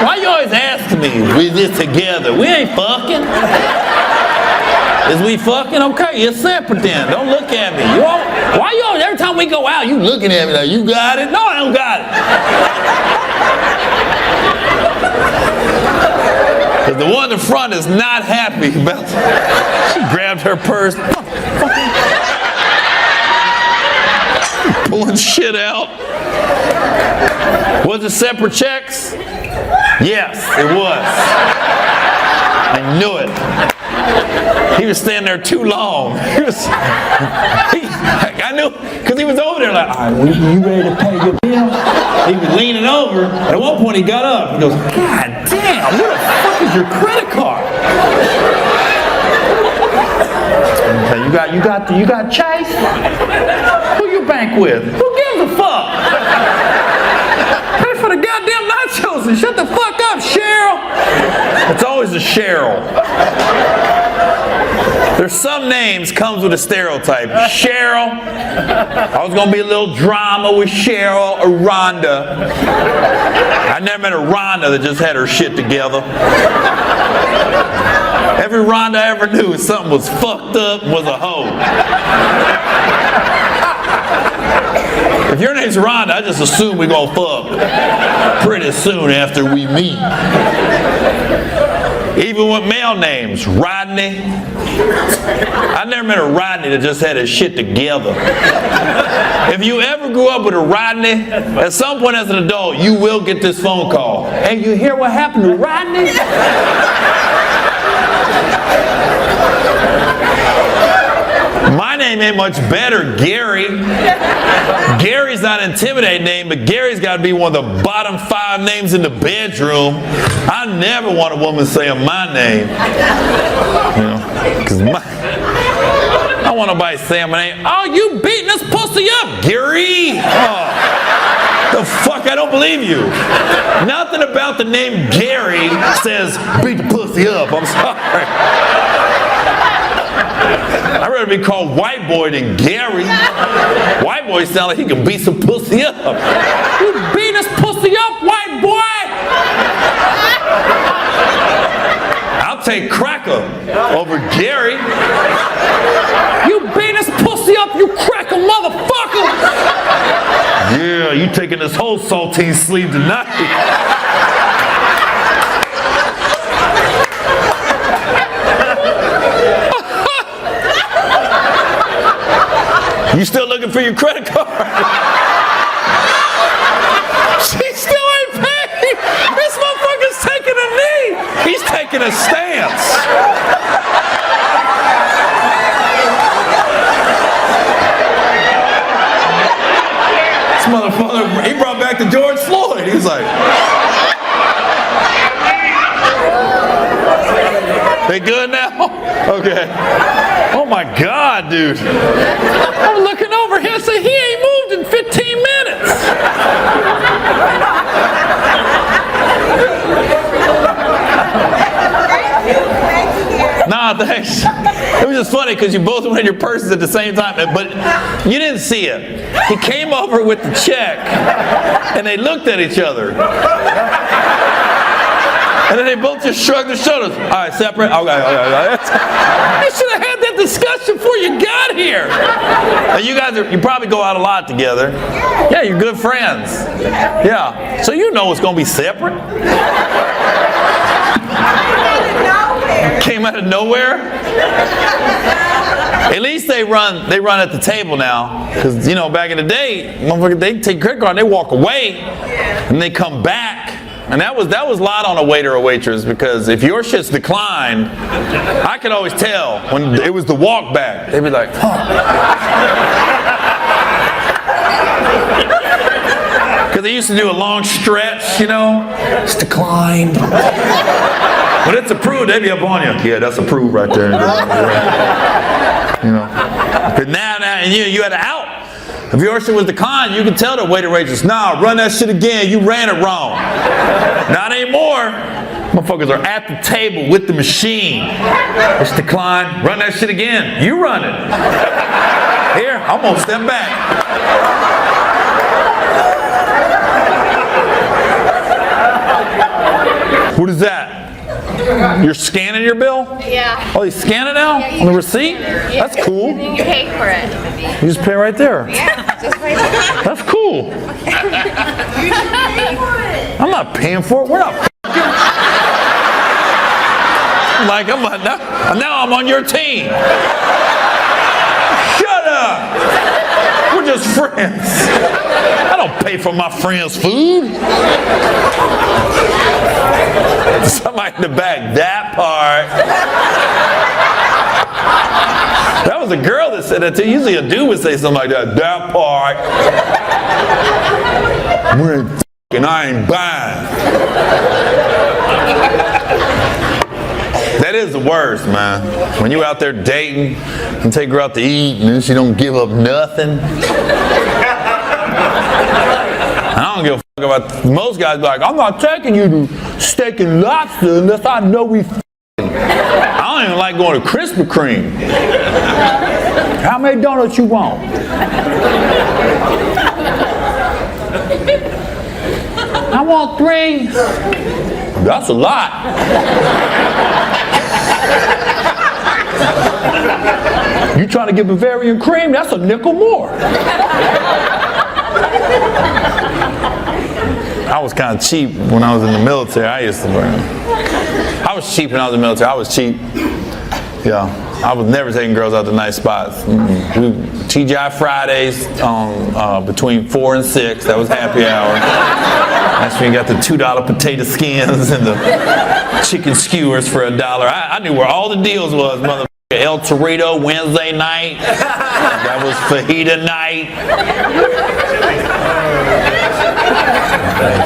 Why you always asking me? We just together. We ain't fucking. Is we fucking? Okay, it's separate then. Don't look at me. Why you always, every time we go out, you looking at me like, you got it? No, I don't got it. Because the one in front is not happy about it. She grabbed her purse. Pulling shit out. Was it separate checks? Yes, it was. I knew it. He was standing there too long. I knew, because he was over there like, all right, you ready to pay your bill? He was leaning over. At one point he got up. He goes, God damn, where the fuck is your credit card? Okay, you got Chase? Who you bank with? Who gives a fuck? Pay for the goddamn nachos and shut the fuck up, Cheryl. It's always a Cheryl. There's some names comes with a stereotype. Cheryl. I was gonna be a little drama with Cheryl or Rhonda. I never met a Rhonda that just had her shit together. Every Rhonda I ever knew, something was fucked up, was a hoe. If your name's Rhonda, I just assume we're gonna fuck pretty soon after we meet. Even with male names, Rodney. I never met a Rodney that just had his shit together. If you ever grew up with a Rodney, at some point as an adult, you will get this phone call. Hey, you hear what happened to Rodney? My name ain't much better, Gary. Gary's not an intimidating name, but Gary's got to be one of the bottom 5 names in the bedroom. I never want a woman saying my name. You know, because I don't want nobody saying my name. Oh, you beating this pussy up, Gary. Oh, the fuck, I don't believe you. Nothing about the name Gary says beat the pussy up. I'm sorry. I'd rather be called White Boy than Gary. White Boy sounds like he can beat some pussy up. You beat this pussy up, White Boy! I'll take Cracker over Gary. You beat this pussy up, you cracker motherfucker! Yeah, you taking this whole saltine sleeve tonight. You still looking for your credit card? She still ain't paid. This motherfucker's taking a knee. He's taking a stance. This motherfucker, he brought back the George Floyd. He's like, they good now? Okay. Oh my God, dude. I'm looking over here and say he ain't moved in 15 minutes. Nah, thanks. It was just funny because you both went in your purses at the same time, but you didn't see it. He came over with the check and they looked at each other. And then they both just shrugged their shoulders. All right, separate? Okay. You should have had that discussion before you got here. And you guys, you probably go out a lot together. Yeah, you're good friends. Yeah. So you know it's going to be separate. Came out of nowhere. At least they run at the table now. Because, you know, back in the day, motherfuckers, they take credit card and they walk away. And they come back. And that was a lot on a waiter or waitress, because if your shit's declined, I could always tell when it was the walk back. They'd be like, huh. Because they used to do a long stretch, you know. It's declined. When it's approved, they'd be up on you. Yeah, that's approved right there. You know. But now, and you had an out. If your shit was declined, you could tell the waiter waitress, nah, run that shit again, you ran it wrong. Not anymore. Motherfuckers are at the table with the machine. It's declined, run that shit again, you run it. Here, I'm gonna step back. What is that? You're scanning your bill? Yeah. Oh, you scan it now? Yeah, on the receipt? Yeah. That's cool. And then you pay for it. You just pay right there. Yeah, just right there. That's cool. I'm not paying for it. We're not like, now I'm on your team. Shut up. We're just friends. I don't pay for my friends' food. Somebody in the back, that part. That was a girl that said that too. Usually a dude would say something like that. That part. We ain't f***ing, I ain't buying. That is the worst, man. When you out there dating and take her out to eat and then she don't give up nothing. I don't give a fuck about, most guys be like, I'm not taking you to steak and lobster unless I know we f***ing. I don't don't even like going to Krispy Kreme. How many donuts you want? I want 3. That's a lot. You trying to get Bavarian cream? That's a nickel more. I was kind of cheap when I was in the military. I was cheap when I was in the military. I was cheap. Yeah. I was never taking girls out to nice spots. TGI Fridays between 4 and 6. That was happy hour. That's when you got the $2 potato skins and the chicken skewers for $1. I knew where all the deals was, motherfucker. El Torito Wednesday night. That was fajita night.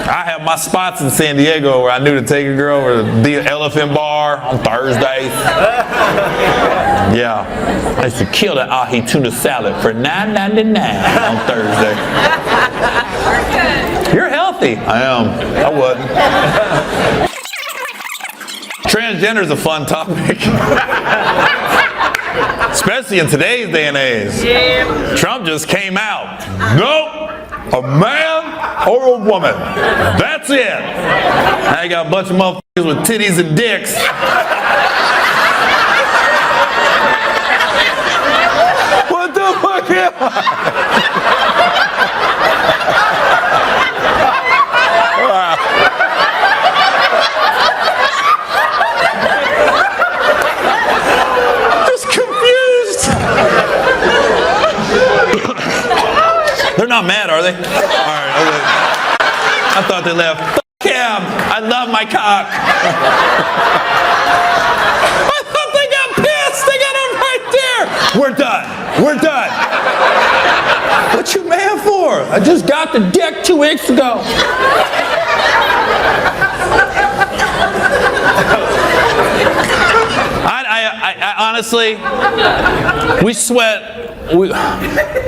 I have my spots in San Diego where I knew to take a girl over to the Elephant Bar on Thursdays. Yeah. I used to kill that ahi tuna salad for $9.99 on Thursday. You're healthy. I am. I wasn't. Transgender is a fun topic. Especially in today's day and age. Yeah. Trump just came out. Nope. A man or a woman. That's it. Now you got a bunch of motherfuckers with titties and dicks. What the fuck am I? They're not mad, are they? All right, okay. I thought they left. Fuck him. I love my cock. I thought they got pissed. They got him right there. We're done. We're done. What you mad for? I just got the dick 2 weeks ago. I honestly, we sweat. We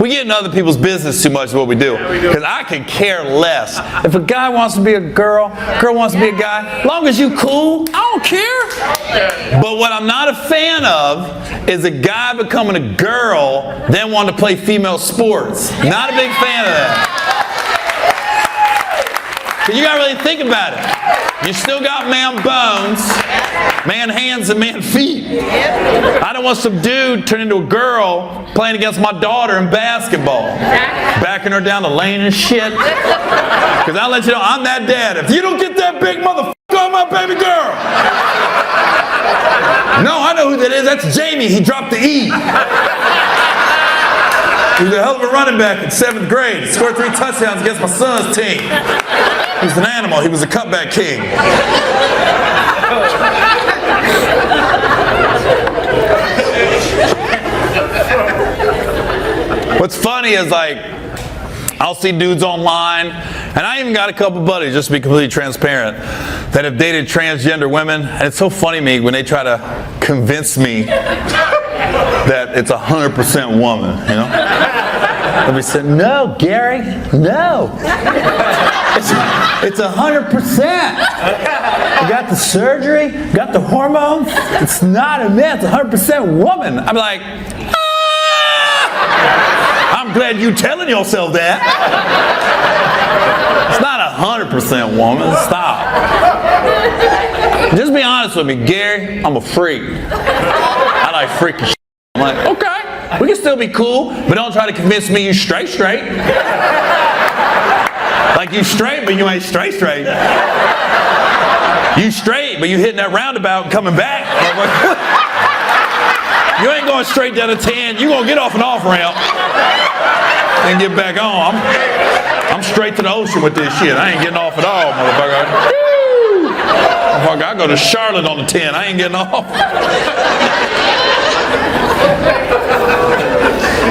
get in other people's business too much is what we do. Because I can care less. If a guy wants to be a girl wants to be a guy, as long as you cool, I don't care. But what I'm not a fan of is a guy becoming a girl, then wanting to play female sports. Not a big fan of that. Because you gotta really think about it. You still got man bones, man hands, and man feet. I don't want some dude turn into a girl playing against my daughter in basketball, backing her down the lane and shit. Because I'll let you know, I'm that dad. If you don't get that big motherfucker on my baby girl. No, I know who that is. That's Jamie. He dropped the E. He was a hell of a running back in 7th grade. He scored 3 touchdowns against my son's team. He was an animal. He was a cutback king. What's funny is, like, I'll see dudes online, and I even got a couple buddies, just to be completely transparent, that have dated transgender women, and it's so funny to me when they try to convince me that it's 100% woman, you know? Let me say, no, Gary, no. It's 100%. You got the surgery, got the hormones. It's not a man, it's 100% woman. I'm like, I'm glad you telling yourself that. It's not 100% woman. Stop. Just be honest with me, Gary. I'm a freak. I like freaky shit. I'm like, okay, we can still be cool, but don't try to convince me you straight. Like you straight, but you ain't straight. You straight, but you hitting that roundabout and coming back. You ain't going straight down to 10. You gonna get off an off ramp and get back on. I'm straight to the ocean with this shit. I ain't getting off at all, motherfucker. Motherfucker, I go to Charlotte on the 10. I ain't getting off.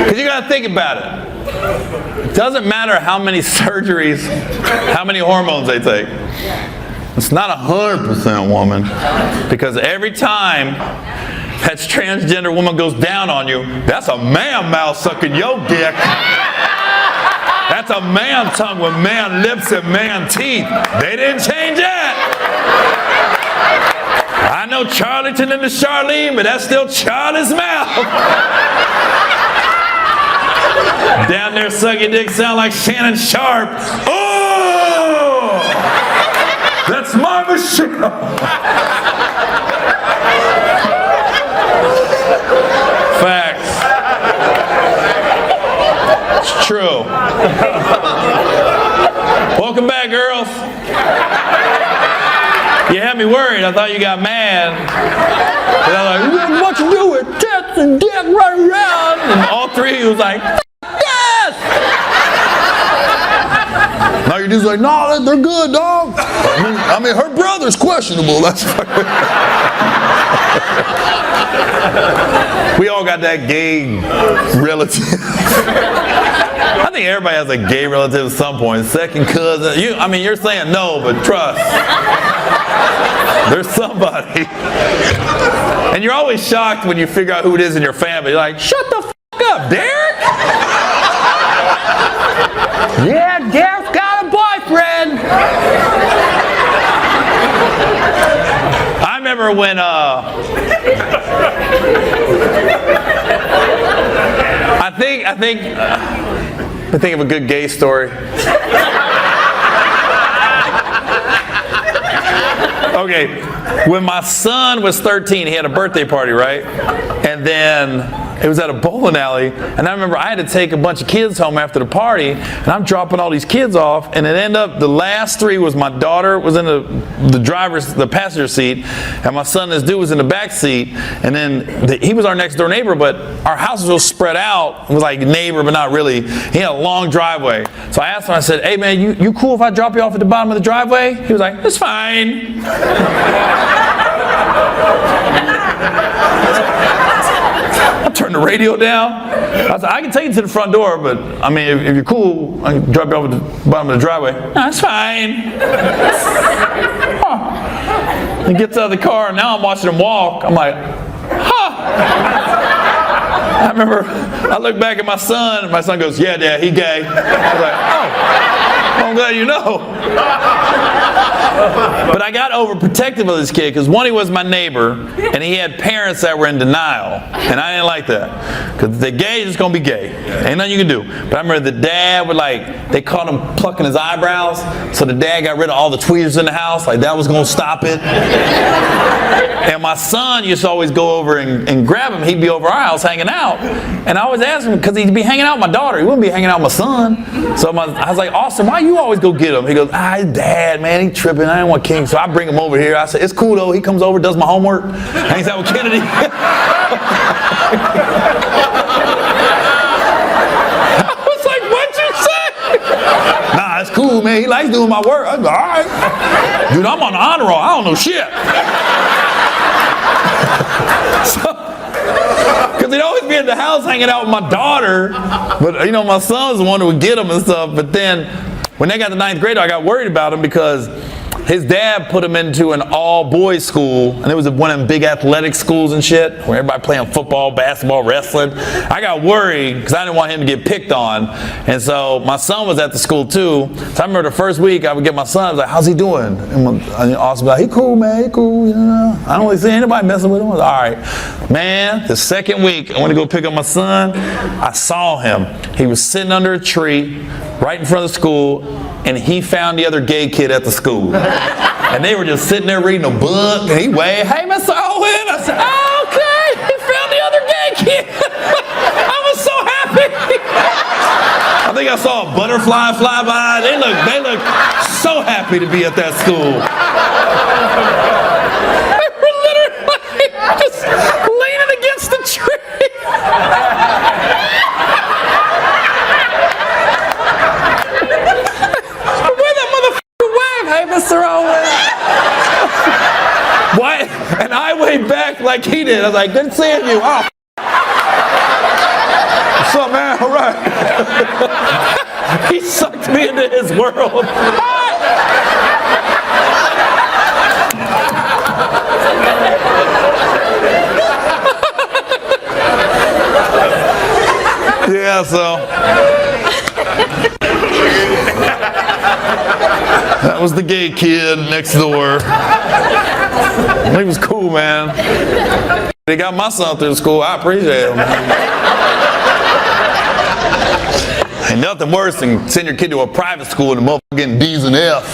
Because you gotta think about it. It doesn't matter how many surgeries, how many hormones they take. It's not 100% woman. Because every time that transgender woman goes down on you, that's a man mouth sucking your dick. That's a man tongue with man lips and man teeth. They didn't change that. I know Charlton and the Charlene, but that's still Charlie's mouth. Down there sucking dick sound like Shannon Sharp. Oh! That's my Michelle. Facts. It's true. Welcome back, girls. You had me worried. I thought you got mad. And I was like, what you do with tits and dick running around? And all three of you was like, yes! Now your dude's like, no, they're good, dog. I mean, her brother's questionable. That's we all got that gay relative. I think everybody has a gay relative at some point. Second cousin. You're saying no, but trust. There's somebody. And you're always shocked when you figure out who it is in your family. You're like, shut the f*** up, Derek. Yeah, Derek's got a boyfriend. I remember when I think of a good gay story. Okay, when my son was 13, he had a birthday party, right? And then it was at a bowling alley, and I remember I had to take a bunch of kids home after the party, and I'm dropping all these kids off, and it ended up the last three was my daughter was in the passenger seat, and my son and this dude was in the back seat, and then he was our next door neighbor, but our house was all spread out. It was like neighbor, but not really. He had a long driveway. So I asked him, I said, hey man, you cool if I drop you off at the bottom of the driveway? He was like, it's fine. I turned the radio down. I said, I can take you to the front door, but I mean, if you're cool, I can drop you off at the bottom of the driveway. No, that's fine. He gets out of the car, and now I'm watching him walk. I'm like, huh. I remember, I look back at my son, and my son goes, yeah, Dad, he gay. I was like, oh, I'm glad you know. But I got overprotective of this kid because one, he was my neighbor, and he had parents that were in denial, and I didn't like that because if they're gay, it's gonna be gay. Ain't nothing you can do. But I remember the dad would they caught him plucking his eyebrows, so the dad got rid of all the tweezers in the house, like that was gonna stop it. And my son used to always go over and grab him. He'd be over our house hanging out, and I always asked him because he'd be hanging out with my daughter. He wouldn't be hanging out with my son. So I was like, Austin, why you always go get him? He goes, his dad, man, he tripping. I didn't want King, so I bring him over here. I said, it's cool though. He comes over, does my homework, hangs out with Kennedy. I was like, what'd you say? Nah, it's cool, man. He likes doing my work. I was like, all right. Dude, I'm on the honor roll. I don't know shit. Because he'd always be at the house hanging out with my daughter. But, my son was the one who would get him and stuff. But then when they got to 9th grade, I got worried about him because his dad put him into an all-boys school, and it was one of them big athletic schools and shit, where everybody playing football, basketball, wrestling. I got worried because I didn't want him to get picked on, and so my son was at the school too. So I remember the first week I would get my son, I was like, how's he doing? And Austin was like, he cool, man, he cool. I don't really see anybody messing with him. I was like, all right. Man, the second week, I went to go pick up my son. I saw him. He was sitting under a tree right in front of the school, and he found the other gay kid at the school. And they were just sitting there reading a book, and he waved, hey, Mr. Owen. I said, oh, okay, he found the other gay kid. I was so happy. I think I saw a butterfly fly by. They look so happy to be at that school. They were literally just leaning against the tree. Hey, Mr. Owen. What? And I waved back like he did. I was like, good seeing you. Oh. What's up, man? All right. He sucked me into his world. Yeah, so. That was the gay kid next door. He was cool, man. They got my son through school. I appreciate him. Ain't nothing worse than sending your kid to a private school and the motherfucker getting D's and F's.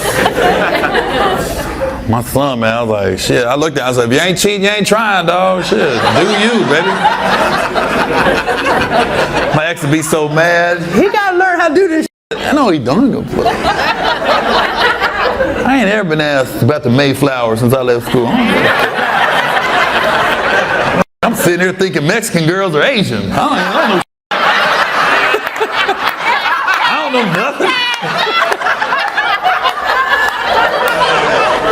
My son, man, I was like, shit. I looked at him, I was like, if you ain't cheating, you ain't trying, dog. Shit, do you, baby. My ex would be so mad. He gotta learn how to do this shit. I know he don't. I ain't ever been asked about the Mayflower since I left school. I'm sitting here thinking Mexican girls are Asian. I don't know. I don't know nothing.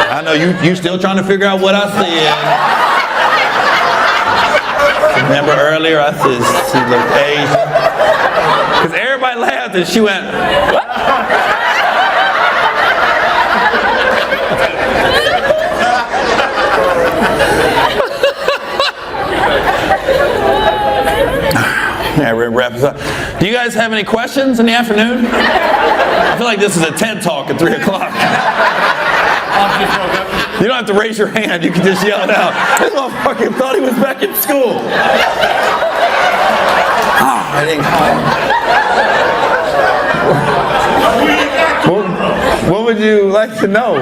I know you still trying to figure out what I said. Remember earlier I said she looked Asian? Because everybody laughed and she went, what? Yeah, we're wrap this up. Do you guys have any questions in the afternoon? I feel like this is a TED Talk at 3 o'clock. You don't have to raise your hand. You can just yell it out. This motherfucker thought he was back in school. Oh, I didn't call him. What would you like to know?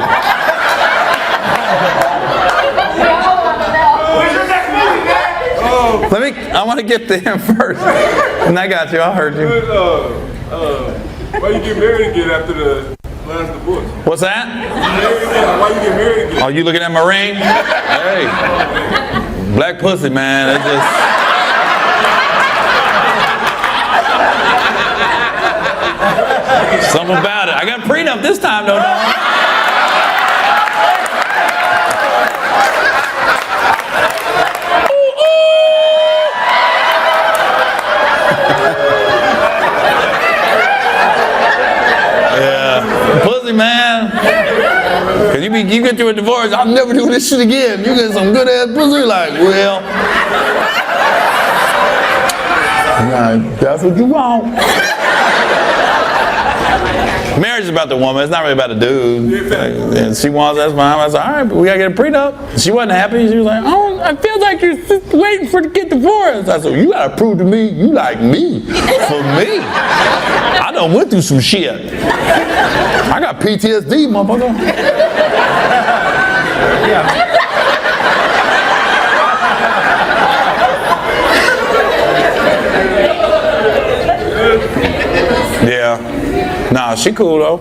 I want to get to him first. And I got you. I heard you. Why you get married again after the last divorce? What's that? Why you get married again? Oh, you looking at my ring? Hey. Black pussy, man. It's just... something about it. I got a prenup this time, though. Pussy, man. Cause you get through a divorce, I'll never do this shit again. You get some good ass pussy, like, well, that's what you want. Marriage is about the woman. It's not really about the dude. And she wants, that's fine. I was like, all right, but we gotta get a prenup. She wasn't happy. She was like, oh, I feel like you're waiting for to get divorced. I said, you gotta prove to me you like me. For me. I done went through some shit. I got PTSD, motherfucker. Yeah. Nah, she cool though.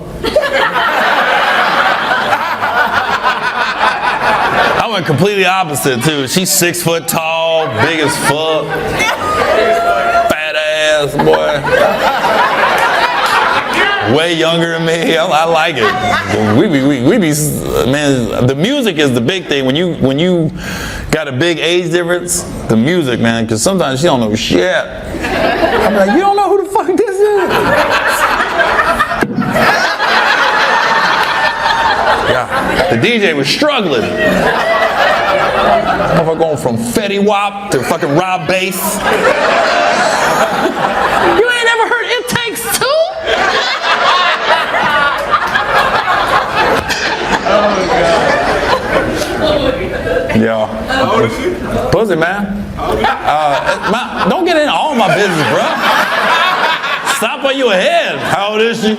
I went completely opposite too. She's 6 foot tall, big as fuck, fat ass boy. Way younger than me. I like it. We be man. The music is the big thing. When you got a big age difference, the music, man. Because sometimes she don't know shit. I'm like, you don't know who the fuck this is? Yeah. The DJ was struggling. Motherfucker going from Fetty Wap to fucking Rob Bass. You ain't never heard It Takes Two? Yeah. How old is she? Pussy, man. Don't get into all my business, bro. Stop while you ahead. How old is she?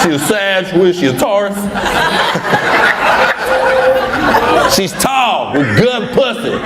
She a Sag. Who is she? A Taurus? She's tall with good pussy.